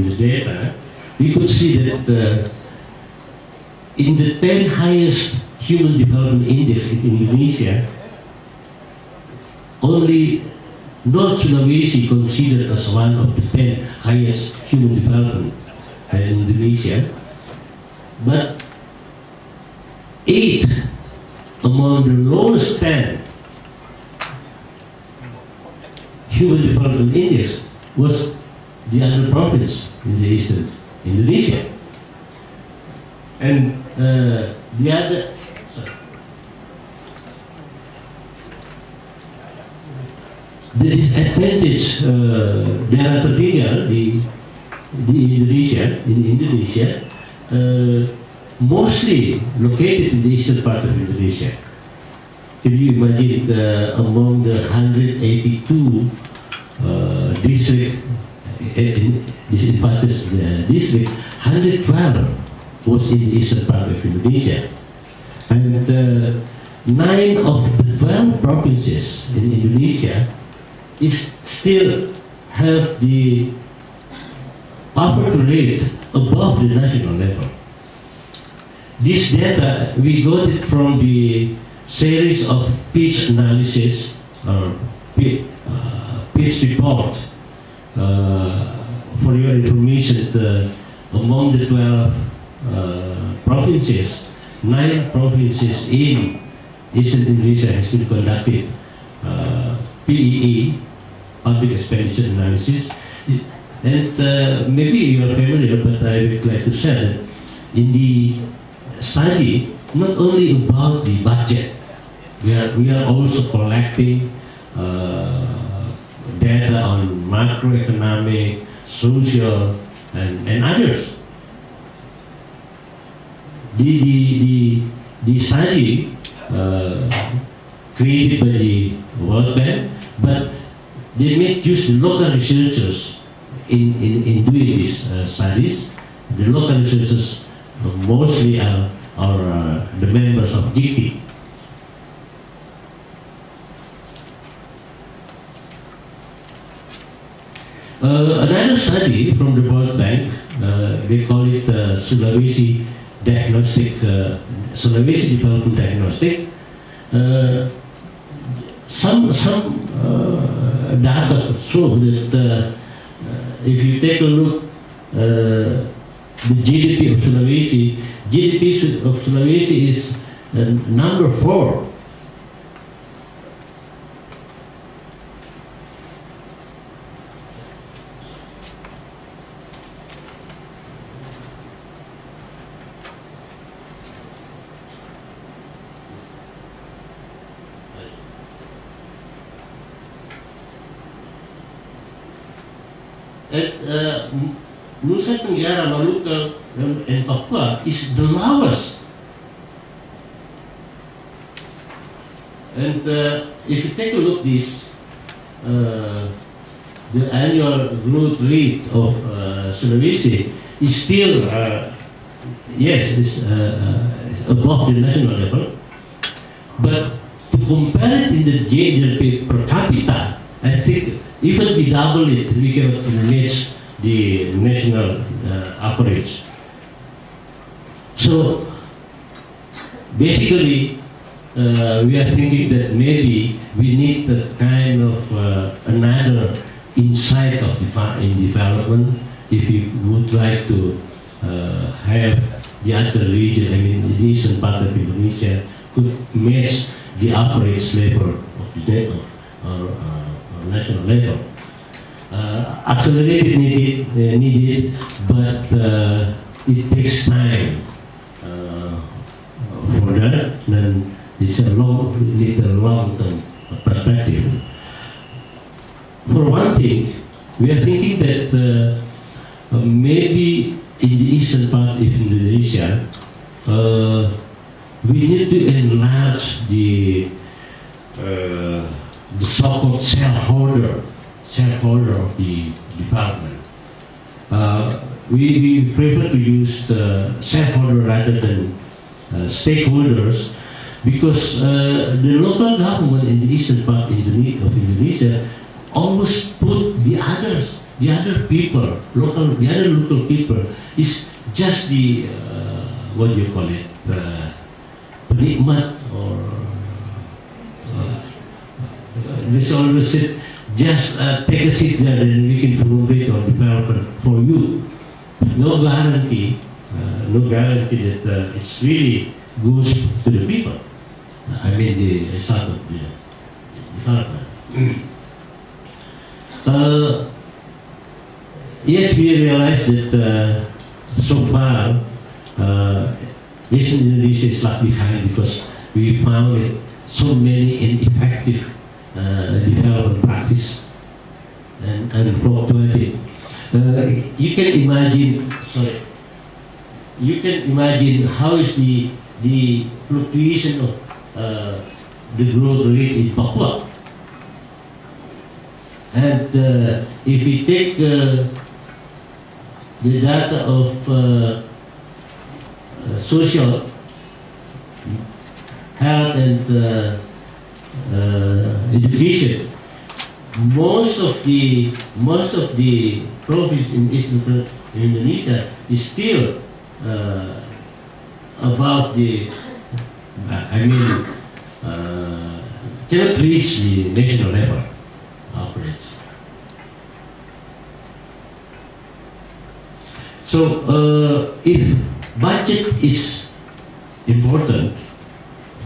the data, we could see that in the 10 highest human development index in Indonesia, only North Sulawesi considered as one of the 10 highest human development in Indonesia, but 8 among the lowest 10 human development index was the other province in the eastern Indonesia. And the other, the disadvantage daerah tertinggal di Indonesia mostly located in the eastern part of Indonesia. Can you imagine among the 182 district district, 112 was in the eastern part of Indonesia, and 9 of the 12 provinces in Indonesia is still have the poverty rate above the national level. This data we got it from the series of pitch analysis or pitch report. For your information, among the 12 provinces, 9 provinces in Eastern Indonesia has been conducted PEE, public expenditure analysis, and maybe you are familiar, but I would like to say that in the study, not only about the budget, we are also collecting data on macroeconomic, social, and others. The study created by the World Bank, but they make use of local researchers in doing these studies. The local researchers mostly are the members of GT. Another study from the World Bank, they call it Sulawesi Development Diagnostic. Some data show that if you take a look, the GDP of Sulawesi, is number 4. Nusa Tenggara, Maluku, and Papua is the lowest. And if you take a look this, the annual growth rate of Sulawesi is still, yes, it's above the national level. But to compare it in the GDP per capita, I think even we double it, we cannot match the national average. So basically, we are thinking that maybe we need a kind of another insight of in development if we would like to have the other region, I mean the eastern part of Indonesia, could match the average level of the national level. Accelerated needed, but it takes time for that, and it's a long-term perspective. For one thing, we are thinking that maybe in the eastern part of Indonesia, we need to enlarge the so-called shareholder of the development. We prefer to use the shareholder rather than stakeholders, because the local government in the eastern part of Indonesia always put the other local people is just the what do you call it, penikmat, or this always said, just take a seat there and we can promote your development for you. No guarantee that it's really goes to the people. I mean the start of the development. Yes, we realize that so far Eastern Indonesia is left behind because we found it so many ineffective development practice and promote it. You can imagine, how is the fluctuation of the growth rate in Papua. And if we take the data of social health and education, most of the province in Eastern Indonesia is still about the, cannot reach the national level average. So if budget is important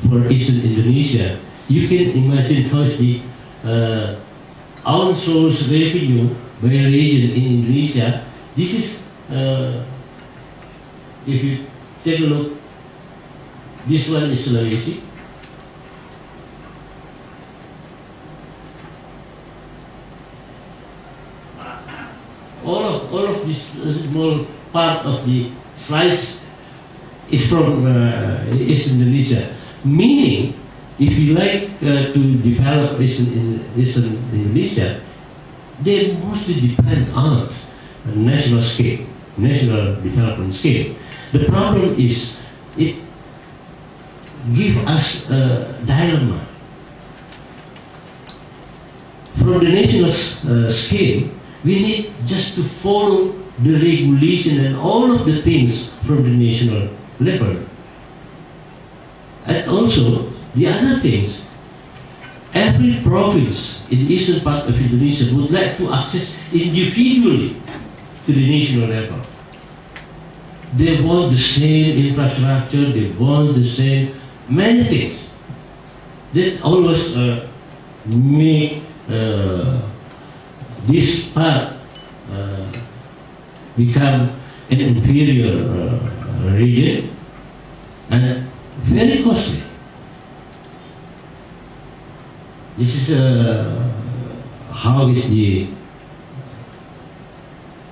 for Eastern Indonesia, you can imagine how the own source revenue by region in Indonesia. This is, if you take a look, this one is Sulawesi. All of this small part of the slice is from East Indonesia. Meaning, if you like to develop Eastern Indonesia, they mostly depend on national scale, national development scale. The problem is it gives us a dilemma. From the national scale, we need just to follow the regulation and all of the things from the national level. And also, the other things, every province in the eastern part of Indonesia would like to access individually to the national level. They want the same infrastructure, they want the same many things. That always make this part become an inferior region and very costly. This is how is the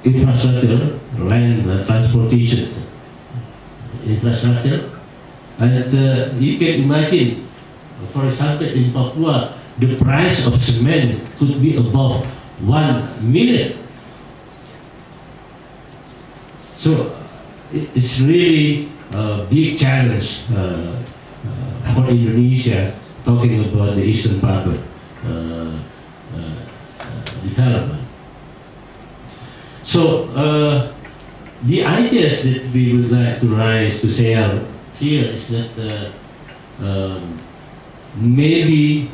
infrastructure, land transportation infrastructure, and you can imagine, for example, in Papua, the price of cement could be above 1 million. So it's really a big challenge for Indonesia, talking about the eastern part of development. So the ideas that we would like to raise to say out here is that maybe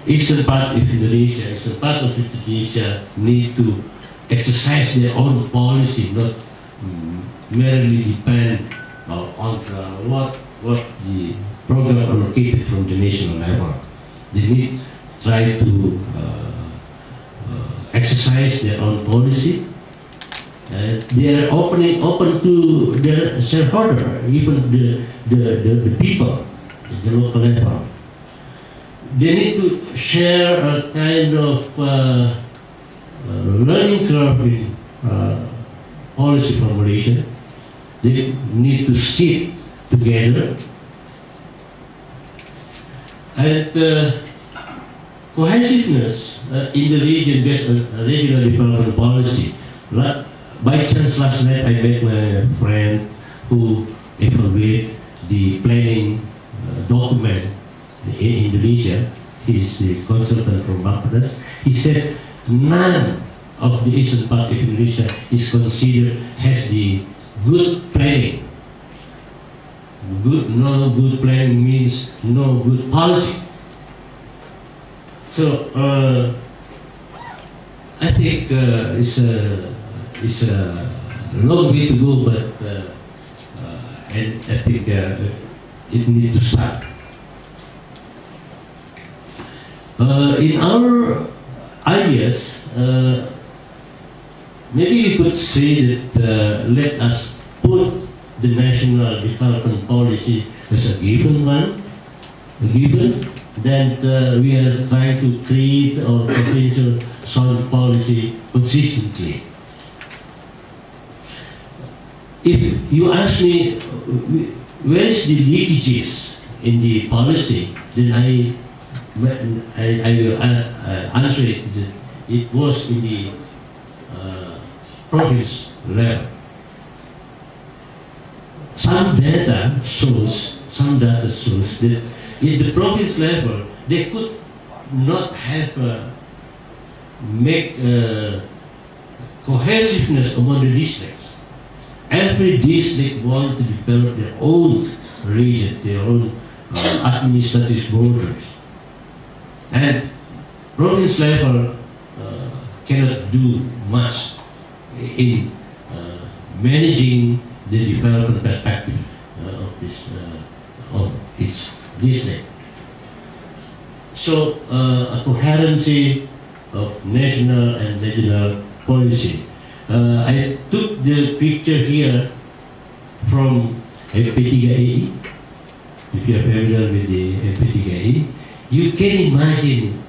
eastern part of Indonesia, eastern part of Indonesia need to exercise their own policy, not merely depend on what the program allocated from the national level. They need to try to exercise their own policy. They are open to their shareholder, even the people at the local level. They need to share a kind of learning curve in policy formulation. They need to sit together and cohesiveness in the region based on regional development policy. By chance last night I met my friend who evaluated the planning document in Indonesia. He's the consultant from Bangladesh. He said none of the eastern part of Indonesia is considered has the good planning. No good planning means no good policy. So I think it's a long way to go, but and I think it needs to start. In our ideas, maybe we could say that let us put the national development policy as a given one, that we are trying to create our provincial sound policy consistently. If you ask me where is the leakages in the policy, then I will answer it. It was in the province level. Some data shows that in the province level they could not have make cohesiveness among the districts. Every district wanted to develop their own region, their own administrative borders, and province level cannot do much in managing the development perspective of its district. So a coherency of national and regional policy. I took the picture here from MP3AE. If you are familiar with the MP3AE, you can imagine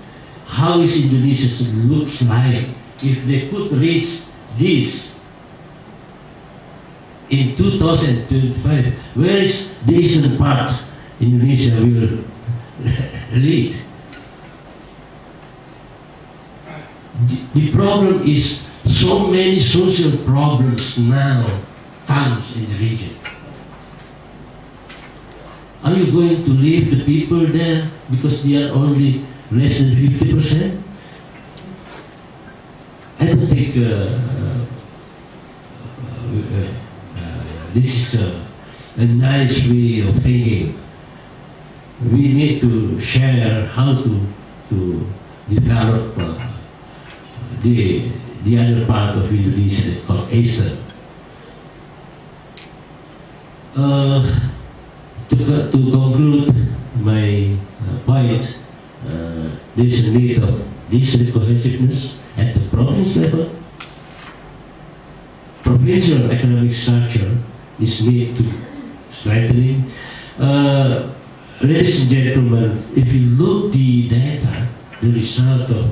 how is Indonesia looks like if they could reach this in 2025. Where is the eastern part Indonesia will lead? The problem is so many social problems now comes in the region. Are you going to leave the people there because they are only less than 50%? I don't think this is a nice way of thinking. We need to share how to develop the other part of Indonesia called Asia. To conclude my point, there is a need of district cohesiveness at the province level. Provincial economic structure is need to strengthening. Ladies and gentlemen, if you look the data, the result of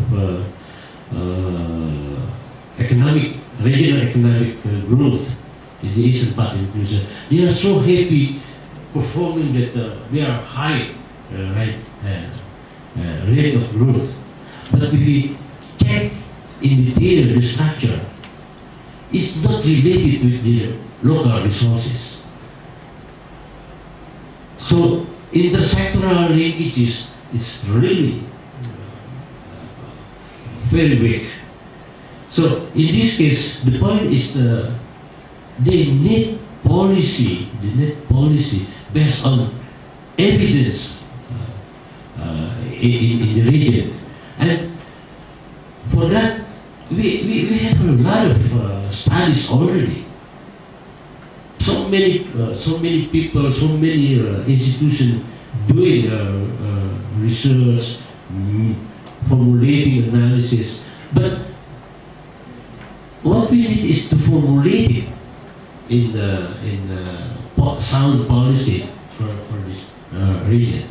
regional economic growth in the eastern part of Indonesia, they are so happy performing that they are high rate of growth. But if we check in detail the structure, it's not related with the local resources. So intersectoral linkages is really very weak. So in this case, the point is they need policy based on evidence in the region. And for that, we have a lot of studies already. So many people, so many institutions doing research, formulating analysis. But what we need is to formulate it in the sound policy for this region.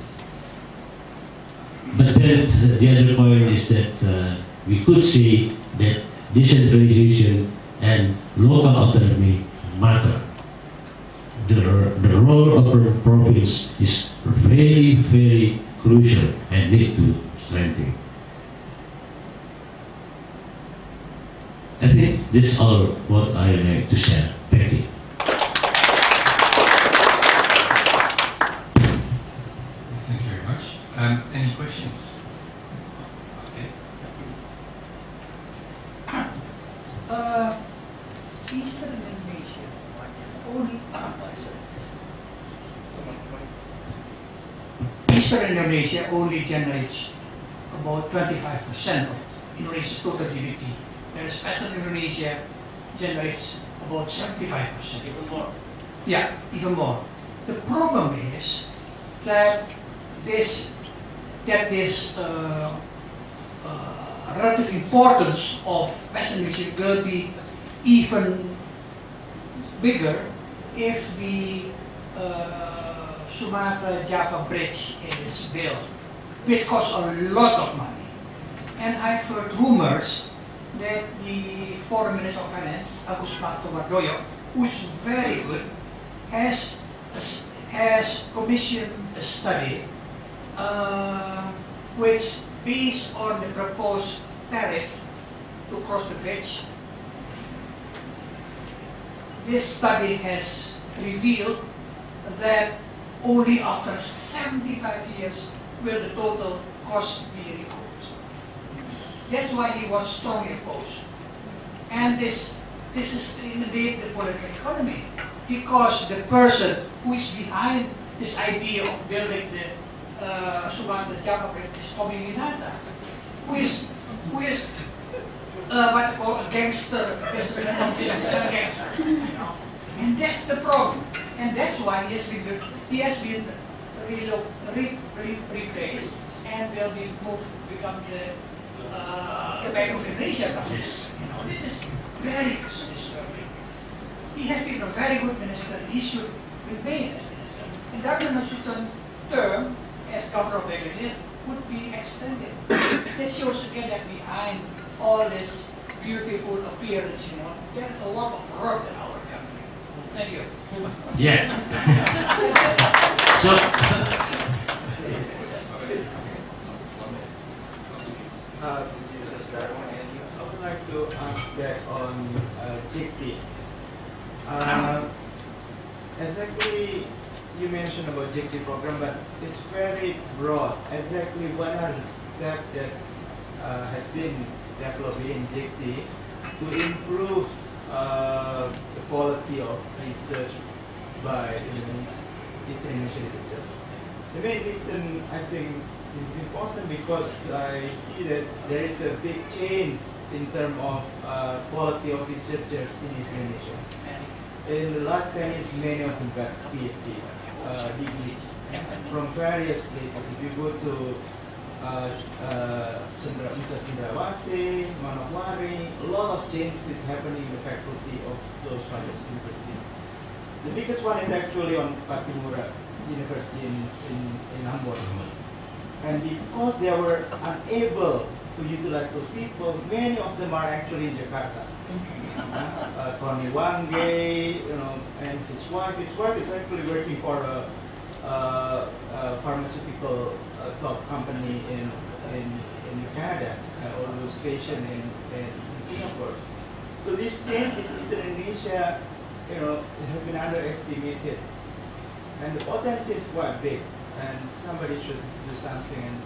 But then the other point is that we could say that decentralization and local autonomy matter. The role of the province is very, very crucial and need to strengthen. I think this is all what I would like to share. Thank you. Thank you very much. Any questions? Okay. Eastern Indonesia only Eastern Indonesia only generates about 25% of Indonesia's total GDP, whereas Western Indonesia generates about 75%. Even more. Yeah, even more. The problem is that this relative importance of Western Indonesia will be even bigger if the Sumatra-Java bridge is built. which costs a lot of money. And I've heard rumors that the Foreign Minister of Finance, Agus Martowardoyo, who is very good, has commissioned a study which, based on the proposed tariff to cross the bridge, this study has revealed that only after 75 years will the total cost be recouped. That's why he was strongly opposed. And this is indeed the political economy, because the person who is behind this idea of building the Sumatra-Java Bridge is Tommy Winata, who is what you call a gangster, a gangster, you know. And that's the problem, and that's why he has been replaced and will be moved to become the Bank of Indonesia. Yes. You know, this is very disturbing. He has been a very good minister. He should remain as minister. And Dr. Nasution's term as governor of Bangladesh would be extended. That shows again that behind all this beautiful appearance, you know, there's a lot of work in our country. Thank you. Yeah. So, I would like to ask that on JICTI. Exactly, you mentioned about JICTI program, but it's very broad. Exactly what are the steps that has been developed in JICTI to improve the quality of research by Eastern Indonesian researchers? The main reason I think is important because I see that there is a big change in terms of quality of researchers in Eastern Indonesia. In the last 10 years, many of them got PhD degrees from various places. If you go to Cendrawasih, Manokwari, a lot of changes is happening in the faculty of those various universities. The biggest one is actually on Patimura University in Ambon. And because they were unable to utilize those people, many of them are actually in Jakarta. Tony Wange, you know, and his wife. His wife is actually working for a pharmaceutical top company in Canada, or station in Singapore. So this change in Eastern Indonesia, you know, it has been underestimated, and the potential is quite big. And somebody should do something, and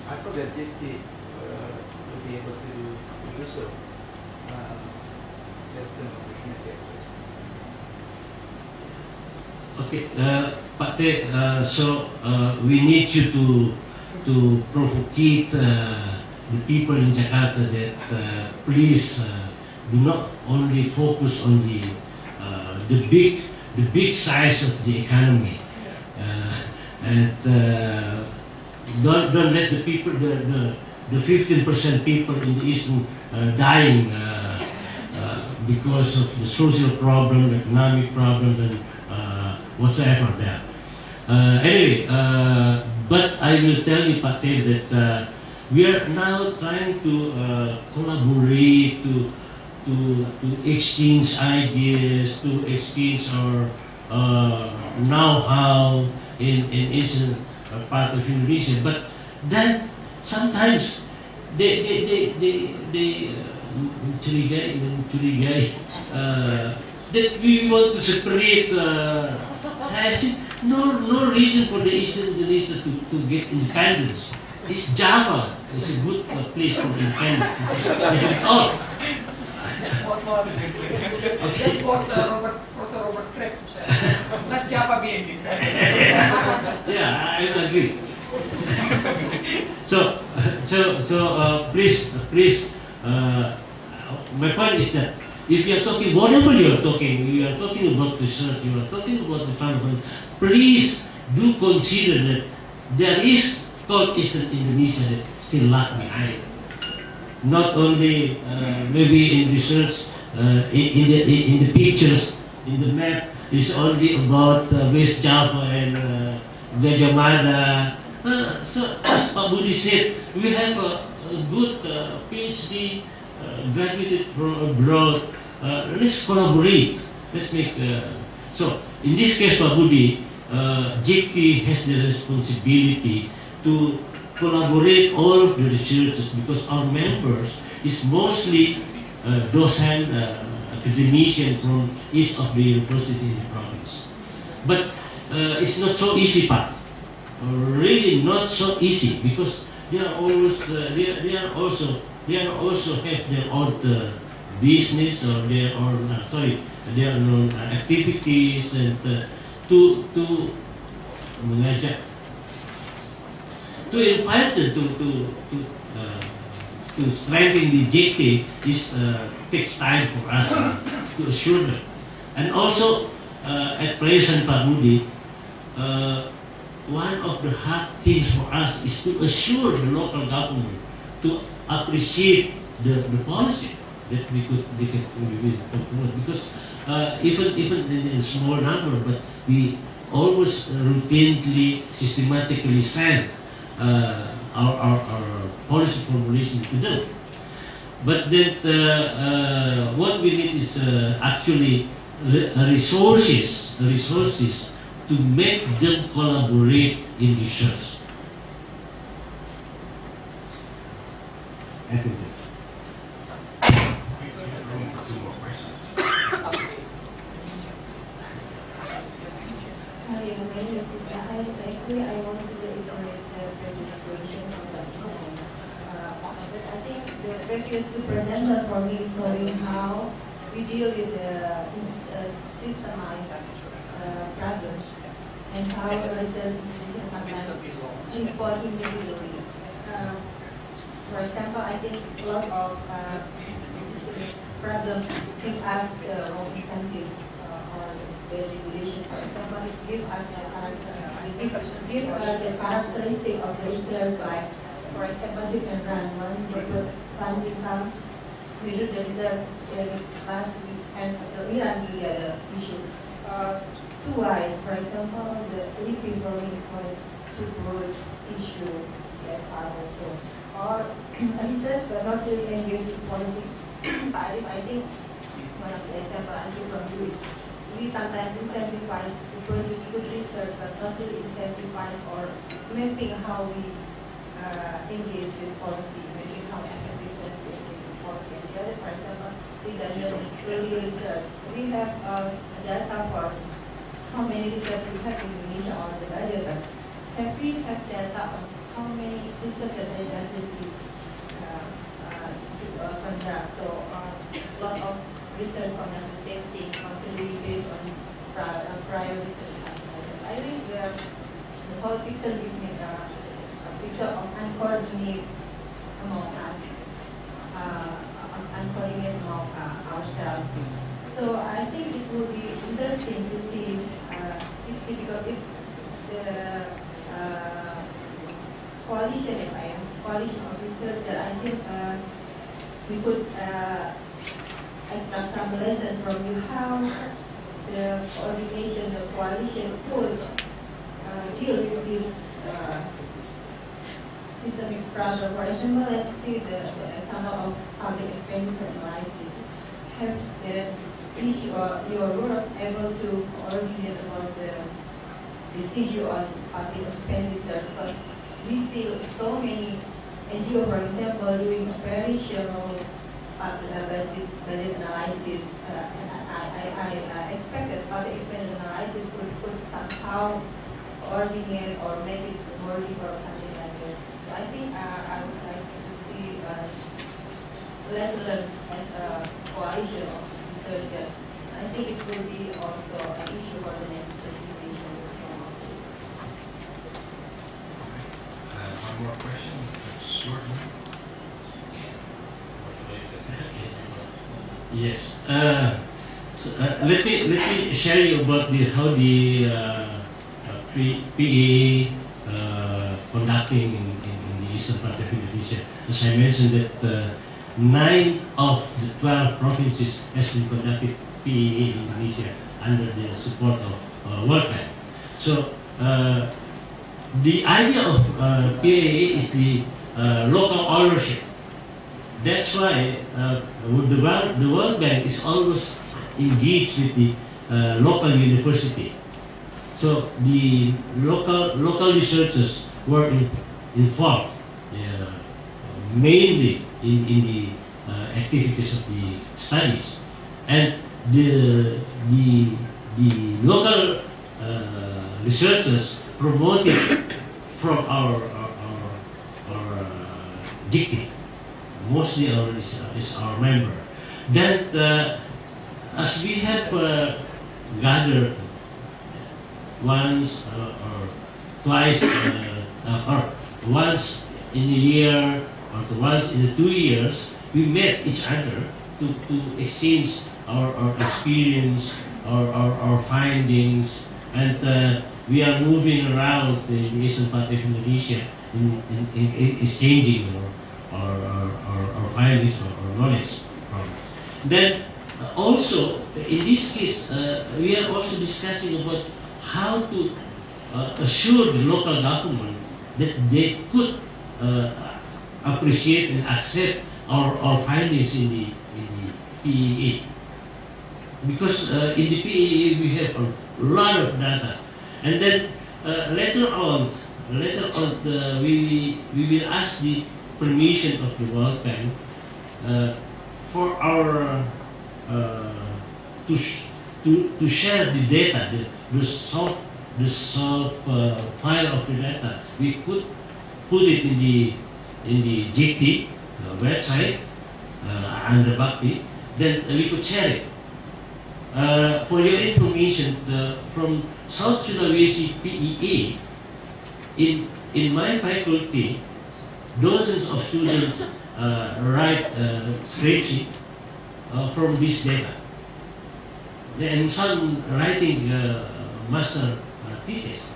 I thought that JICTI would be able to do so. Just an opportunity. okay, Pak Teh, so we need you to provocate the people in Jakarta that please do not only focus on the big size of the economy. And don't let the people, the 15% people in the Eastern dying because of the social problem, economic problem, and whatsoever there. Anyway, but I will tell you, Pak Teh, that we are now trying to collaborate, to exchange ideas, to exchange our know-how in eastern part of Indonesia, but then sometimes they curigai that we want to separate. I said, no reason for the Eastern Indonesia to get independence. It's Java. It's a good place for independence. Oh. That's what Professor Robert Craig said. Let Java be independent. Yeah, I agree. So please. My point is that if you are talking, whatever you are talking about research, you are talking about the farm, please do consider that there is called Eastern Indonesia that still lag behind. Not only maybe in research, in the pictures, in the map, it's only about West Java and Gajah Mada, So as Pak Budi said, we have a good PhD graduated from abroad. Let's collaborate. Let's make. So in this case, Pak Budi, JT has the responsibility to collaborate all of the researchers because our members is mostly docent, academician from east of the university in the province. But it's not so easy, Pak. Really not so easy because they are always they are also have their own business or their own their own activities and to mengajak to invite them to strengthen the JT is takes time for us to assure them. And also at present, Pak Budi, one of the hard things for us is to assure the local government to appreciate the policy that we can promote because even in a small number, but we always routinely, systematically send our policy formulation to them. But that what we need is actually resources to make them collaborate in research. I think that's I wanted to reiterate the previous question on that point. But I think the previous two presenters for me is showing how we deal with the systemized problems and how the research institutions sometimes respond individually. For example, I think a lot of systemic problems give us the wrong incentive or the regulation. For example, it gives us the characteristic of the research, like, for example, you can run one paper, one income, we do the research, last week, and we run the other issue. Too wide, for example, the living room is going to broad issue, CSR also. Or research but not really engaged with policy. But I think one of the examples I see from you is we sometimes incentivize to produce good research but not really incentivize or mapping how we engage with policy, making how effective was to engage with policy. And the other, for example, we done early research. We have data for how many research we have in Indonesia on the budget, but have we have data on how many research that identity conduct? So a lot of research on the same thing, not really based on prior research. I think the whole picture gives me a picture of uncoordinated among us, uncoordinated among ourselves. So I think it will be interesting to see, because it's the coalition of researchers. I think we could extract some lesson from you how the coordination, the coalition could deal with this systemic problem. For example, let's see the example of public expenditure analysis. Have the issue or your work able to coordinate about this issue on public expenditure, because we see so many NGO, for example, doing very shallow budget analysis, and I expect that public expenditure analysis could somehow coordinate or make it more deeper or something like that. So I think I would like to see let's learn as a coalition of researchers. I think it will be also an issue for the next presentation. One more question, short one. Yes. Let me share you about how the PA conducting in the eastern part of Indonesia. As I mentioned that 9 of the 12 provinces has been conducted PA in Indonesia under the support of World Bank. So the idea of PAA is the local ownership. That's why the World Bank is always engaged with the local university. So the local researchers were involved mainly in the activities of the studies, and the local researchers promoted from our dictate. Mostly is our member. Then as we have gathered once or twice or once in a year or once in 2 years, we met each other to exchange our experience, our findings, and we are moving around the Asian part of Indonesia in exchanging our findings or knowledge from. Then also in this case we are also discussing about how to assure the local government that they could appreciate and accept our findings in the PEA. Because in the PEA we have a lot of data, and then later on we will ask the permission of the World Bank for our to share the data, the soft file of the data. We could put it in the GT website under Bhakti. Then we could share it. For your information, from South Sulawesi PEA, in my faculty, dozens of students write spreadsheet from this data, and some writing master thesis.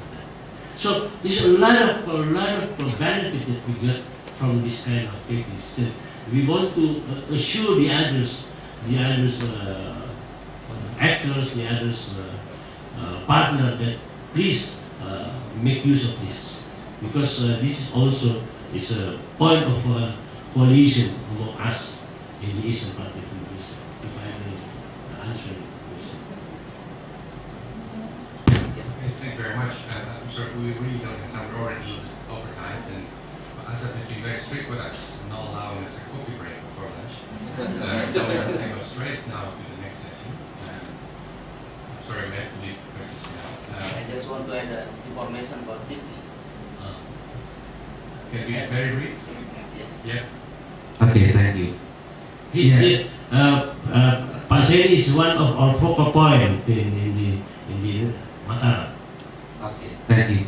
So there's a lot of benefit that we get from this kind of activities. We want to assure the others actors, the others partner that please make use of this, because this is also a point of coalition among us in the Eastern part of Indonesia. If I may answer the question. Okay, thank you very much. I'm sorry, we really don't have time. We're already a little bit over time, and as I've been very strict with us, not allowing us a coffee break before lunch. So we're going to go straight now to the next session. Sorry, we have to leave questions now. I just want to add information about GT. Can we be very brief? Yes. Yeah. Okay, thank you. Pak Seni is one of our focal point in the Mataram. Okay, thank you.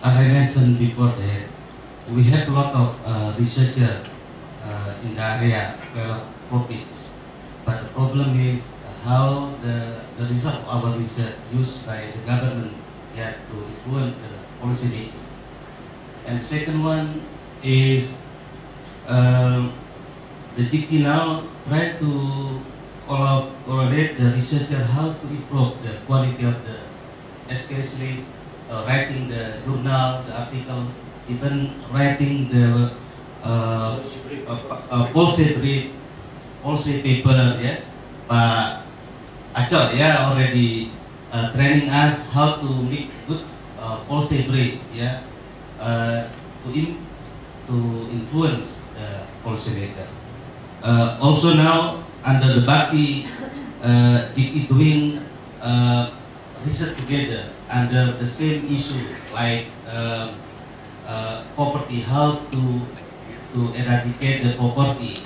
As I mentioned before that we have a lot of researchers in the area of profits, but the problem is how the result of our research used by the government to influence the policy making. And the second one is the GP now try to collaborate the researcher how to improve the quality of the, especially writing the journal, the article, even writing the policy paper. Yeah, Pak Acol already training us how to make good policy brief. Yeah. To influence the policymaker. Also now under the Bhakti, keep doing research together under the same issue like poverty, how to eradicate the poverty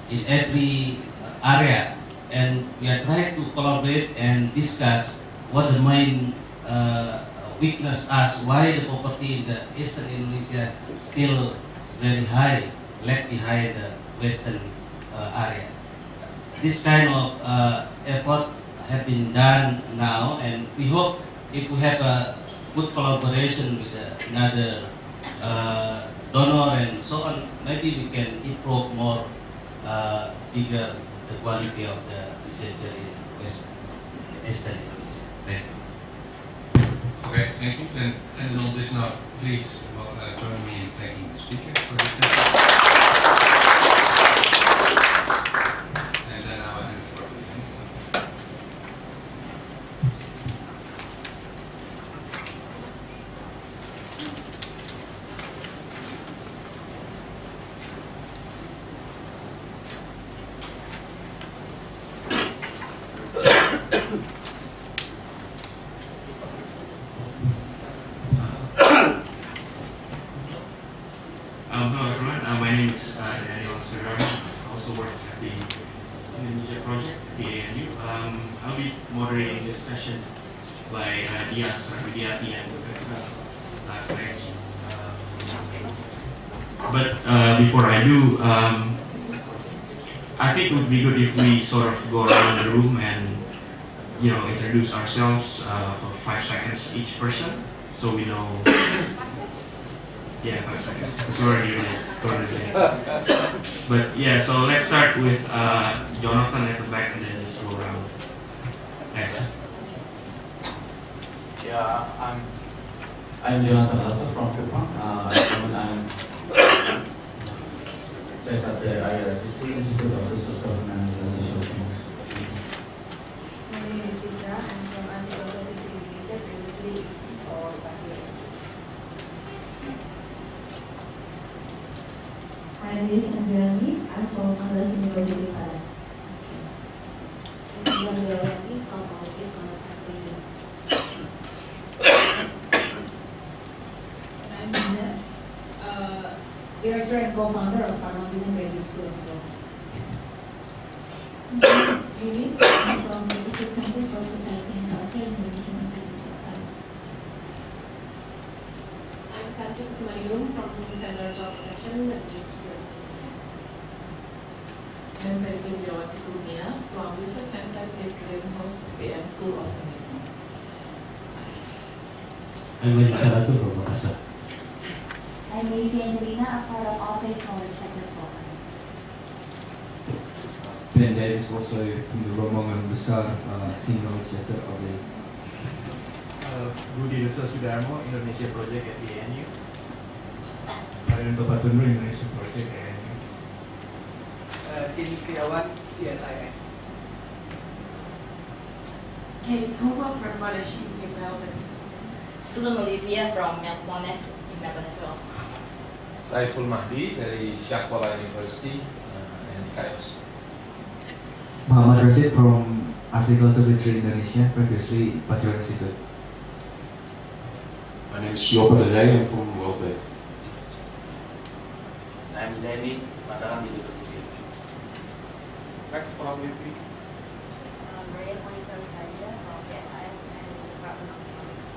in every area, and we are trying to collaborate and discuss what the main weakness as why the poverty in the Eastern Indonesia still very high, left behind the Western area. This kind of effort have been done now, and we hope if we have a good collaboration with another donor and so on, maybe we can improve more, bigger the quality of the research in Western Eastern Indonesia. Thank you. Okay, thank you. And on this note, please join me in thanking the speaker for this session. And then I will hand it over to you. Hello everyone, my name is Daniel Serrano. I also work at the Indonesia project, the ANU. I'll be moderating this session by Dias Rabidiati and Reggie. But before I do, I think it would be good if we sort of go around the room and introduce ourselves for 5 seconds each person, so we know. Yeah, 5 seconds. It's already But yeah, so let's start with Jonathan at the back and then just go around. Thanks. Yeah, I'm Jonathan Lassa from Kupang. I'm based at the IRGC Institute of Resource Governance and Social Change. My name is Citra. I'm from Anti-Corruption Indonesia. Previously, it's for Bogor. I'm Luis Angelani. I'm from Andalas University, Padang. I'm Yolandi from Bogor, I'm Nina, director and co-founder of Harmonian Radio School of Law. Luis, I'm from the Research Center for Society and Culture in Indonesian Institute of Science. I'm Sanjung Sumanirung from the Center for Protection and University of Indonesia. I'm Pervin Jawati Kurnia from Research Center at Greenhouse PM School of Management. I'm Melissa Ratu from Makassar. I'm Lacey Angelina, a part of All Safe Knowledge Center Program. Ben Davis, also from the rombongan besar Team Knowledge Center Aussie. Budi Reso Sudarmo, Indonesia Project at the ANU. Arianto Patunru, Indonesia Project at ANU. Kini Kriawan, CSIS. Kate Hoover from Malaysia in Melbourne. Susan Olivia from Monash in Melbourne as well. Saiful Mahdi dari Syahkuala University and KAIOS. Muhammad Rashid from Article Secretary Indonesia, previously Patriot Institute. My name is Yopa Dazai, I'm from World Bank. I'm Zaini, Mataram University. Next from VP. Maria Monica Ricardia from CSIS and the Department of Economics.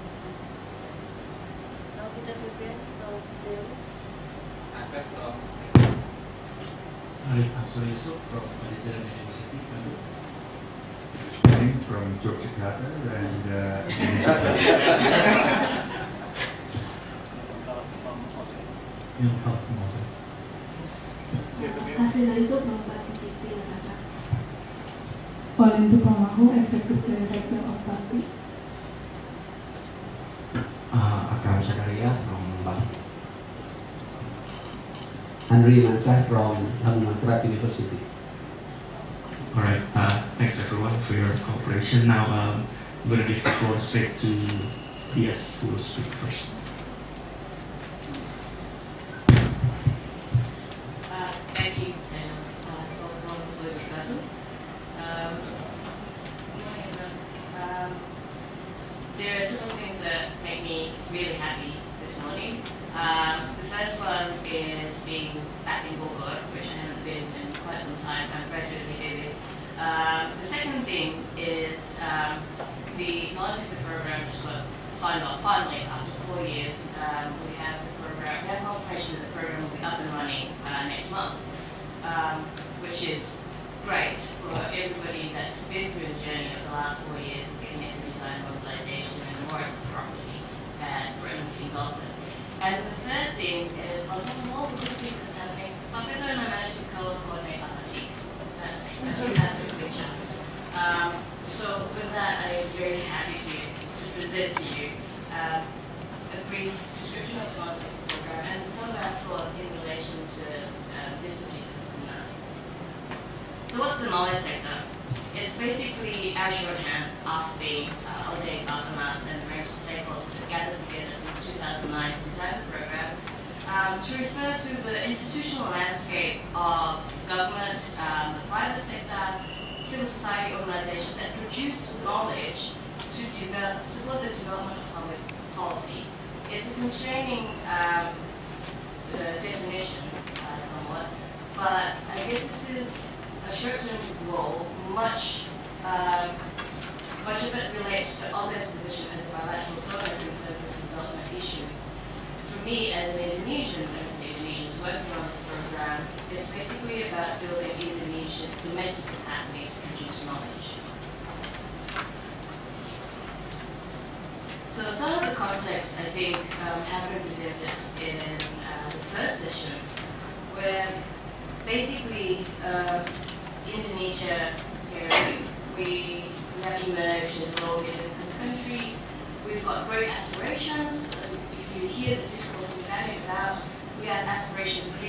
Novita Fibrian from SMERU. Asef from Arif Hasan Yusuf from Indonesian University. From Yogyakarta and Hasil Yusuf from Palintu Pamahu, Executive Director of Party. Akram Zakaria from Bali. Andri Mansah from Hamad University. All right. Thanks everyone for your cooperation. Now I'm going to give the floor straight to Dias, who will speak first. Thank you, Daniel. There are several things that make me really happy this morning. The first one is being back in Bogor, which I haven't been in quite some time. I'm gradually David. The second thing is the knowledge sector program just got signed off finally after 4 years. We have the program, we have confirmation that the program will be up and running next month, which is great for everybody that's been through the journey of the last 4 years of getting into design mobilization and more as a bureaucracy and for everyone to be involved with. And the third thing is, on top of all the good things that's happening, Papelo and I managed to color coordinate our critiques. That's a massive picture. So with that, I am very happy to present to you description of the knowledge sector program and some of our thoughts in relation to this particular seminar. So what's the knowledge sector? It's basically our shorthand, us being Ode, Basanas, and a range of stakeholders that gathered together since 2009 to design the program, to refer to the institutional landscape of government, the private sector, civil society organizations that produce knowledge to support the development of public policy. It's a constraining definition, somewhat, but I guess this is a short-term goal. Much of it relates to AUSE's position as a bilateral donor concerned with development issues. For me, as an Indonesian, and the Indonesians working on this program, it's basically about building Indonesia's domestic capacity to produce knowledge. So some of the context, I think, have been presented in the first session, where basically Indonesia, we have emerged as a low-income country. We've got great aspirations. If you hear the discourse we've had about, we have aspirations of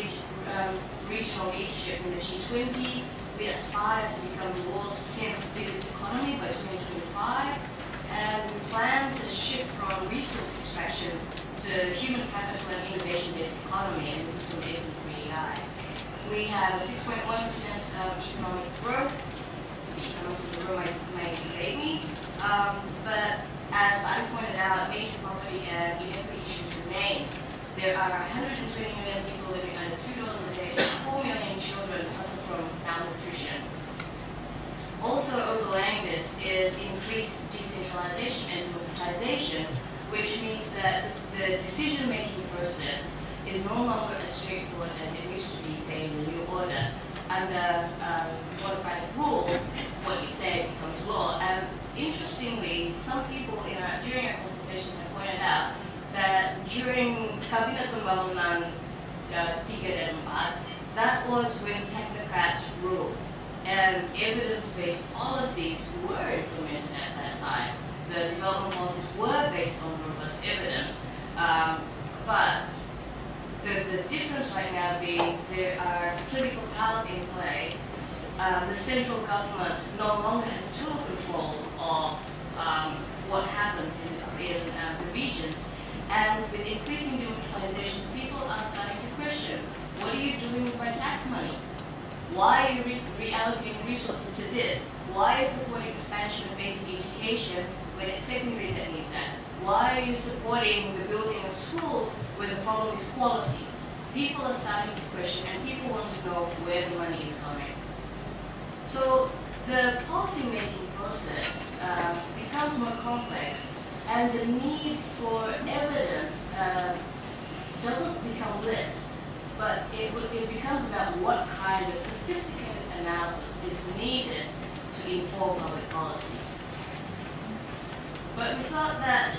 regional leadership in the G20. We aspire to become the world's 10th biggest economy by 2025. And we plan to shift from resource extraction to human capital and innovation-based economy, and this is from the AP3EI. We have a 6.1% economic growth. The economics of the room might debate me. But as I pointed out, major poverty and inequity issues remain. There are 120 million people living under $2 a day, and 4 million children suffer from malnutrition. Also overlaying this is increased decentralization and democratization, which means that the decision-making process is no longer as straightforward as it used to be, say, in the New Order. Under democratic rule, what you say becomes law. And interestingly, some people during our consultations have pointed out that during Kabinet Pembangunan 3 dan 4, that was when technocrats ruled. And evidence-based policies were implemented at that time. The development policies were based on robust evidence. But the difference right now being there are political powers in play. The central government no longer has total control of what happens in the regions. And with increasing democratizations, people are starting to question, what are you doing with my tax money? Why are you reallocating resources to this? Why are you supporting expansion of basic education when it's secondary that needs that? Why are you supporting the building of schools where the problem is quality? People are starting to question, and people want to know where the money is going. So the policy-making process becomes more complex, and the need for evidence doesn't become less, but it becomes about what kind of sophisticated analysis is needed to inform public policies. But we thought that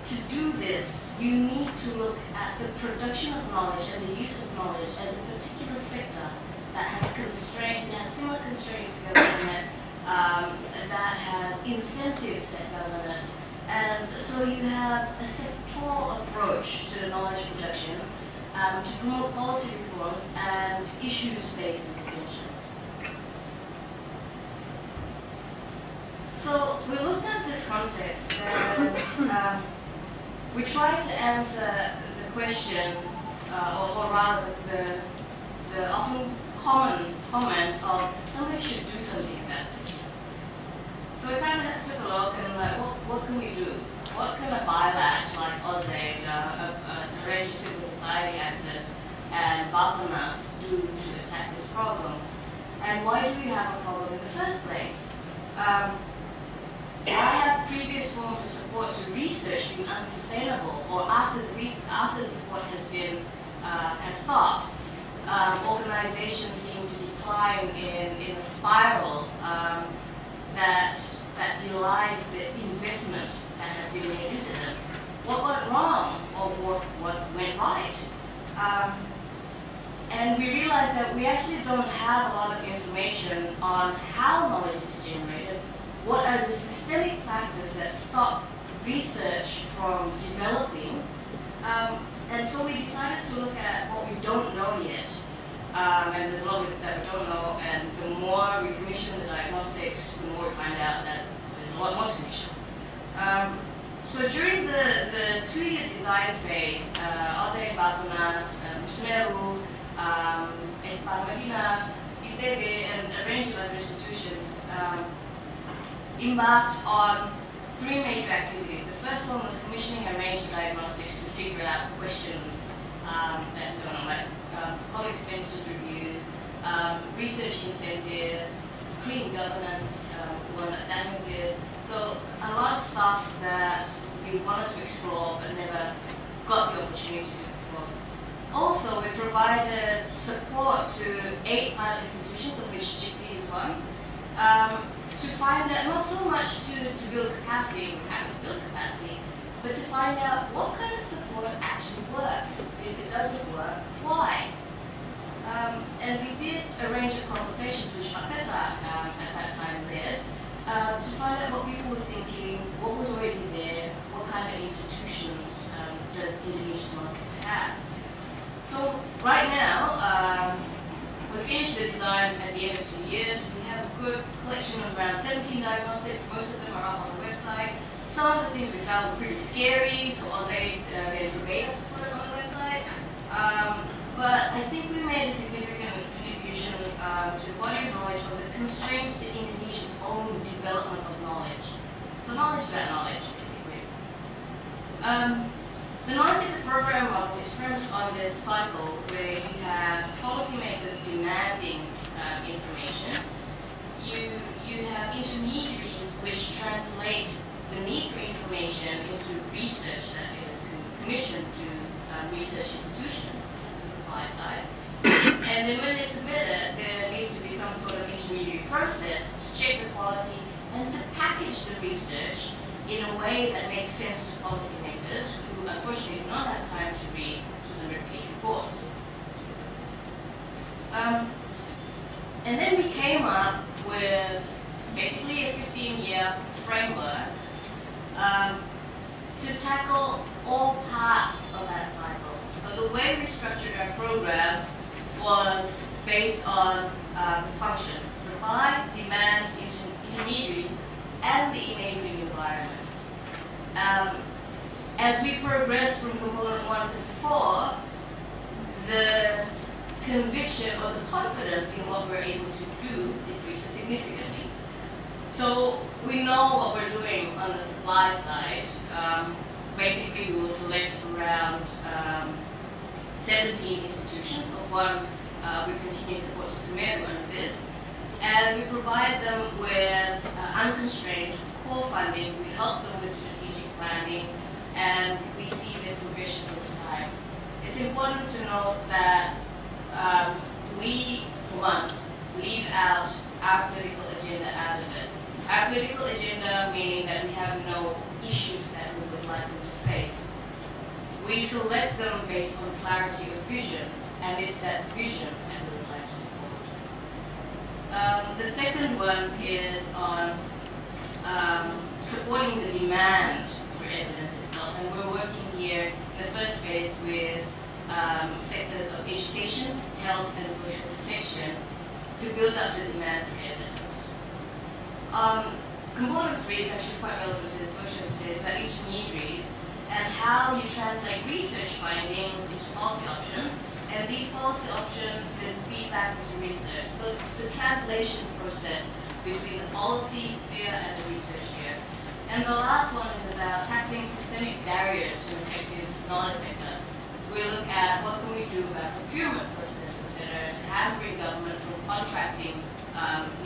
to do this, you need to look at the production of knowledge and the use of knowledge as a particular sector that has similar constraints to government, that has incentives that govern it. And so you have a sectoral approach to the knowledge production to promote policy reforms and issues-based interventions. So we looked at this context and we tried to answer the question, or rather the often common comment of somebody should do something about this. So we kind of took a look and like, what can we do? What can a bilat like AUSE, a range of civil society actors, and Bapanas do to attack this problem? And why do we have a problem in the first place? Why have previous forms of support to research been unsustainable, or after the support has stopped? Organizations seem to decline in a spiral that belies the investment that has been made into them. What went wrong, or what went right? And we realized that we actually don't have a lot of information on how knowledge is generated. What are the systemic factors that stop research from developing. And so we decided to look at what we don't know yet. And there's a lot that we don't know, and the more we commission the diagnostics, the more we find out that there's a lot more to commission. So during the 2-year design phase, Ote Batunas, SMERU, Madina, ITB, and a range of other institutions embarked on 3 major activities. The first one was commissioning a range of diagnostics to figure out questions like public expenditures reviews, research incentives, clean governance, one that Daniel did. So a lot of stuff that we wanted to explore but never got the opportunity to do before. Also, we provided support to 8 pilot institutions, of which GT is one, to find out, not so much to build capacity, we have to build capacity, but to find out what kind of support actually works. If it doesn't work, why? And we did a range of consultations, which Maketa at that time led, to find out what people were thinking, what was already there, what kind of institutions does Indonesia's Monster have. So right now, we finished the design at the end of 2 years. We have a good collection of around 17 diagnostics. Most of them are up on the website. Some of the things we found were pretty scary, so they forbade us to put it on the website. But I think we made a significant contribution to the body of knowledge of the constraints to Indonesia's own development of knowledge. So knowledge about knowledge, basically. The knowledge sector program model is premised on this cycle where you have policymakers demanding information. You have intermediaries which translate the need for information into research that is commissioned to research institutions, the supply side. And then when they submit it, there needs to be some sort of intermediary process to check the quality and to package the research in a way that makes sense to policymakers who unfortunately do not have time to read 200-page reports. And then we came up with basically a 15-year framework to tackle all parts of that cycle. So the way we structured our program was based on function: supply, demand, intermediaries, and the enabling environment. As we progress from component 1 to 4, the conviction or the confidence in what we're able to do decreases significantly. So we know what we're doing on the supply side. Basically, we will select around 17 institutions, of one we continue support to SMERU under this, and we provide them with unconstrained core funding. We help them with strategic planning, and we see their progression over time. It's important to note that we, for once, leave out our political agenda out of it. Our political agenda meaning that we have no issues that we would like them to face. We select them based on clarity of vision, and it's that vision that we would like to support. The second one is on supporting the demand for evidence itself, and we're working here in the first phase with sectors of education, health, and social protection to build up the demand for evidence. Component 3 is actually quite relevant to this workshop today. It's about intermediaries and how you translate research findings into policy options, and these policy options then feed back into research. So the translation process between the policy sphere and the research sphere. And the last one is about tackling systemic barriers to an effective knowledge sector. We look at what can we do about procurement processes that are hampering government from contracting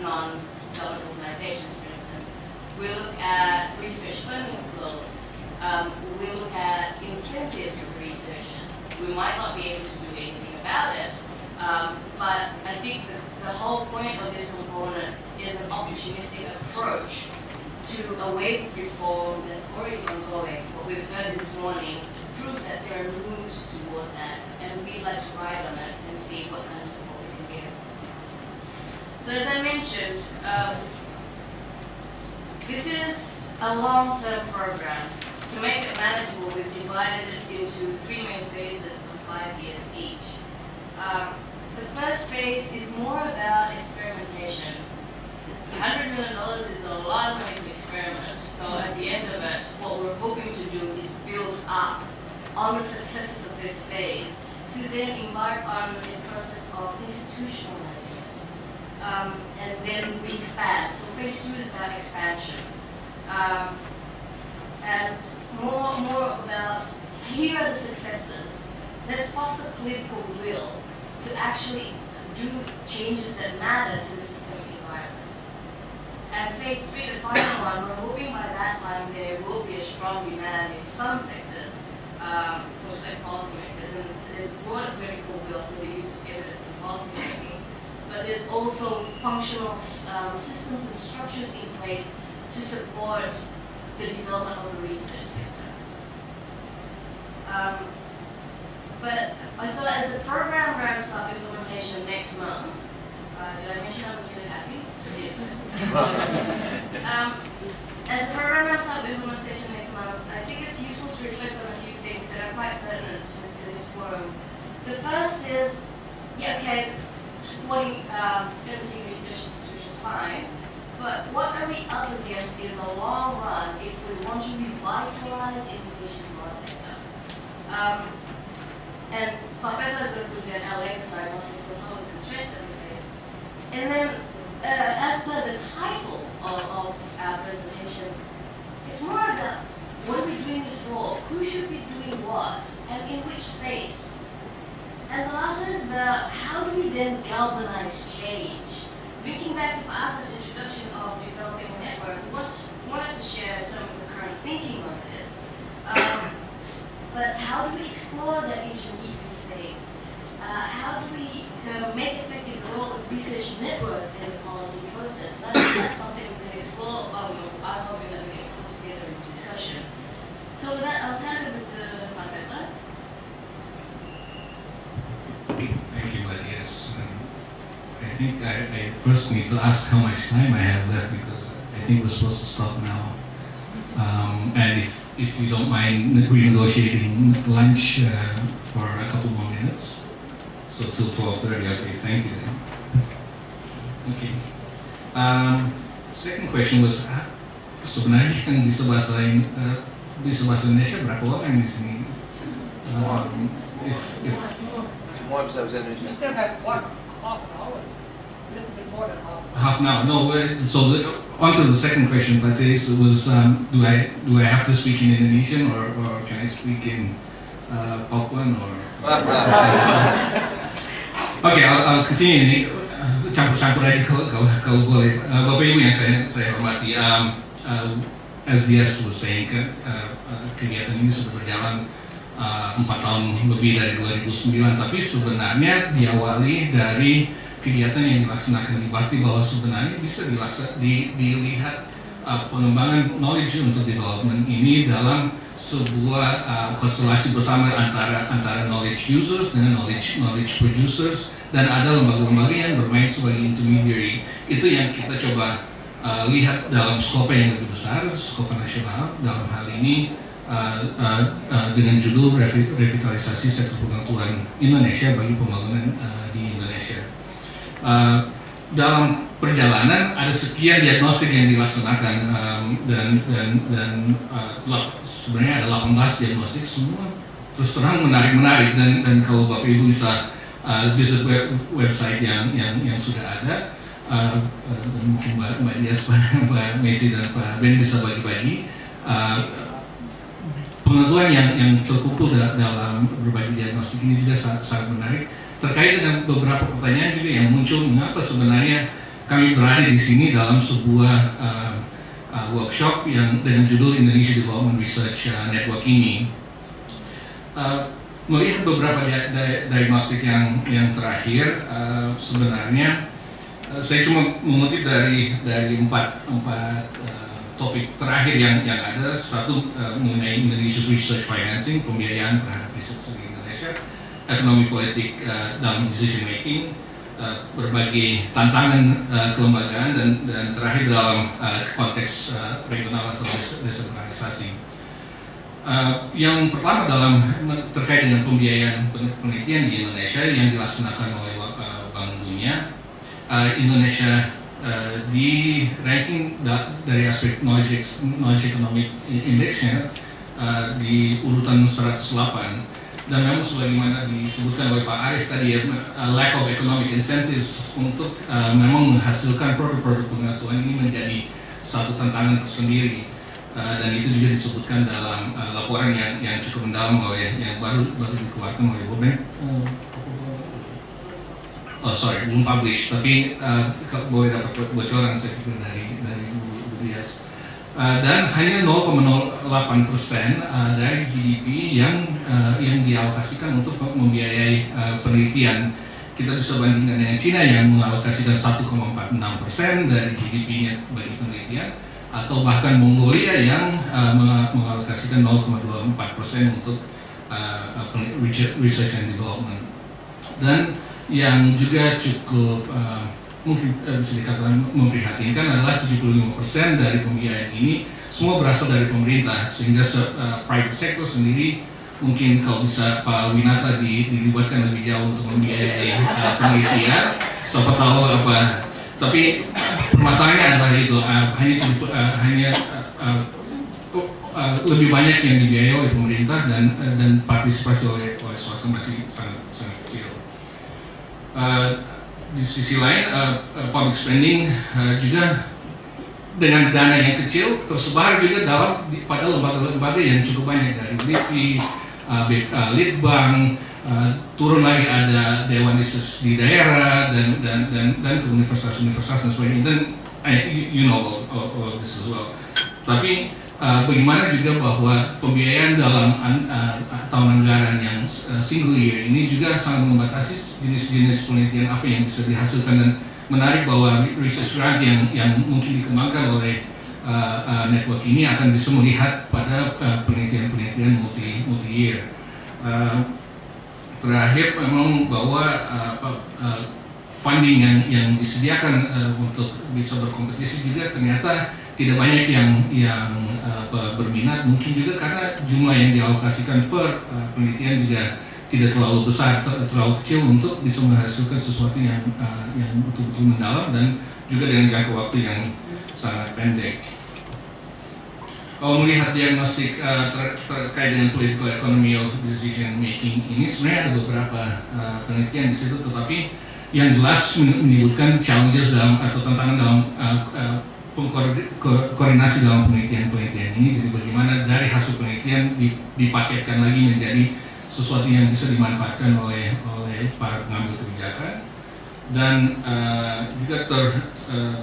non-government organizations, for instance. We look at research funding flows. We look at incentives for researchers. We might not be able to do anything about it, but I think the whole point of this component is an opportunistic approach to a wave of reform that's already ongoing. What we've heard this morning proves that there are moves toward that, and we'd like to ride on it and see what kind of support we can give. So as I mentioned, this is a long-term program. to make it manageable, we've divided it into 3 main phases of 5 years each. The first phase is more about experimentation. $100 million is a lot of money to experiment. So at the end of it, what we're hoping to do is build up on the successes of this phase to then embark on a process of institutionalizing it. And then we expand. So phase 2 is about expansion. And more about, here are the successes. Let's foster political will to actually do changes that matter to the systemic environment. And phase 3, the final one, we're hoping by that time there will be a strong demand in some sectors for such policymakers. And there's broad political will for the use of evidence in policymaking. But there's also functional systems and structures in place to support the development of the research sector. But I thought as the program ramps up implementation next month, did I mention I was really happy? As the program ramps up implementation next month, I think it's useful to reflect on a few things that are quite pertinent to this forum. The first is, yeah, okay, supporting 17 research institutions, fine, but what are we up against in the long run if we want to revitalize Indonesia's non-sector? And Pak is going to present LX diagnostics on some of the constraints that we face. And then, as per the title of our presentation, it's more about what are we doing this for, who should be doing what, and in which space. And the last one is about how do we then galvanize change. Linking back to Pak introduction of developing a network, we wanted to share some of the current thinking on this. But how do we explore that intermediary phase? How do we make effective the role of research networks in the policy process? That's something we can explore. I'm hoping that we can explore together in discussion. So with that, I'll hand over to Pak. Thank you, Matthias. I think I first need to ask how much time I have left because I think we're supposed to stop now. And if you don't mind renegotiating lunch for a couple more minutes. So till 12:30, okay, thank you. Okay. Second question was, sebenarnya yang bisa bahasa Indonesia berapa orang di sini? Semua bisa bahasa Indonesia. We still have one half an hour. A little bit more than Half an hour. No. So on to the second question, but it was do I have to speak in Indonesian or can I speak in Papuan or? Okay, I'll continue ini. Campur-campur aja kalau boleh. Bapak Ibu yang saya hormati, as Dias was saying, kegiatan ini sudah berjalan 4 tahun lebih dari 2009, tapi sebenarnya diawali dari kegiatan yang dilaksanakan di Bakti bahwa sebenarnya bisa dilihat pengembangan knowledge untuk development ini dalam sebuah konstelasi bersama antara knowledge users dengan knowledge producers, dan ada lembaga-lembaga yang bermain sebagai intermediary. Itu yang kita coba lihat dalam skop yang lebih besar, skop nasional dalam hal ini dengan judul revitalisasi sektor pengetahuan Indonesia bagi pembangunan di Indonesia. Dalam perjalanan ada sekian diagnostik yang dilaksanakan dan sebenarnya ada 18 diagnostik, semua terus terang menarik dan kalau Bapak Ibu bisa visit website yang sudah ada, dan mungkin Mbak Dias, Mbak Messi dan Pak Ben bisa bagi-bagi pengetahuan yang terkumpul dalam berbagai diagnostik ini juga sangat menarik. Terkait dengan beberapa pertanyaan juga yang muncul, mengapa sebenarnya kami berada di sini dalam sebuah workshop yang dengan judul Indonesia Development Research Network ini. Melihat beberapa diagnostik yang terakhir, sebenarnya saya cuma mengutip dari empat topik terakhir yang ada. Satu mengenai Indonesia Research Financing, pembiayaan terhadap riset di Indonesia, ekonomi politik dalam decision making, berbagai tantangan kelembagaan, dan terakhir dalam konteks regional atau desentralisasi. Yang pertama terkait dengan pembiayaan penelitian di Indonesia yang dilaksanakan oleh Bank Dunia. Indonesia di ranking dari aspek knowledge economic indexnya di urutan 108, dan memang sebagaimana disebutkan oleh Pak Arief tadi ya, lack of economic incentives untuk memang menghasilkan produk-produk pengetahuan ini menjadi satu tantangan tersendiri, dan itu juga disebutkan dalam laporan yang cukup mendalam yang baru dikeluarkan oleh Boben. Belum publish, tapi boleh dapat bocoran saya pikir dari Bu Dias. Dan hanya 0,08% dari GDP yang dialokasikan untuk membiayai penelitian. Kita bisa bandingkan dengan Cina yang mengalokasikan 1,46% dari GDP-nya bagi penelitian, atau bahkan Mongolia yang mengalokasikan 0,24% untuk research and development. Dan yang juga cukup mungkin bisa dikatakan memprihatinkan adalah 75% dari pembiayaan ini semua berasal dari pemerintah, sehingga private sector sendiri mungkin kalau bisa Pak Winata dilibatkan lebih jauh untuk membiayai penelitian, siapa tahu apa. Tapi permasalahannya adalah itu hanya lebih banyak yang dibiayai oleh pemerintah dan partisipasi oleh swasta masih sangat kecil. Di sisi lain, public spending juga dengan dana yang kecil tersebar juga pada lembaga-lembaga yang cukup banyak, dari LIPI, Litbang, turun lagi ada Dewan Riset di daerah dan ke universitas-universitas dan sebagainya. Dan you know all this as well. Tapi bagaimana juga bahwa pembiayaan dalam tahun anggaran yang single year ini juga sangat membatasi jenis-jenis penelitian apa yang bisa dihasilkan, dan menarik bahwa research grant yang mungkin dikembangkan oleh network ini akan bisa melihat pada penelitian-penelitian multi-year. Terakhir memang bahwa funding yang disediakan untuk bisa berkompetisi juga ternyata tidak banyak yang berminat, mungkin juga karena jumlah yang dialokasikan per penelitian juga tidak terlalu besar, terlalu kecil untuk bisa menghasilkan sesuatu yang betul-betul mendalam dan juga dengan jangka waktu yang sangat pendek. Kalau melihat diagnostik terkait dengan political economy of decision making ini, sebenarnya ada beberapa penelitian di situ, tetapi yang jelas menyebutkan challenges atau tantangan dalam koordinasi dalam penelitian ini. Jadi bagaimana dari hasil penelitian dipaketkan lagi menjadi sesuatu yang bisa dimanfaatkan oleh para pengambil kebijakan, dan juga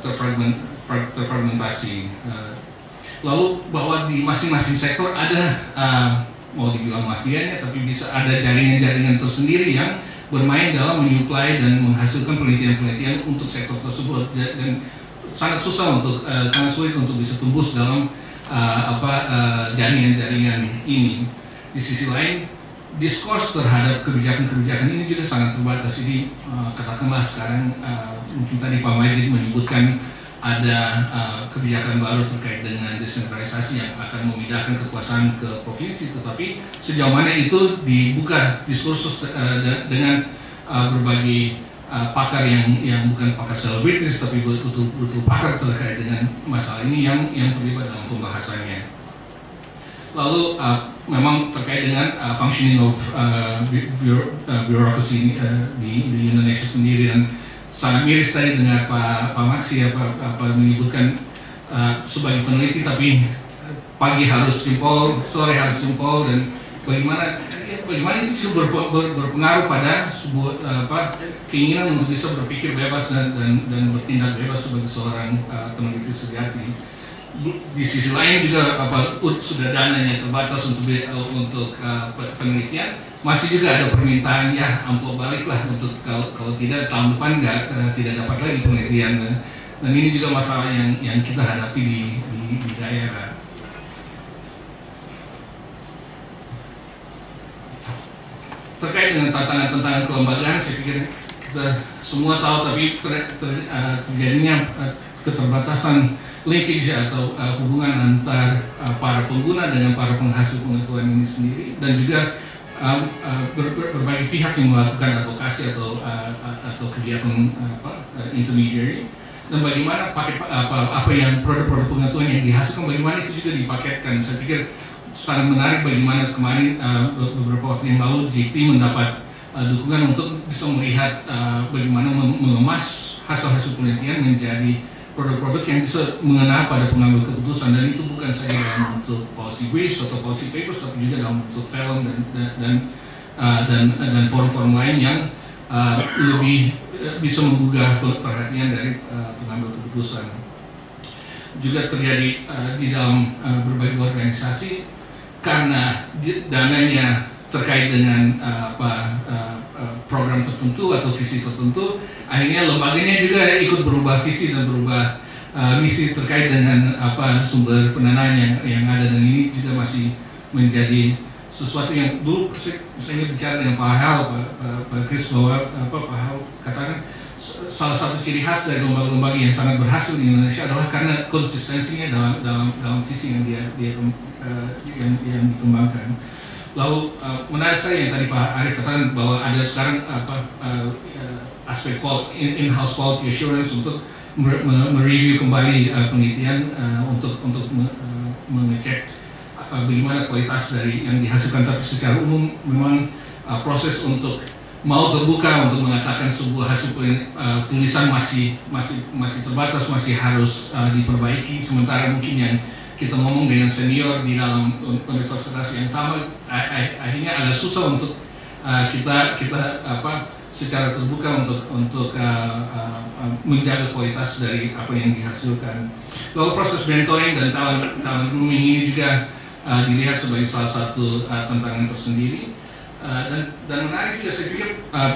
terfragmentasi. Lalu bahwa di masing-masing sektor ada mau dibilang mafianya, tapi bisa ada jaringan-jaringan tersendiri yang bermain dalam menyuplai dan menghasilkan penelitian-penelitian untuk sektor tersebut, dan sangat sulit untuk bisa tembus dalam jaringan-jaringan ini. Di sisi lain, diskurs terhadap kebijakan-kebijakan ini juga sangat terbatas. Jadi katakanlah sekarang mungkin tadi Pak Majid menyebutkan ada kebijakan baru terkait dengan desentralisasi yang akan memindahkan kekuasaan ke provinsi, tetapi sejauh mana itu dibuka diskursus dengan berbagai pakar yang bukan pakar selebritis tapi betul-betul pakar terkait dengan masalah ini yang terlibat dalam pembahasannya. Lalu memang terkait dengan functioning of bureaucracy di Indonesia sendiri, dan sangat miris tadi dengar Pak Maksi menyebutkan sebagai peneliti tapi pagi harus jempol, sore harus jempol, dan bagaimana itu juga berpengaruh pada sebuah keinginan untuk bisa berpikir bebas dan bertindak bebas sebagai seorang peneliti sejati. Di sisi lain juga sudah dananya terbatas untuk penelitian, masih juga ada permintaan ya amplop balik lah untuk kalau tidak tahun depan tidak dapat lagi penelitian, dan ini juga masalah yang kita hadapi di daerah. Terkait dengan tantangan kelembagaan, saya pikir kita semua tahu, tapi terjadinya keterbatasan linkage atau hubungan antar para pengguna dengan para penghasil pengetahuan ini sendiri, dan juga berbagai pihak yang melakukan advokasi atau kegiatan intermediary, dan bagaimana apa yang produk-produk pengetahuan yang dihasilkan, bagaimana itu juga dipaketkan. Saya pikir sangat menarik bagaimana kemarin beberapa waktu yang lalu JT mendapat dukungan untuk bisa melihat bagaimana mengemas hasil-hasil penelitian menjadi produk-produk yang bisa mengena pada pengambil keputusan, dan itu bukan saja dalam bentuk policy briefs atau policy papers, tapi juga dalam bentuk film dan forum-forum lain yang lebih bisa menggugah perhatian dari pengambil keputusan. Juga terjadi di dalam berbagai organisasi, karena dananya terkait dengan program tertentu atau visi tertentu, akhirnya lembaganya juga ikut berubah visi dan berubah misi terkait dengan sumber pendanaan yang ada, dan ini juga masih menjadi sesuatu yang dulu saya bicara dengan Pak Hal, Pak Chris, bahwa Pak Hal katakan salah satu ciri khas dari lembaga-lembaga yang sangat berhasil di Indonesia adalah karena konsistensinya dalam visi yang yang dikembangkan. Lalu menarik sekali yang tadi Pak Arief katakan bahwa ada sekarang aspek in-house quality assurance untuk mereview kembali penelitian untuk mengecek bagaimana kualitas dari yang dihasilkan. Tapi secara umum memang proses untuk mau terbuka untuk mengatakan sebuah hasil tulisan masih terbatas, masih harus diperbaiki. Sementara mungkin yang kita ngomong dengan senior di dalam universitas yang sama, akhirnya agak susah untuk kita secara terbuka untuk menjaga kualitas dari apa yang dihasilkan. Lalu proses mentoring dan talent grooming ini juga dilihat sebagai salah satu tantangan tersendiri. Dan menarik juga, saya pikir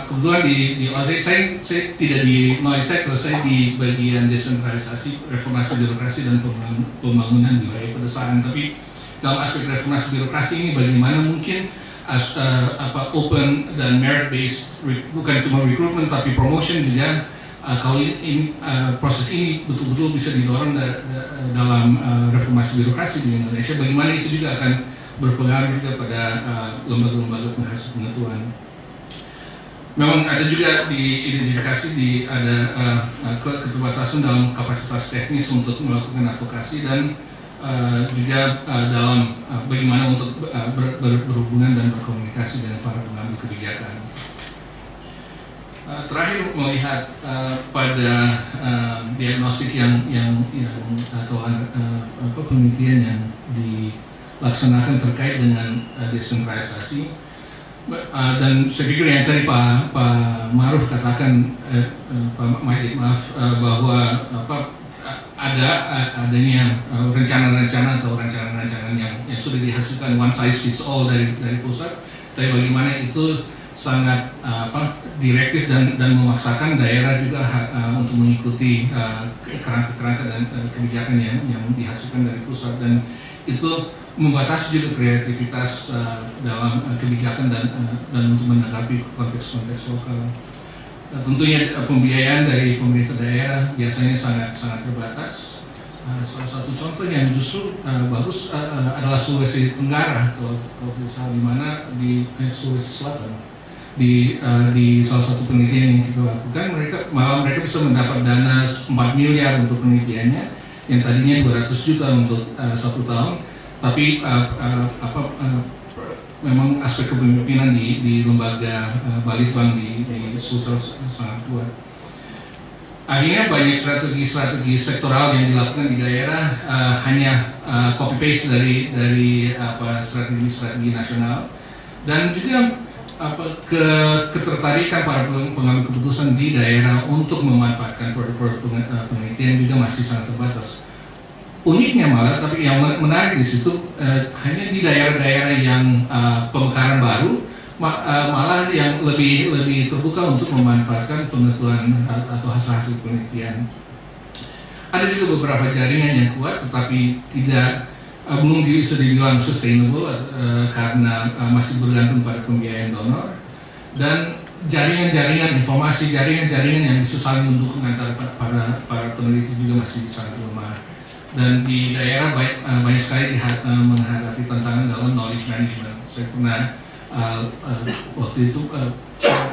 kebetulan di OZ saya tidak di Noisec, saya di bagian desentralisasi, reformasi birokrasi dan pembangunan wilayah pedesaan. Tapi dalam aspek reformasi birokrasi ini bagaimana mungkin open dan merit based, bukan cuma recruitment tapi promotion juga, kalau ini proses ini betul-betul bisa didorong dalam reformasi birokrasi di Indonesia, bagaimana itu juga akan berpengaruh juga pada lembaga-lembaga penghasil pengetahuan. Memang ada juga diidentifikasi ada keterbatasan dalam kapasitas teknis untuk melakukan advokasi, dan juga dalam bagaimana untuk berhubungan dan berkomunikasi dengan para pengambil kebijakan. Terakhir melihat pada diagnostik yang atau penelitian yang dilaksanakan terkait dengan desentralisasi, dan saya pikir yang tadi Pak Maruf katakan, Pak Majid bahwa adanya rencana-rencana atau rancangan-rancangan yang sudah dihasilkan one size fits all dari pusat, tapi bagaimana itu sangat direktif dan memaksakan daerah juga untuk mengikuti kerangka-kerangka dan kebijakan yang dihasilkan dari pusat, dan itu membatasi juga kreativitas dalam kebijakan dan untuk menanggapi konteks-konteks lokal. Tentunya pembiayaan dari pemerintah daerah biasanya sangat terbatas. Salah satu contoh yang justru bagus adalah Sulawesi Tenggara, kalau tidak salah, di mana di Sulawesi Selatan. Di salah satu penelitian yang kita lakukan, mereka bisa mendapat dana 4 miliar untuk penelitiannya, yang tadinya 200 juta untuk 1 tahun. Tapi memang aspek kepemimpinan di lembaga Balitbang di Sulawesi sangat kuat. Akhirnya banyak strategi sektoral yang dilakukan di daerah hanya copy paste dari strategi nasional, dan juga ketertarikan para pengambil keputusan di daerah untuk memanfaatkan produk-produk penelitian juga masih sangat terbatas. Uniknya malah, tapi yang menarik di situ hanya di daerah-daerah yang pemekaran baru, malah yang lebih terbuka untuk memanfaatkan pengetahuan atau hasil-hasil penelitian. Ada juga beberapa jaringan yang kuat, tetapi belum bisa dibilang sustainable karena masih bergantung pada pembiayaan donor, dan jaringan-jaringan informasi, jaringan-jaringan yang bisa saling mendukung antara para peneliti juga masih sangat lemah. dan di daerah banyak sekali menghadapi tantangan dalam knowledge management. Saya pernah waktu itu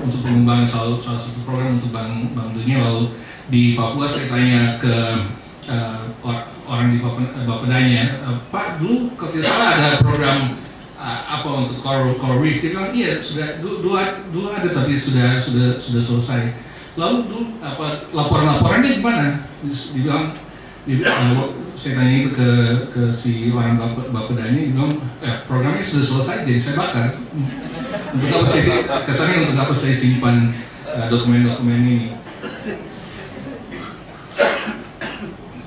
untuk pengembangan salah satu program untuk Bank Dunia, lalu di Papua saya tanya ke orang di Bapedanya, Pak, dulu kalau tidak salah ada program apa untuk coral reef. Dia bilang iya, sudah dulu ada tapi sudah selesai. Lalu dulu laporannya gimana? Dibilang saya tanya itu ke si orang Bapedanya, dia bilang programnya sudah selesai, jadi saya bakar. Untuk apa kesannya untuk apa saya simpan dokumen-dokumen ini?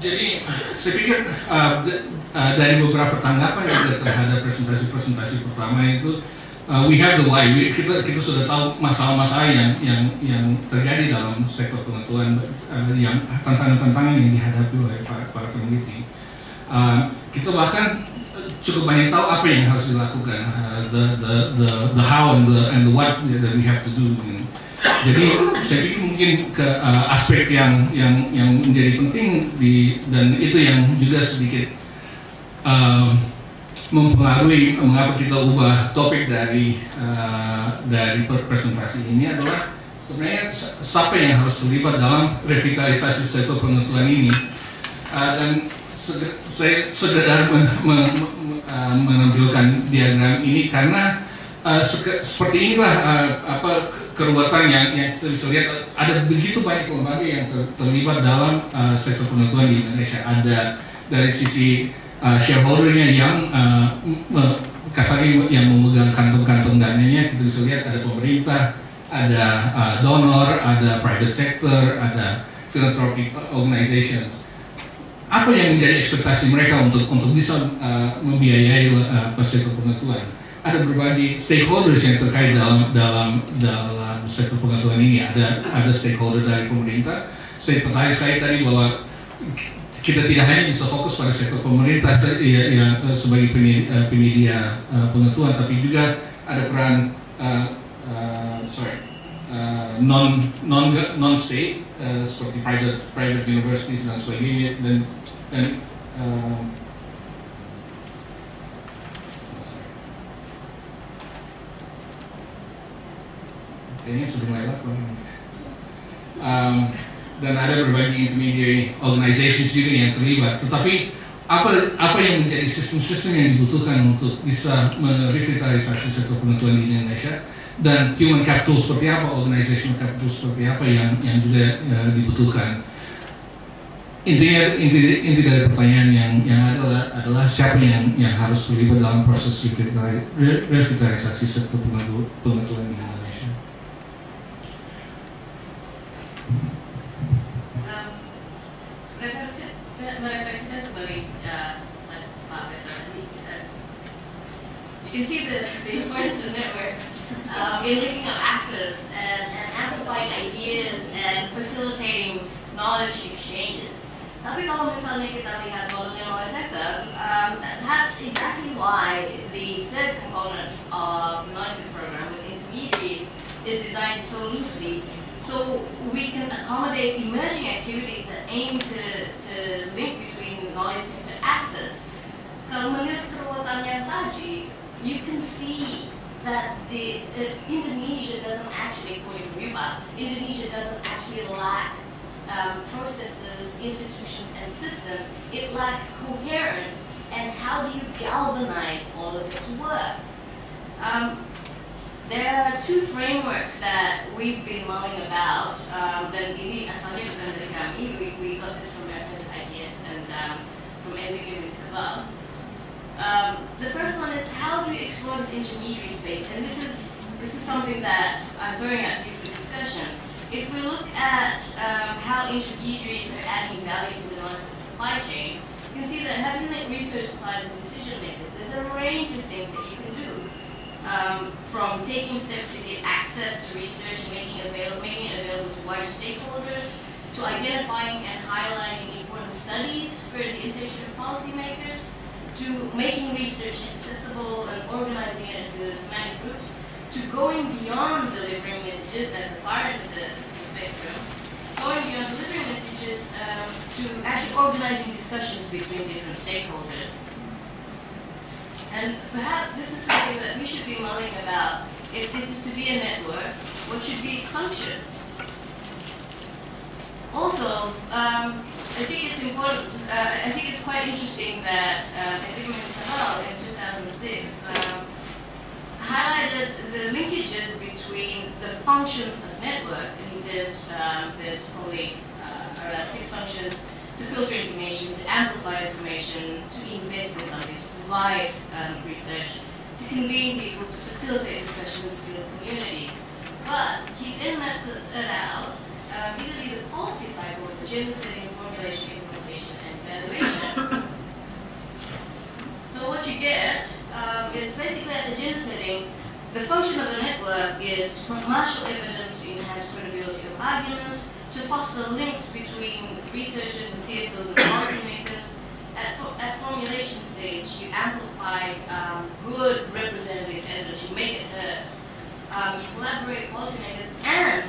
Jadi saya pikir dari beberapa tanggapan yang ada terhadap presentasi pertama itu, we have the why. Kita sudah tahu masalah-masalah yang terjadi dalam sektor pengetahuan, yang tantangan-tantangan yang dihadapi oleh para peneliti. Kita bahkan cukup banyak tahu apa yang harus dilakukan, the how and the what that we have to do. Jadi saya pikir mungkin ke aspek yang menjadi penting dan itu yang juga sedikit mempengaruhi mengapa kita ubah topik dari presentasi ini adalah sebenarnya siapa yang harus terlibat dalam revitalisasi sektor pengetahuan ini. Dan saya sekedar menampilkan diagram ini karena seperti inilah keruwetan yang kita bisa lihat. Ada begitu banyak lembaga yang terlibat dalam sektor pengetahuan di Indonesia. Ada dari sisi shareholdernya yang kasarnya yang memegang kantong-kantong dananya, kita bisa lihat ada pemerintah, ada donor, ada private sector, ada philanthropic organizations. Apa yang menjadi ekspektasi mereka untuk bisa membiayai sektor pengetahuan? Ada berbagai stakeholders yang terkait dalam sektor pengetahuan ini. Ada stakeholder dari pemerintah. Saya tertarik sekali tadi bahwa kita tidak hanya bisa fokus pada sektor pemerintah sebagai penyedia pengetahuan, tapi juga ada peran non state seperti private universities dan sebagainya, dan kayaknya sudah mulai lewat. Dan ada berbagai intermediary organizations juga yang terlibat. Tetapi apa yang menjadi sistem-sistem yang dibutuhkan untuk bisa merevitalisasi sektor pengetahuan di Indonesia, dan human capital seperti apa, organizational capital seperti apa yang juga dibutuhkan. Inti dari pertanyaan yang ada adalah siapa yang harus terlibat dalam proses revitalisasi sektor pengetahuan di Indonesia. Merefleksikan kembali Pak Peter tadi, you can see the importance of networks in linking up actors and amplifying ideas and facilitating knowledge exchanges. Tapi kalau misalnya kita lihat modelnya knowledge sector, that's exactly why the third component of the knowledge sector program with intermediaries is designed so loosely, so we can accommodate emerging activities that aim to link between knowledge sector actors. Kalau melihat keruwetannya tadi, you can see that Indonesia doesn't actually, according to Rupa, Indonesia doesn't actually lack processes, institutions, and systems. It lacks coherence, and how do you galvanize all of it to work? There are two frameworks that we've been mulling about, dan ini asalnya bukan dari kami. We got this from reference ideas and from Enrique Rizabal. The first one is how do you explore this intermediary space, and this is something that I'm throwing out to you for discussion. If we look at how intermediaries are adding value to the knowledge supply chain, you can see that having like research suppliers and decision makers, there's a range of things that you can do. From taking steps to get access to research and making it available to wider stakeholders, to identifying and highlighting important studies for the attention of policymakers, to making research accessible and organizing it into thematic groups, to going beyond delivering messages at the far end of the spectrum, going beyond delivering messages to actually organizing discussions between different stakeholders. And perhaps this is something that we should be mulling about. If this is to be a network, what should be its function? Also, I think it's important, I think it's quite interesting that Edwin Sahal in 2006 highlighted the linkages between the functions of networks, and he says there's probably around 6 functions: to filter information, to amplify information, to invest in something, to provide research, to convene people, to facilitate discussion, to build communities. But he then maps it out vis-a-vis the policy cycle of agenda setting, formulation, implementation, and evaluation. So what you get is basically at agenda setting, the function of the network is to marshal evidence to enhance credibility of arguments, to foster links between researchers and CSOs and policymakers. At formulation stage, you amplify good representative evidence, you make it heard. You collaborate with policymakers, and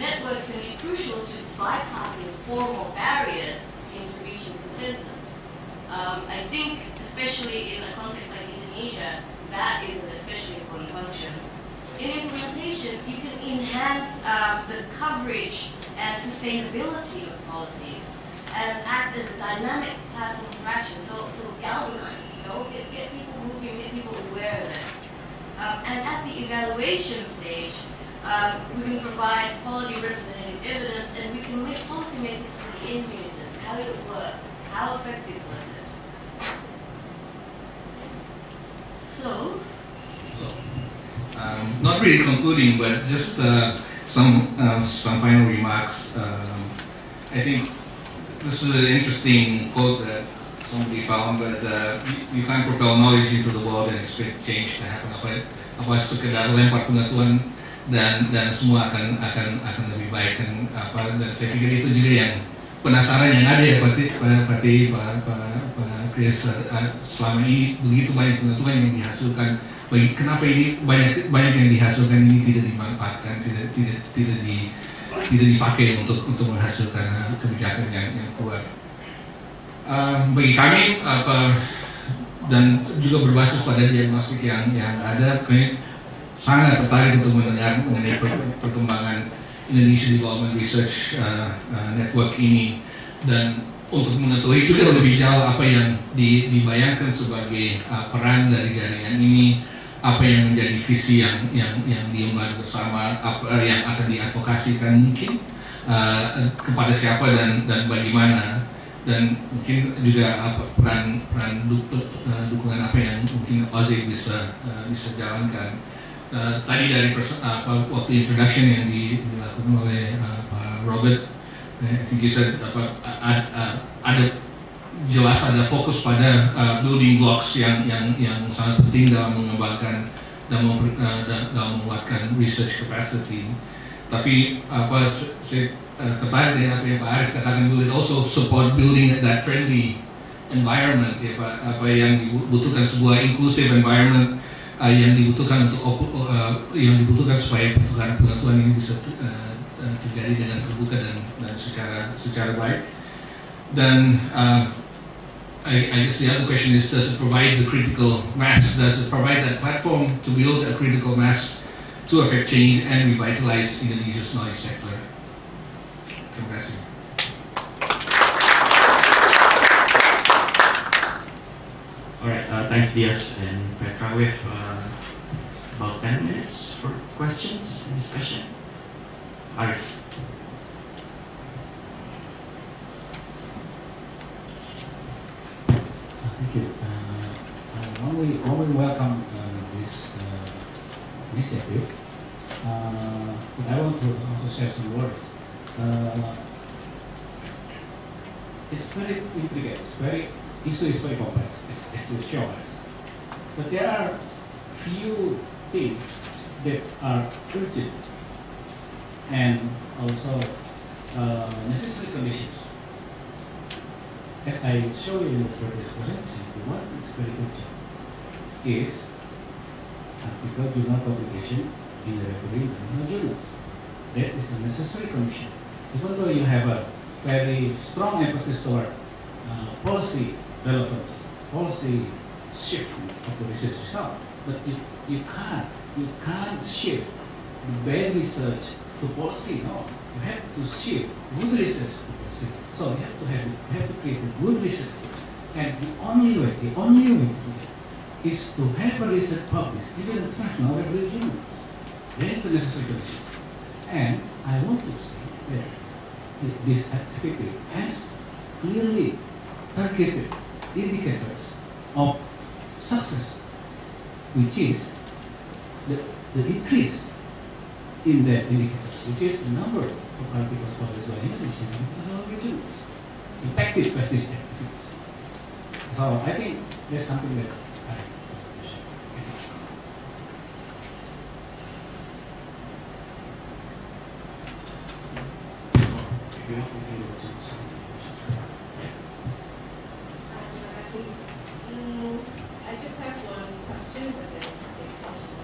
networks can be crucial to bypassing formal barriers into reaching consensus. I think, especially in a context like Indonesia, that is an especially important function. In implementation, you can enhance the coverage and sustainability of policies and act as a dynamic platform for action. So galvanize, get people moving, get people aware of it. And at the evaluation stage, we can provide quality representative evidence, and we can link policymakers to the end users. How did it work? How effective was it? So, not really concluding, but just some final remarks. I think this is an interesting quote that somebody found, but you can't propel knowledge into the world and expect change to happen. Apa sekedar lempar pengetahuan dan semua akan lebih baik, dan saya pikir itu juga yang penasaran yang ada ya Pak Chris, selama ini begitu banyak pengetahuan yang dihasilkan, kenapa ini banyak yang dihasilkan ini tidak dimanfaatkan, tidak dipakai untuk menghasilkan kebijakan yang kuat. Bagi kami dan juga berbasis pada diagnostik yang ada, kami sangat tertarik untuk mendengar mengenai perkembangan Indonesian Development Research Network ini, dan untuk mengetahui juga lebih jauh apa yang dibayangkan sebagai peran dari jaringan ini, apa yang menjadi visi yang diemban bersama, apa yang akan diadvokasikan mungkin kepada siapa dan bagaimana, dan mungkin juga peran dukungan apa yang mungkin OZE bisa jalankan. Tadi dari waktu introduction yang dilakukan oleh Pak Robert, I think you said ada jelas ada fokus pada building blocks yang sangat penting dalam mengembangkan dan menguatkan research capacity. Tapi saya tertarik dengan apa yang Pak Arief katakan, will it also support building that friendly environment, ya Pak, apa yang dibutuhkan sebuah inclusive environment yang dibutuhkan supaya pertukaran pengetahuan ini bisa terjadi dengan terbuka dan secara baik. Dan I guess the other question is, does it provide the critical mass? Does it provide that platform to build a critical mass to affect change and revitalize Indonesia's knowledge sector? Terima kasih. Alright, thanks Dias and Petra. We have about 10 minutes for questions and discussion. Arif. Thank you. I only welcome this initiative, but I want to also share some words. It's very intricate. Issue is very complex. It's a show us. But there are few things that are urgent and also necessary conditions. As I showed you in the previous presentation, what is very urgent is article journal publication in the referring journals. That is a necessary condition. even though you have a very strong emphasis toward policy relevance, policy shift of the research result, but you can't shift the bad research to policy. No, you have to shift good research to policy. So you have to create a good research, and the only way to do that is to have a research published, even in international regular journals. That is the necessary condition. And I want to say that this activity has clearly targeted indicators of success, which is the increase in that indicators, which is the number of articles published by Indonesian and international journals impacted by these activities. So I think that's something that I appreciate. I just have one question, but then next question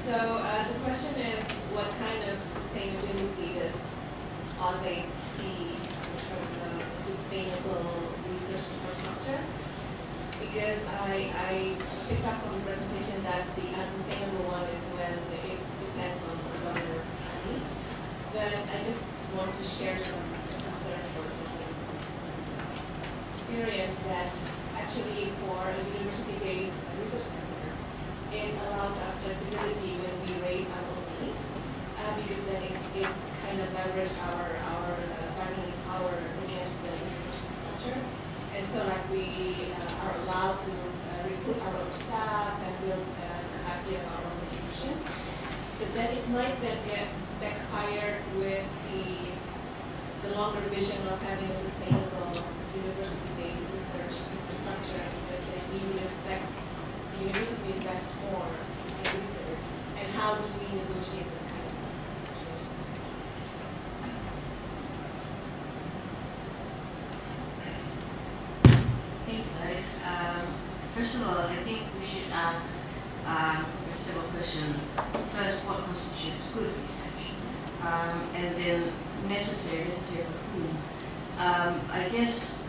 the question is, what kind of sustainability does OSE see in terms of sustainable research infrastructure? Because I picked up from the presentation that the unsustainable one is when it depends on donor money. But I just want to share some concerns for personal experience that actually for a university-based research center, it allows us flexibility when we raise our own money, because then it kind of leverage our bargaining power against the university structure. And so like we are allowed to recruit our own staff and build capacity of our own institutions. But then it might then get backfired with the longer vision of having a sustainable university-based research infrastructure, because then we would expect the university to invest more in research. And how do we negotiate that kind of situation? Thank you, Lloyd. First of all, I think we should ask several questions. First, what constitutes good research? And then necessary for whom? I guess,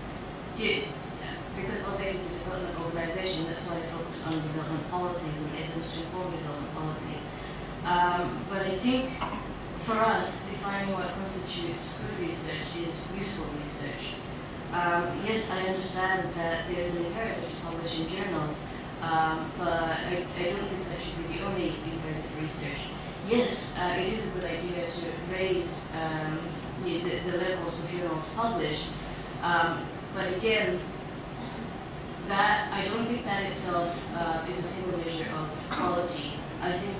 because OSE is a development organization, that's why I focus on development policies and evidence to inform development policies. But I think for us, defining what constitutes good research is useful research. Yes, I understand that there's an imperative to publish in journals, but I don't think that should be the only imperative research. Yes, it is a good idea to raise the levels of journals published, but again, that I don't think that itself is a single measure of quality. I think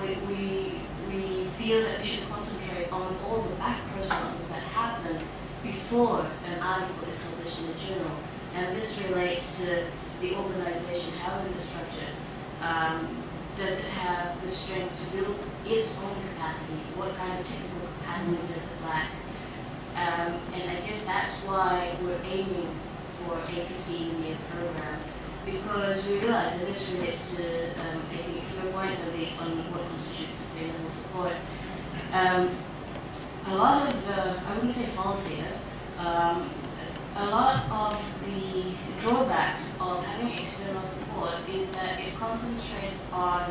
we feel that we should concentrate on all the back processes that happen before an article is published in a journal, and this relates to the organization. How is it structured? Does it have the strength to build its own capacity? What kind of technical capacity does it lack? And I guess that's why we're aiming for a 15-year program, because we realize, and this relates to, I think, your point on what constitutes sustainable support. A lot of the, I wouldn't say faults here, a lot of the drawbacks of having external support is that it concentrates on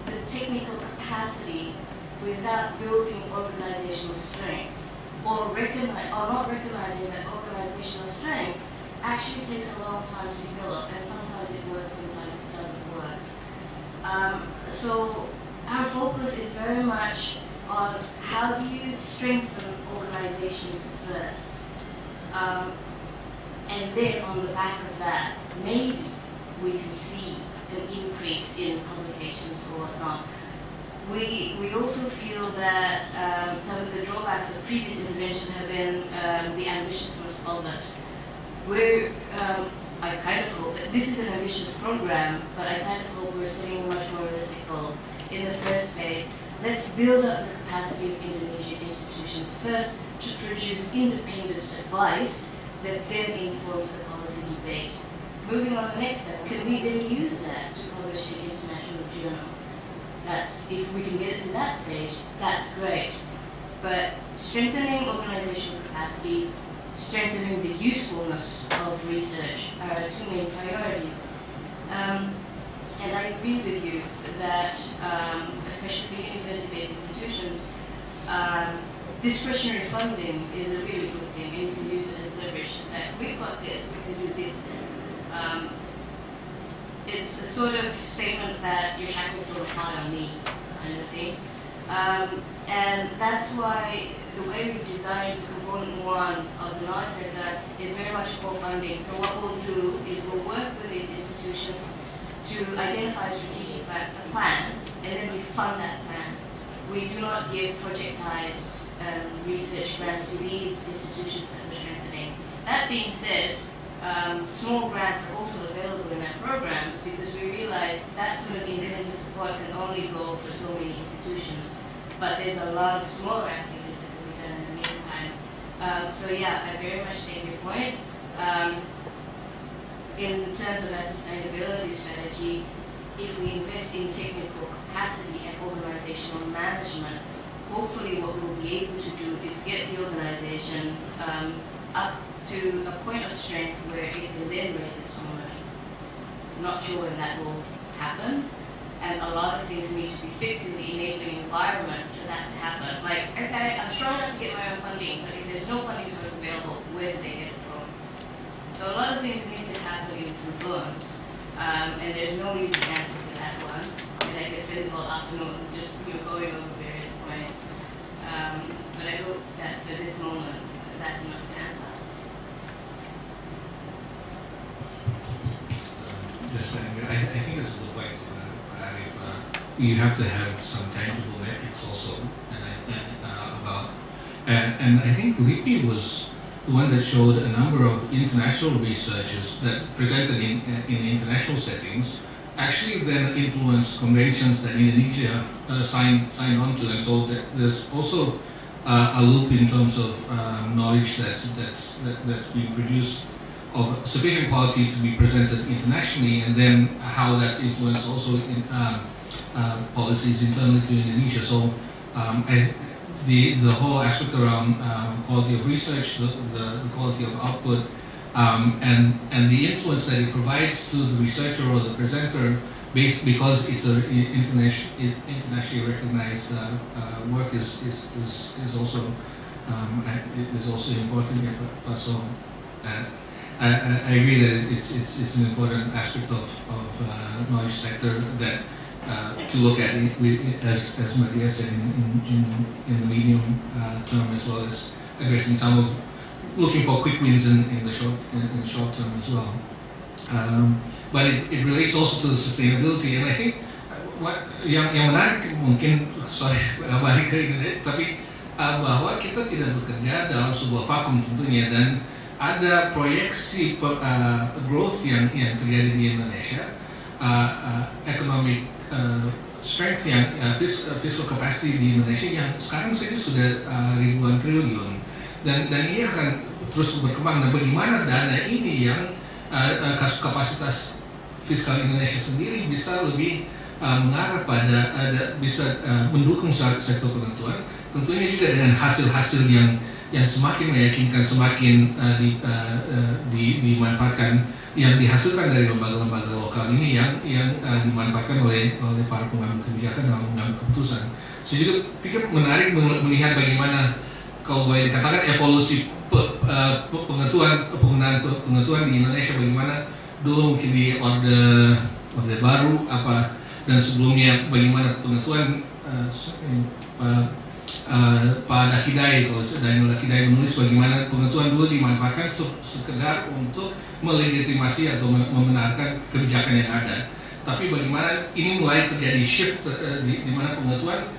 the technical capacity without building organizational strength, or not recognizing that organizational strength actually takes a long time to develop, and sometimes it works, sometimes it doesn't work. So our focus is very much on how do you strengthen organizations first. And then on the back of that, maybe we can see an increase in publications or whatnot. We also feel that some of the drawbacks of previous interventions have been the ambitiousness of it. I kind of hope that this is an ambitious program, but I kind of hope we're setting much more realistic goals. In the first phase, let's build up the capacity of Indonesian institutions first to produce independent advice that then informs the policy debate. Moving on to the next step, can we then use that to publish in international journals? That's if we can get it to that stage, that's great. But strengthening organizational capacity, strengthening the usefulness of research are our two main priorities. And I agree with you that, especially for university-based institutions, discretionary funding is a really good thing, and you can use it as leverage to say, we've got this, we can do this. It's a sort of statement that your shackles don't apply on me, kind of thing. And that's why the way we've designed component one of the knowledge center is very much co-funding. So what we'll do is we'll work with these institutions to identify a strategic plan, and then we fund that plan. We do not give projectized research grants to these institutions that we're strengthening. That being said, small grants are also available in our programs because we realize that sort of incentive support can only go for so many institutions. But there's a lot of smaller activities that can be done in the meantime. So yeah, I very much take your point. In terms of our sustainability strategy, if we invest in technical capacity and organizational management, hopefully what we'll be able to do is get the organization up to a point of strength where it can then raise its own money. I'm not sure when that will happen, and a lot of things need to be fixed in the enabling environment for that to happen. Like, okay, I'm trying not to get my own funding, but if there's no funding source available, where do they get it from? So a lot of things need to happen in confluence, and there's no easy answer to that one. And I could spend the whole afternoon just going over various points. But I hope that for this moment, that's enough to answer. I think it's a little like you have to have some tangible metrics also, and I think LIPI was the one that showed a number of international researchers that presented in international settings actually then influenced conventions that Indonesia signed on to, and so there's also a loop in terms of knowledge that's being produced of sufficient quality to be presented internationally, and then how that's influenced also in policies internally to Indonesia. So the whole aspect around quality of research, the quality of output, and the influence that it provides to the researcher or the presenter, because it's an internationally recognized work, is also important. So I agree that it's an important aspect of knowledge sector that to look at it as Maria said in the medium term, as well as addressing some of looking for quick wins in the short term as well. But it relates also to the sustainability, and I think yang menarik mungkin balik ke Indonesia, tapi bahwa kita tidak bekerja dalam sebuah vakum tentunya, dan ada proyeksi growth yang terjadi di Indonesia, economic strength yang fiscal capacity di Indonesia yang sekarang saja sudah ribuan triliun, dan ini akan terus berkembang. Nah, bagaimana dana ini yang kapasitas fiskal Indonesia sendiri bisa lebih mengarah pada bisa mendukung sektor penentuan, tentunya juga dengan hasil-hasil yang semakin meyakinkan, semakin dimanfaatkan, yang dihasilkan dari lembaga-lembaga lokal ini yang dimanfaatkan oleh para pengambil kebijakan dalam mengambil keputusan. Saya juga pikir menarik melihat bagaimana kalau boleh dikatakan evolusi penggunaan pengetahuan di Indonesia, bagaimana dulu mungkin di orde baru dan sebelumnya bagaimana pengetahuan Pak Dakidai, kalau Daniel Dakidai menulis bagaimana pengetahuan dulu dimanfaatkan sekedar untuk melegitimasi atau membenarkan kebijakan yang ada. Tapi bagaimana ini mulai terjadi shift di mana pengetahuan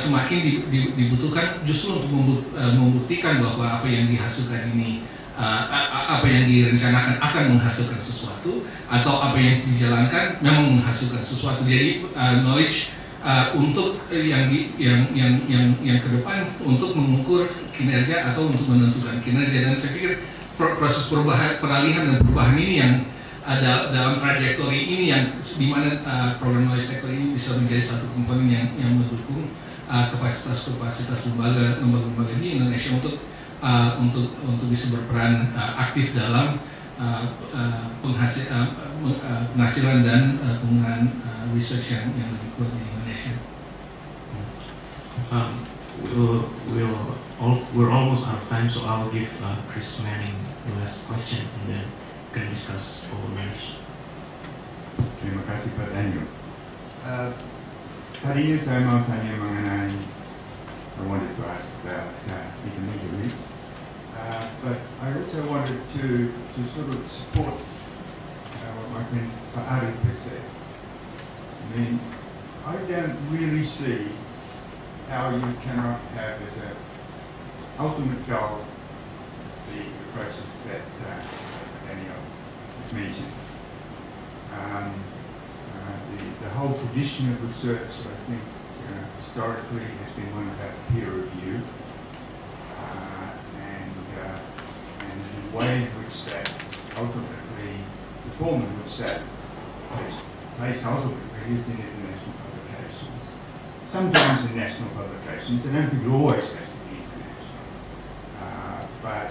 semakin dibutuhkan justru untuk membuktikan bahwa apa yang dihasilkan ini, apa yang direncanakan akan menghasilkan sesuatu, atau apa yang dijalankan memang menghasilkan sesuatu. Jadi knowledge untuk yang ke depan untuk mengukur kinerja atau untuk menentukan kinerja, dan saya pikir proses peralihan dan perubahan ini yang dalam trajektori ini yang di mana program knowledge sector ini bisa menjadi satu komponen yang mendukung kapasitas lembaga-lembaga di Indonesia untuk bisa berperan aktif dalam penghasilan dan penggunaan research yang lebih kuat di Indonesia. We're almost out of time, so I'll give Chris Manning the last question and then can discuss over lunch. Terima kasih Pak Daniel. Tadinya saya mau tanya mengenai, I wanted to ask about intermediaries, but I also wanted to sort of support what my friend Pak Arif has said. I mean, I don't really see how you cannot have as an ultimate goal the approaches that Daniel has mentioned. The whole tradition of research, I think, historically has been one about peer review, and the way in which that ultimately, the form in which that takes place ultimately is in international publications. Sometimes in national publications, and I don't think it always has to be international. But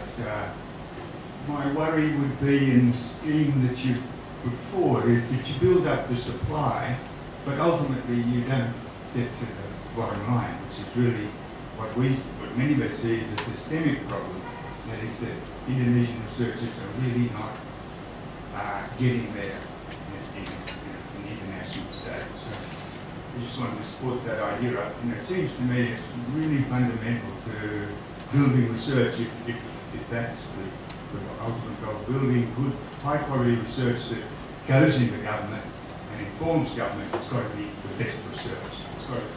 my worry would be in the scheme that you put forward is that you build up the supply, but ultimately you don't get to the bottom line, which is really what many of us see as a systemic problem. That is that Indonesian researchers are really not getting there in international stage. So I just wanted to support that idea. It seems to me it's really fundamental to building research if that's the ultimate goal, building good, high-quality research that goes into government and informs government. It's got to be the best research. It's got to be.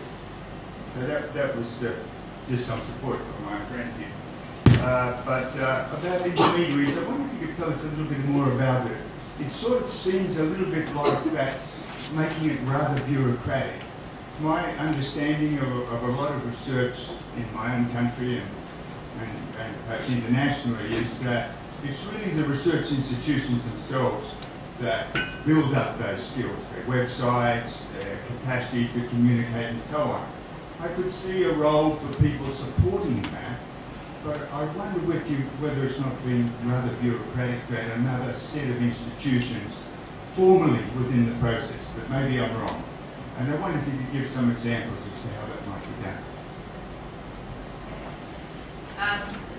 So that was just some support from my friend here. But about intermediaries, I wonder if you could tell us a little bit more about it. It sort of seems a little bit like that's making it rather bureaucratic. My understanding of a lot of research in my own country and perhaps internationally is that it's really the research institutions themselves that build up those skills, their websites, their capacity to communicate and so on. I could see a role for people supporting that, but I wonder whether it's not being rather bureaucratic to add another set of institutions formally within the process, but maybe I'm wrong. And I wonder if you could give some examples as to how that might be done.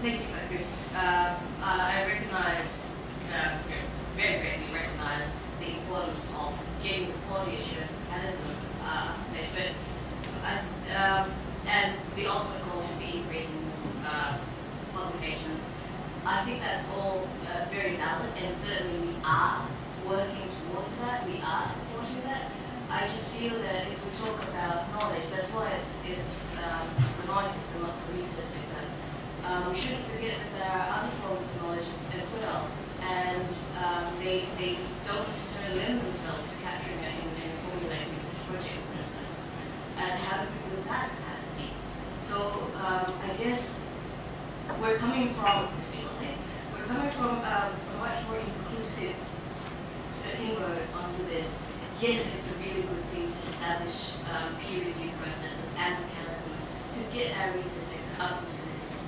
Thank you, Chris. I recognize, very greatly recognize the importance of getting the quality assurance mechanisms set, and the ultimate goal should be increasing publications. I think that's all very valid, and certainly we are working towards that. We are supporting that. I just feel that if we talk about knowledge, that's why it's the knowledge sector, not the research sector. We shouldn't forget that there are other forms of knowledge as well, and they don't necessarily lend themselves to capturing it in a formulated research project, for instance. And how do we build that capacity? So I guess we're coming from a much more inclusive inroad onto this. Yes, it's a really good thing to establish peer review processes and mechanisms to get our research sector up to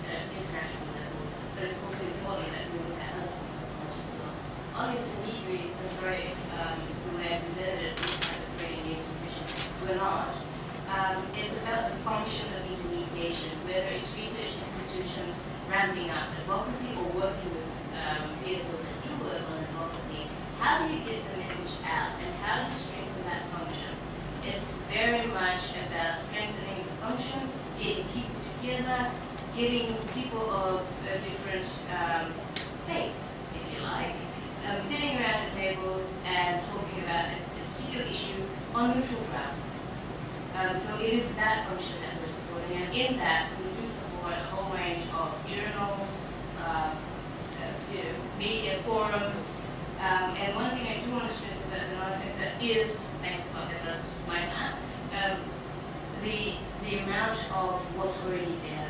the international level, but it's also important that we look at other forms of knowledge as well. On intermediaries, I'm sorry if we may have presented it as creating new institutions. We're not. It's about the function of intermediation, whether it's research institutions ramping up advocacy or working with CSOs that do work on advocacy. How do you get the message out, and how do you strengthen that function? It's very much about strengthening the function, getting people together, getting people of different faiths, if you like, sitting around a table and talking about a particular issue on neutral ground. So it is that function that we're supporting, and in that we do support a whole range of journals, media forums, and one thing I do want to stress about the knowledge sector is, thanks to Dr. Maina, the amount of what's already there.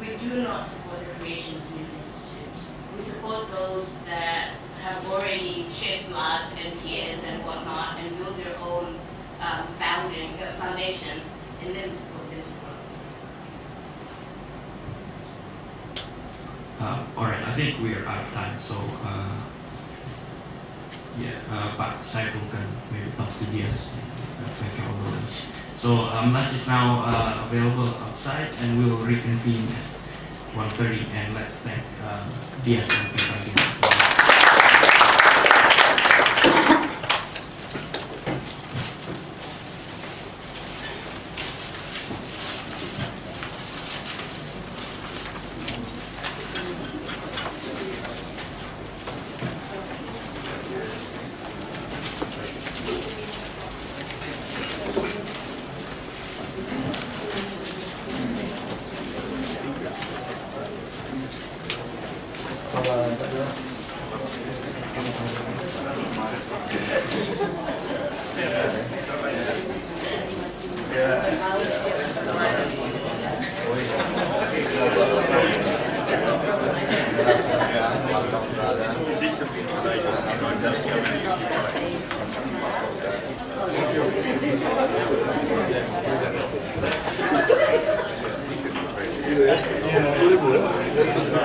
We do not support the creation of new institutes. We support those that have already shed blood and tears and whatnot and built their own foundations, and then support them to grow. All right, I think we are out of time, so Pak Saiful can maybe talk to Dias and Petra over lunch. So lunch is now available outside, and we will reconvene at 1:30. And let's thank Dias and Petra again. Iya, boleh.